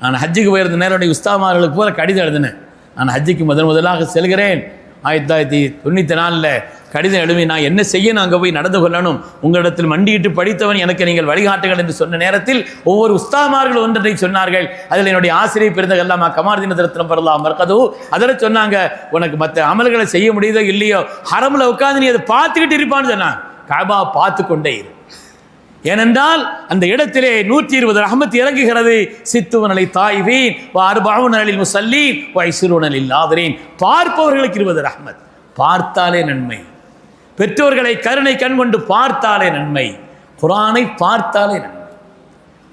நான் ஹஜ்ஜுக்கு போயிருந்த நேரடி உஸ்தாமார்களுக்கு போல கடிதம் எழுதினேன். நான் ஹஜ்ஜுக்கு முதலாக செல்கிறேன். 1994 கடிதம் எழுதி, நான் என்ன செய்யணும், அங்கே போய் நடந்து கொள்ளணும், உங்களிடத்தில் மண்டியிட்டு படித்தவன், எனக்கு நீங்கள் வழிகாட்டுங்கள் என்று சொன்ன நேரத்தில் ஒவ்வொரு உஸ்தாமார்கள் ஒன்றை சொன்னார்கள். அதில் என்னுடைய ஆசிரியர் பிறந்தகல்லாமா கமார்தீன் ரத்னம் பரலாம் மர்கது அதில் சொன்னாங்க, உனக்கு மற்ற அமல்களை செய்ய முடியுதோ இல்லையோ, ஹரமில் உட்காந்து நீ அதை பார்த்துக்கிட்டு இருப்பான்னு சொன்னாங்க. கஅபா பார்த்து கொண்டே இரு. ஏனென்றால் அந்த இடத்திலே 120 ரஹ்மத் இறங்குகிறது. சித்துவனலை தாய்வீன் அர்பவுனலில் முஸல்லீன் வைஸ்ரூனலில் ஆதரீன். பார்ப்பவர்களுக்கு 20 ரஹ்மத். பார்த்தாலே நன்மை. பெற்றோர்களை கருணை கண் கொண்டு பார்த்தாலே நன்மை. குர்ஆனை பார்த்தாலே நன்மை.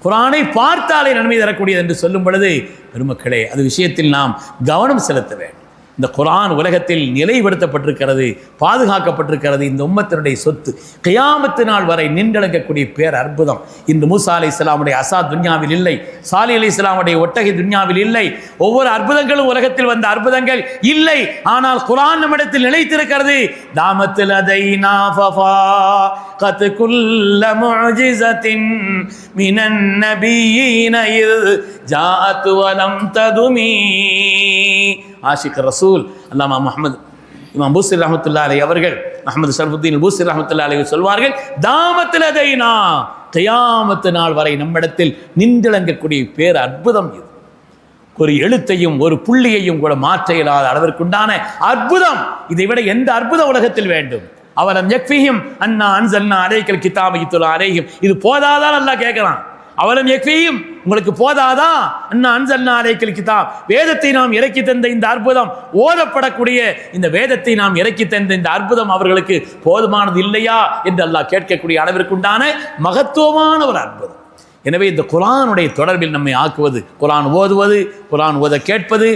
குர்ஆனை பார்த்தாலே நன்மை தரக்கூடியது என்று சொல்லும் பொழுது பெருமக்களே, அது விஷயத்தில் நாம் கவனம் செலுத்த வேண்டும். இந்த குர்ஆன் உலகத்தில் நிலைப்படுத்தப்பட்டிருக்கிறது, பாதுகாக்கப்பட்டிருக்கிறது. இந்த உம்மத்தினுடைய சொத்து கியாமத்து நாள் வரை நின்றடங்கக்கூடிய பேர் அற்புதம். இன்று மூசா அலைஹிஸ்ஸலாமுடைய அசா துன்யாவில் இல்லை, சாலி அலைஹிஸ்ஸலாமுடைய ஒட்டகை துன்யாவில் இல்லை. ஒவ்வொரு அற்புதங்களும் உலகத்தில் வந்த அற்புதங்கள் இல்லை. ஆனால் குர்ஆன் நம்மிடத்தில் நிலைத்திருக்கிறது. தாமத்தில் அதைனா ஃபஃபாகத் குல்ல முஅஜிஸத்தின் மினன் நபியீன இஸ் ஜாஅத் வலம் ததுமி. ஆஷிக் ரசூல் அல்லாமா முஹம்மது இமாம் பூஸ்ரி ரஹ்மத்துல்லாஹி அலைஹி அவர்கள், முஹம்மது ஷரஃபுத்தீன் பூஸ்ரி ரஹ்மத்துல்லாஹி அலைஹி சொல்வார்கள், தாமத்தில் அதைனா, கியாமத்து நாள் வரை நம்மிடத்தில் நின்றடங்கக்கூடிய பேர் அற்புதம் இது. ஒரு எழுத்தையும் ஒரு புள்ளியையும் கூட மாற்ற இயலாத அளவிற்குண்டான அற்புதம். இதை விட எந்த அற்புதம் உலகத்தில் வேண்டும்? அவலம் யக்ஃபிஹிம் அன்னா அன்ஸல்னா அலைக்கல் கிதாப யத்லூ அலைஹிம். இது போதாதான் அல்லாஹ் கேட்கிறான். அவலம் யக்ஃபிஹிம், உங்களுக்கு போதாதா? அன்னா அன்ஸல்னா அலைக்கல் கிதாப், வேதத்தை நாம் இறக்கி தந்த இந்த அற்புதம், ஓதப்படக்கூடிய இந்த வேதத்தை நாம் இறக்கி தந்த இந்த அற்புதம் அவர்களுக்கு போதுமானது இல்லையா என்று அல்லாஹ் கேட்கக்கூடிய அளவிற்குண்டான மகத்துவமான ஒரு அற்புதம். எனவே இந்த குர்ஆனுடைய தொடர்பில் நம்மை ஆக்குவது, குர்ஆன் ஓதுவது, குர்ஆன் ஓத கேட்பது,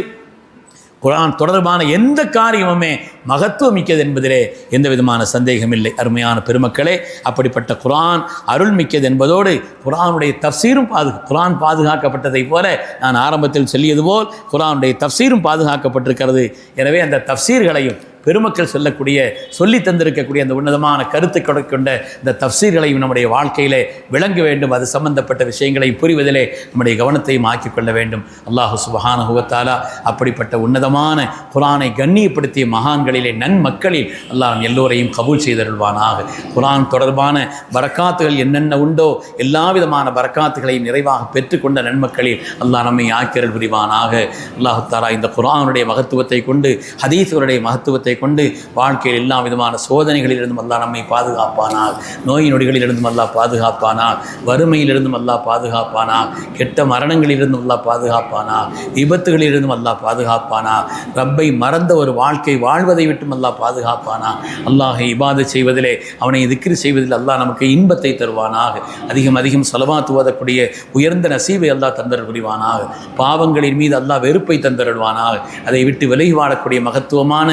குர்ஆன் தொடர்பான எந்த காரியமுமே மகத்துவம் மிக்கது என்பதிலே எந்த விதமான சந்தேகம் இல்லை. அருமையான பெருமக்களே, அப்படிப்பட்ட குர்ஆன் அருள் மிக்கது என்பதோடு குர்ஆனுடைய தஃப்சீரும் குர்ஆன் பாதுகாக்கப்பட்டதை போல நான் ஆரம்பத்தில் சொல்லியது போல் குர்ஆனுடைய தஃப்சீரும் பாதுகாக்கப்பட்டிருக்கிறது. எனவே அந்த தஃப்சீர்களையும் பெருமக்கள் சொல்லக்கூடிய சொல்லி தந்திருக்கக்கூடிய அந்த உன்னதமான கருத்துக்களை கொண்ட இந்த தஃப்சீர்களையும் நம்முடைய வாழ்க்கையிலே விளங்க வேண்டும். அது சம்பந்தப்பட்ட விஷயங்களை புரிவதிலே நம்முடைய கவனத்தையும் ஆக்கிக்கொள்ள வேண்டும். அல்லாஹு சுப்ஹானஹு வ தஆலா அப்படிப்பட்ட உன்னதமான குர்ஆனை கண்ணியப்படுத்திய மகான்களிலே நன்மக்களில் அல்லாஹ் எல்லோரையும் கபூல் செய்தருள்வானாக. குர்ஆன் தொடர்பான பரக்காத்துகள் என்னென்ன உண்டோ எல்லா விதமான பரக்காத்துகளையும் நிறைவாக பெற்றுக்கொண்ட நன்மக்களில் அல்லாஹ் நம்மை ஆக்கிரல் புரிவானாக. அல்லாஹு தஆலா இந்த குர்ஆனுடைய மகத்துவத்தை கொண்டு, ஹதீஸுடைய மகத்துவத்தை கொண்டு வாழ்க்கையில் எல்லா விதமான சோதனைகளிலிருந்தும் அல்லாஹ் நம்மை பாதுகாப்பானார். நோய் நொடிகளிலிருந்தும் அல்லாஹ் பாதுகாப்பானார். வறுமையிலிருந்தும் அல்லாஹ் பாதுகாப்பானார். கெட்ட மரணங்களிலிருந்தும் அல்லாஹ் பாதுகாப்பானார். விபத்துகளிலிருந்தும் அல்லாஹ் பாதுகாப்பானார். ரப்பை மறந்த ஒரு வாழ்க்கை வாழ்வதை விட்டும் அல்லாஹ் பாதுகாப்பானார். அல்லாஹை இபாதத் செய்வதிலே, அவனை திக்ர் செய்வதில் அல்லாஹ் நமக்கு இன்பத்தை தருவானாக. அதிகம் அதிகம் ஸலவாத் ஓதக்கூடிய உயர்ந்த நசீபை அல்லாஹ் தந்தருள் புரிவானாக. பாவங்களின் மீது அல்லாஹ் வெறுப்பை தந்தருள்வானாக. அதை விட்டு விலகி வாழக்கூடிய மகத்துவமான,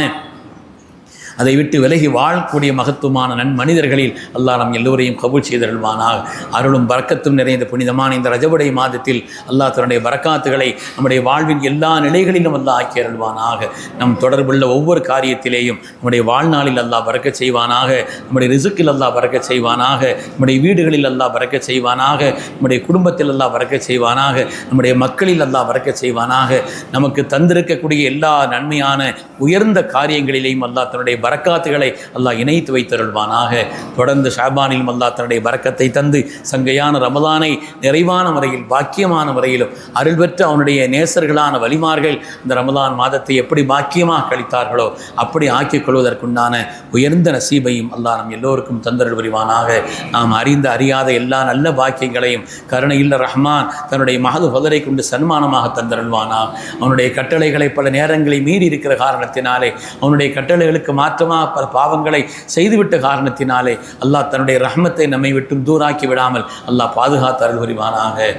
அதை விட்டு விலகி வாழக்கூடிய மகத்துவமான நன்மனிதர்களில் அல்லாஹ் நம் எல்லோரையும் கபூல் செய்தருள்வானாக. அருளும் பரக்கத்தும் நிறைந்த புனிதமான இந்த ரஜபுடைய மாதத்தில் அல்லாஹ் தன்னுடைய பரக்காத்துகளை நம்முடைய வாழ்வின் எல்லா நிலைகளிலும் அல்லாஹ் ஆக்கி அருள்வானாக. நம் தொடர்புள்ள ஒவ்வொரு காரியத்திலேயும் நம்முடைய வாழ்நாளில் அல்லாஹ் பரக்கச் செய்வானாக. நம்முடைய ரிசுக்கில் அல்லாஹ் பரக்கச் செய்வானாக. நம்முடைய வீடுகளில் அல்லாஹ் பரக்கச் செய்வானாக. நம்முடைய குடும்பத்தில் அல்லாஹ் பரக்கச் செய்வானாக. நம்முடைய மக்களில் அல்லாஹ் பரக்கச் செய்வானாக. நமக்கு தந்திருக்கக்கூடிய எல்லா நன்மையான உயர்ந்த காரியங்களிலேயும் அல்லாஹ் தன்னுடைய பரக்காத்துகளை அல்லாஹ் இணைத்து வைத்தருள்வானாக. தொடர்ந்து ஷாபானிலும் அல்லாஹ் தன்னுடைய பரக்கத்தை தந்து சங்கையான ரமலானை நிறைவான முறையில், பாக்கியமான முறையிலும் அருள் பெற்ற அவனுடைய நேசர்களான வலிமார்கள் இந்த ரமலான் மாதத்தை எப்படி பாக்கியமாக கழித்தார்களோ அப்படி ஆக்கிக் கொள்வதற்குண்டான உயர்ந்த நசீபையும் அல்லாஹ் நம் எல்லோருக்கும் தந்தருள் புரிவானாக. நாம் அறிந்த அறியாத எல்லா நல்ல பாக்கியங்களையும் கருணையுள்ள ரஹ்மான் தன்னுடைய மகது பதரை கொண்டு சன்மானமாக தந்தருள்வானாக. அவனுடைய கட்டளைகளை பல நேரங்களை மீறி இருக்கிற காரணத்தினாலே, அவனுடைய கட்டளைகளுக்கு மாற்றமாக பல பாவங்களை செய்துவிட்ட காரணத்தினாலே அல்லாஹ் தன்னுடைய ரஹ்மத்தை நம்மை விட்டும் தூராக்கி விடாமல் அல்லாஹ் பாதுகாத்து அருள் புரிவானாக.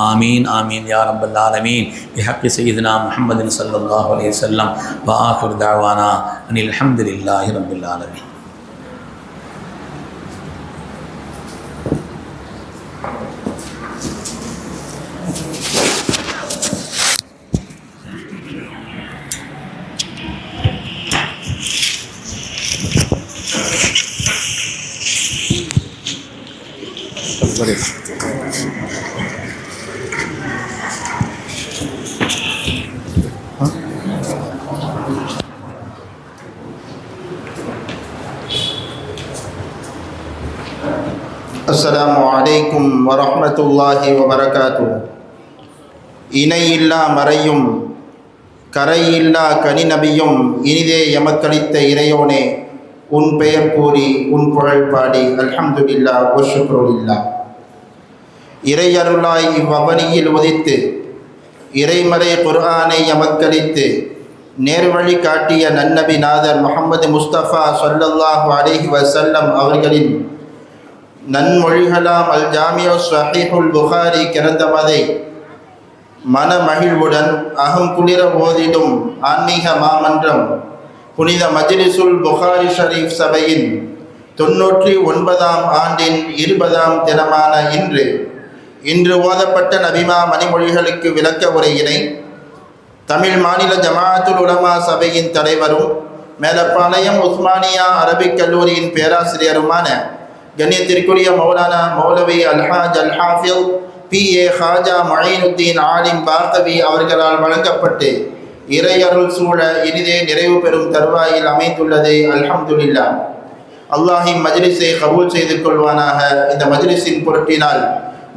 ஆமீன் ஆமீன் யா ரப்பல் ஆலமீன். பிஹக்கி சய்யிதுனா முஹம்மதின் ஸல்லல்லாஹு அலைஹி வஸல்லம் வ ஆகிரு தஅவானா அனில் ஹம்துலில்லாஹி ரப்பில் ஆலமீன். அஸ்ஸலாமு அலைக்கும் வரஹ்மத்துல்லாஹி வபரகாத்துஹு. இணையில்லா மறையும் கரையில்லா கனிநபியும் இனிதே எமக்களித்த இறையோனே, உன் பெயர் கூறி உன் புகழ் பாடி அல்ஹம்துலில்லாஹ் வ ஷுக்ருலில்லாஹ். இறையருளாய் இவ்வவனியில் உதித்து இறைமறை குர்ஆனை எமக்களித்து நேர்வழி காட்டிய நன்னபி நாதர் முஹம்மது முஸ்தபா ஸல்லல்லாஹு அலைஹி வஸல்லம் அவர்களின் நன்மொழிகளாம் அல் ஜாமியு ஸஹீஹுல் புகாரி கிரந்தமதை மனமகிழ்வுடன் அகம் குளிர ஓதிடும் ஆன்மீக மாமன்றம் புனித மஜ்லிஸுல் புகாரி ஷரீஃப் சபையின் 99ஆம் ஆண்டின் 20ஆம் தினமான இன்று ஓதப்பட்ட நபிமா மணிமொழிகளுக்கு விளக்க உரையினை தமிழ் மாநில ஜமாஅத்துல் உலமா சபையின் தலைவரும் மேலப்பாளையம் உஸ்மானியா அரபிக் கல்லூரியின் பேராசிரியருமான கண்ணியத்திற்குரிய மௌலானா மௌலவி அல்ஹாஜ் அல் ஹாஃபில் PA ஹாஜா மொயினுத்தீன் ஆலிம் பாத்தவி அவர்களால் வழங்கப்பட்டு இறையருள் சூழ இனிதே நிறைவு பெறும் தருவாயில் அமைந்துள்ளது. அல்ஹம்துலில்லாஹ். அல்லாஹின் மஜ்லிஸை கபூல் செய்து கொள்வானாக. இந்த மஜ்லிஸின் பொருட்டினால்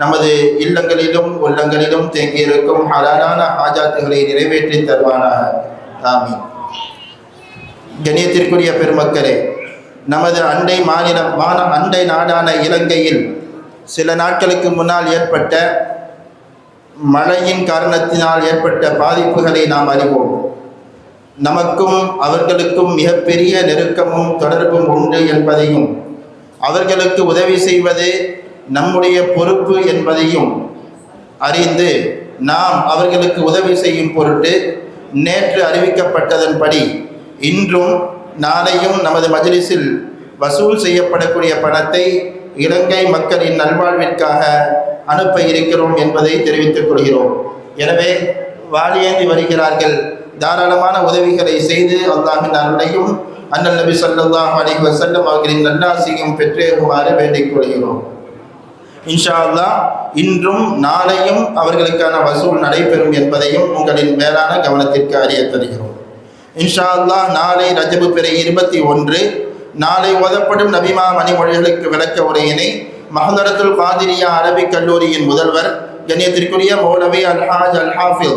நமது இல்லங்களிலும் உள்ளங்களிலும் தேங்கியிருக்கும் ஹலாலான ஹாஜாத்துகளை நிறைவேற்றி தருவானாக. ஆமீன். கண்ணியத்திற்குரிய பெருமக்களே, நமது அண்டை நாடான இலங்கையில் சில நாட்களுக்கு முன்னால் ஏற்பட்ட மழையின் காரணத்தினால் ஏற்பட்ட பாதிப்புகளை நாம் அறிவோம். நமக்கும் அவர்களுக்கும் மிகப்பெரிய நெருக்கமும் தொடர்பும் உண்டு என்பதையும், அவர்களுக்கு உதவி செய்வது நம்முடைய பொறுப்பு என்பதையும் அறிந்து நாம் அவர்களுக்கு உதவி செய்யும் பொருட்டு நேற்று அறிவிக்கப்பட்டதன்படி இன்றும் நாளையும் நமது மஜ்லிஸில் வசூல் செய்யப்படக்கூடிய பணத்தை இலங்கை மக்களின் நல்வாழ்விற்காக அனுப்ப இருக்கிறோம் என்பதை தெரிவித்துக் கொள்கிறோம். எனவே வாலியேந்தி வருகிறார்கள். தாராளமான உதவிகளை செய்து அல்லாஹ்வின் அருளையும் அண்ணல் நபி ஸல்லல்லாஹு அலைஹி வஸல்லம் அவர்களின் நல்லாசியும் பெற்றேறுமாறு வேண்டிக் கொள்கிறோம். இன்ஷா அல்லாஹ் இன்றும் நாளையும் அவர்களுக்கான வசூல் நடைபெறும் என்பதையும் உங்களின் மேலான கவனத்திற்கு அறிய தருகிறோம். இன்ஷா அல்லாஹ் நாளை ரஜபு பிறை 21 நாளை ஓதப்படும் நபிமா மணிமொழிகளுக்கு விளக்க உரையினை மஹதரத்துல் காதிரியா அரபிக் கல்லூரியின் முதல்வர் கண்ணியத்திற்குரிய மௌலவி அல்ஹாஜ் அல் ஹாஃபில்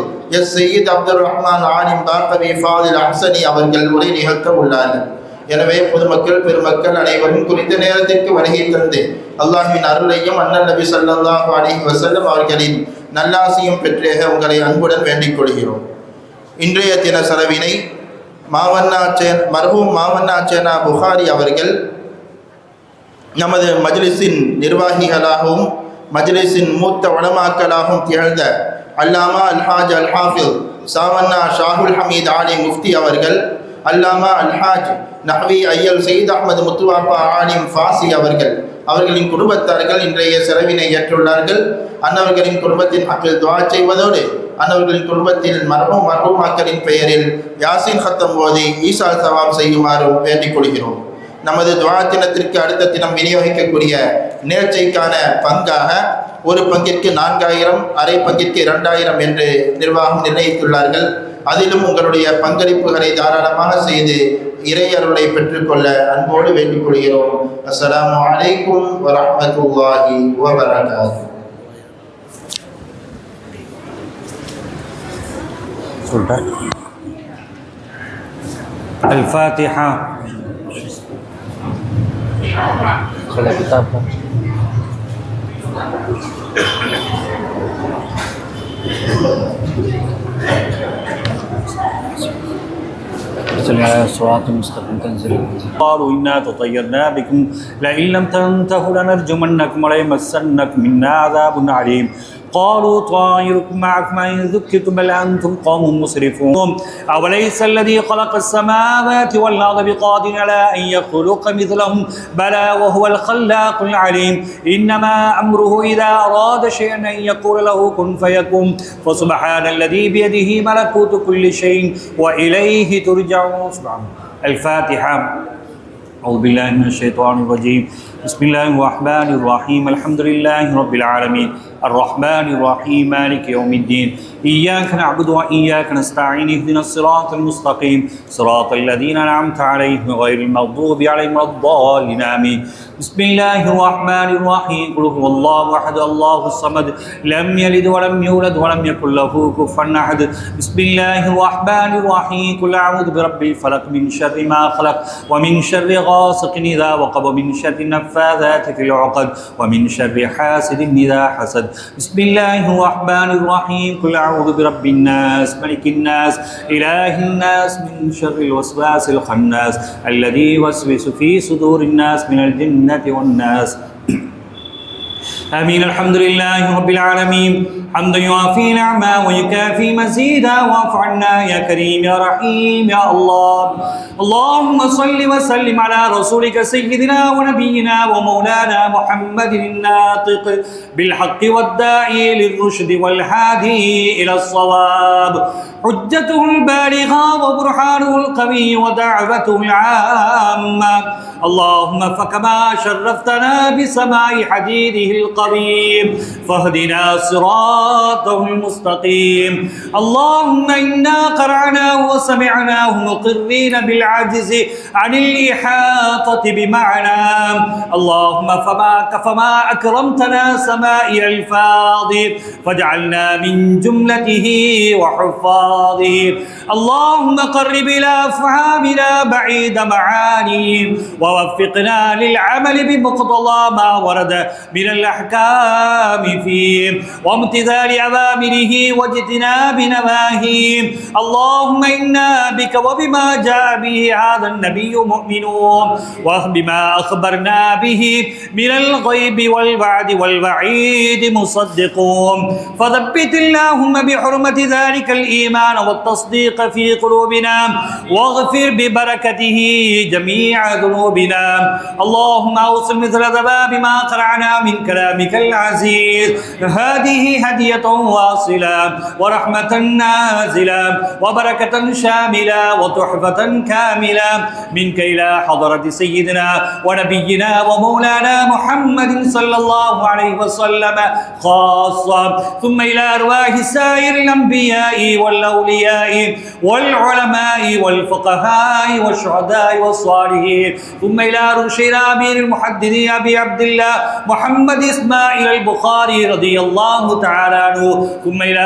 சையீத் அப்துல் ரஹ்மான் ஆலிம் பாக்கவி ஃபாதில் அஹ்சனி அவர்கள் உரை நிகழ்த்த உள்ளார்கள். எனவே பொதுமக்கள் பெருமக்கள் அனைவரும் குறித்த நேரத்திற்கு வருகை தந்து அல்லாஹ்வின் அருளையும் அண்ணல் நபி ஸல்லல்லாஹு அலைஹி வஸல்லம் அவர்களின் நல்லாசியும் பெற்றேக உங்களை அன்புடன் வேண்டிக் கொள்கிறோம். இன்றைய தின செலவினை மர்ஹூம் மாவண்ணா சேனா புகாரி அவர்கள் நமது மஜ்லிஸின் நிர்வாகிகளாகவும் மஜ்லிஸின் மூத்த உலமாக்களாகவும் திகழ்ந்த அல்லாமா அல்ஹாஜ் அல் ஹாஃபில் சாவண்ணா ஷாஹுல் ஹமீத் ஆலி முஃப்தி அவர்கள், அல்லாமா அல்ஹாஜ் நஹ்வி ஐயல் சயீத் அஹ்மது முத்துவாப்பா ஆலிம் ஃபாசி அவர்களின் குடும்பத்தார்கள் இன்றைய செலவினை ஏற்றுள்ளார்கள். அன்னவர்களின் குடும்பத்தின் ஹக்கில் துஆ செய்வதோடு அன்னவர்களின் குடும்பத்தில் மர்ஹூமாக்களின் பெயரில் யாசின் ஹத்தம் ஓதி ஈசா சவாப் செய்யுமாறும் வேண்டிக் கொள்கிறோம். நமது துஆ தினத்திற்கு அடுத்த தினம் விநியோகிக்கக்கூடிய நேர்ச்சைக்கான பங்காக ஒரு பங்கிற்கு 4000, அரை பங்கிற்கு 2000 என்று நிர்வாகம் நிர்ணயித்துள்ளார்கள். அதிலும் உங்களுடைய பங்களிப்புகளை தாராளமாக செய்து இறையருளை பெற்றுக்கொள்ள அன்போடு வேண்டிக் கொள்கிறோம். அஸ்ஸலாமு அலைக்கும் வரஹ்மத்துல்லாஹி வபரகாத்துஹு. الفاتحة. صراط مستقيم تنزل. قالوا إنا تطيرنا بكم لئن لم تنتهوا لنرجمنكم وليمسنكم منا عذاب عليم. قالوا طائركم معكم إن ذكرتم بل أنتم قوم مسرفون. أوليس الذي خلق السماوات والأرض بقادر على أن يخلق مثلهم بلى وهو الخلاق العليم. إنما أمره إذا أراد شيئا أن يقول له كن فيكون. فسبحان الذي بيده ملكوت كل شيء وإليه ترجعون. الفاتحة. أعوذ بالله من الشيطان الرجيم. بسم الله الرحمن الرحيم. الحمد لله رب العالمين الرحمن الرحيم مالك يوم الدين. إياك نعبد وإياك نستعين. اهدنا الصراط المستقيم صراط الذين أنعمت عليهم غير المغضوب عليهم ولا الضالين آمين. بسم الله الرحمن الرحيم. قل هو الله أحد الله الصمد لم يلد ولم يولد ولم يكن له كفوا أحد. بسم الله الرحمن الرحيم. قل أعوذ برب الفلق من شر ما خلق ومن شر غاسق إذا وقب ومن شر النفاثات النفاثات في العقد ومن شر حاسد إذا حسد. بسم الله الرحمن الرحيم. قل أعوذ برب الناس ملك الناس إله الناس من شر الوسواس الخناس الذي يوسوس في صدور الناس من الجنة والناس. آمين. الحمد لله رب العالمين حمدا يوافي نعما ويكافي مزيدا واعف عنا يا كريم يا رحيم يا الله. اللهم صل وسلم على رسولك سيدنا ونبينا ومولانا محمد الناطق بالحق والداعي للرشد والهادي إلى الصواب، حجته البالغة وبرهانه القوي ودعوته العامة. اللهم فكما شرفتنا بسماع حديده القديم فاهدنا صراطه المستقيم. اللهم إنا قرأناه وسمعناه مقرين بالعجز عن الإحاطة بمعناه. اللهم فما أكرمتنا سماء الفاظ فاجعلنا من جملته وحفاظه. اللهم قرب إلى أفهامنا بعيد معانيه ووفقنا للعمل بمقتضى ما ورد من الأحكام فيه وامتثال أوامره واجتناب نواهيه. اللهم إنا بك وبما جاء به هذا النبي مؤمنون وبما أخبرنا به من الغيب والوعد والوعيد مصدقون، فثبت اللهم بحرمة ذلك الإيمان والتصديق في قلوبنا واغفر ببركته جميع ذنوبنا. اللهم أوصل مثل ذباب ما قرأنا من كلامك العزيز. هذه هدية واصلة ورحمة نازلة وبركة شاملة وتحفة كاملة منك إلى حضرة سيدنا ونبينا ومولانا محمد صلى الله عليه وسلم خاصة، ثم إلى أرواح سائر الأنبياء والأولياء والعلماء والفقهاء والشهداء والصالحين، ثم إلى رشيد أمير المحدثين أبي عبد الله محمد إسماعيل البخاري رضي الله تعالى عنه، ثم إلى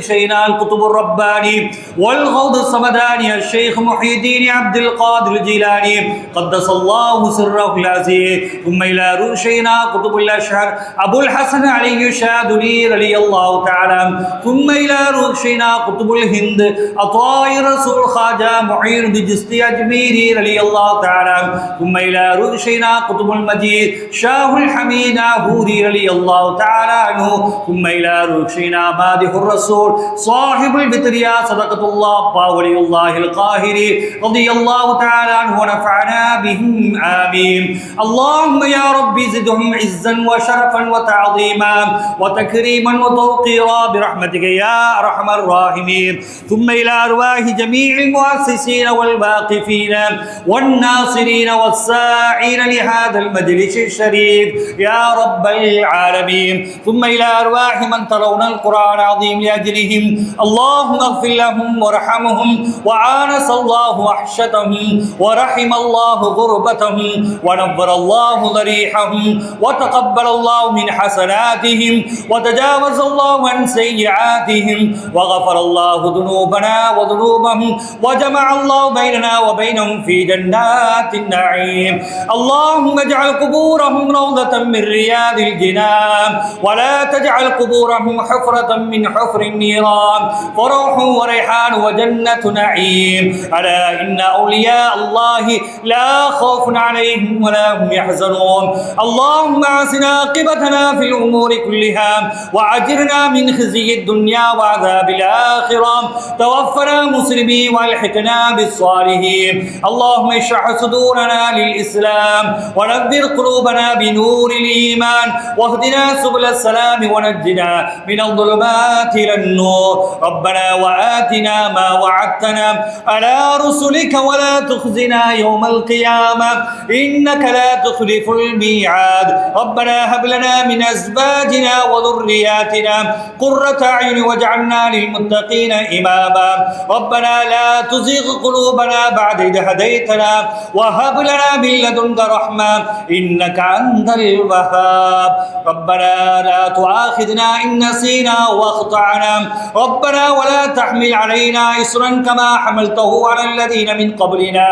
شيخنا القطب الرباني والغوث الصمداني الشيخ محي الدين عبد القادر الجيلاني قدس الله سره العزيز، ثم إلى رشينا قطب الأشهر أبو الحسن علي الشاذلي رضي الله تعالى عنه، ثم إلى رشينا قطب الهند أطاي رسول خواجة معين بجستي أجميري رضي الله تعالى عنه، ثم إلى رشينا قطب المجيد شاه الحميد هوري رضي الله تعالى عنه، ثم إلى رشينا مادح الرسول صاحب البتريا صدقة الله ولي الله القاهري رضي الله تعالى عنه ونفعنا بهم آمين. اللهم يا ربي زدهم عزا وشرفا وتعظيما وتكريما وتوقيرا برحمتك يا أرحم الراحمين. ثم إلى أرواح جميع المؤسسين والواقفين والناصرين والساعين لهذا المجلس الشريف يا رب العالمين. ثم إلى أرواح من ترون القرآن العظيم لأجلهم اللهم اغفر لهم وارحمهم وآنس الله وحشتهم ورحم الله غربتهم ونور الله ضريحهم وتقبل الله من حسناتهم وتجاوز الله عن سيئاتهم وغفر الله ذنوبنا وذنوبهم وجمع الله بيننا وبينهم في جنات النعيم. اللهم اجعل قبورهم روضة من رياض الجنان ولا تجعل قبورهم حفرة من حفر النيران، فروح وريحان وجنة نعيم. ألا إن أولياء الله لا خوف عليهم ولا هم يحزنون. اللهم أحسن عاقبتنا في الأمور كلها وأجرنا من خزي الدنيا وعذاب الآخرة، توفنا مسلمين والحقنا بالصالحين. اللهم اشرح صدورنا للإسلام ونذر قلوبنا بنور الإيمان واهدنا سبل السلام ونجنا من الظلمات إلى النور. ربنا وآتنا ما وعدتنا على رسلك ولا تخزنا يوم القيامة إنك لا تخلف الميعاد. ربنا هب لنا من أزواجنا وذرياتنا قرة أعين واجعلنا للمتقين للمتقين إماما ربنا لا تزغ قلوبنا بعد إذ هديتنا وهب لنا من لدنك رحمة إنك أنت الوهاب ربنا لا تؤاخذنا إن نسينا واخطأنا ربنا ولا تحمل علينا إصرا كما حملته على الذين من قبلنا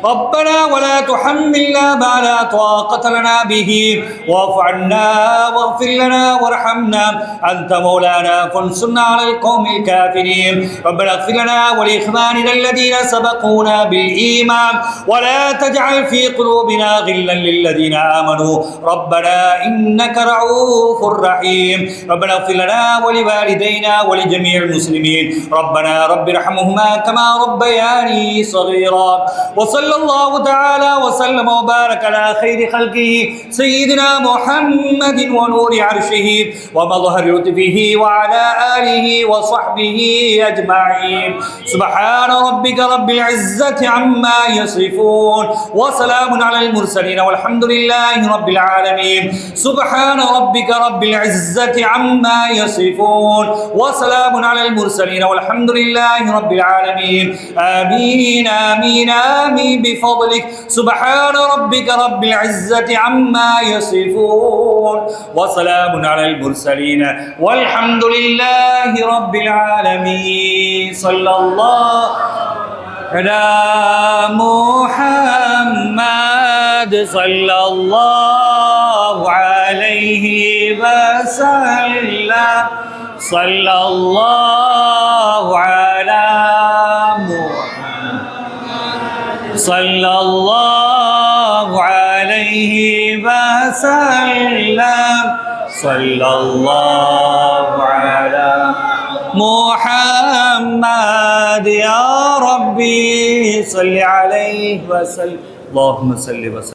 ربنا ولا تحملنا ما لا طاقة لنا به واعف عنا واغفر لنا وارحمنا أنت مولانا فانصرنا على القوم الكافرين ربنا اغفر لنا ولإخواننا الذين سبقونا بالإيمان ولا تجعل في قلوبنا غلا للذين آمنوا ربنا إنك رؤوف رحيم ربنا اغفر لنا ولوالدينا ولجميع المسلمين ربنا رب ارحمهما كما ربياني صغيرا وصلى الله تعالى وسلم وبارك على خير خلقه سيدنا محمد ونور عرشه ومظهر لطفه وعلى آله وصحبه أجمعين سبحان ربك رب العزة عما يصفون وسلام على المرسلين والحمد لله رب العالمين سبحان ربك رب العزة عما يصفون وسلام على المرسلين والحمد لله رب العالمين آمين آمين آمين بفضلك سبحان ربك رب العزة عما يصفون وسلام على المرسلين والحمد لله رب العالمين صلى الله على محمد صلى الله عليه وسلم صلى الله على محمد صلى الله عليه وسلم صلى الله على محمد يا ربي صل عليه وسلم اللهم صل وسلم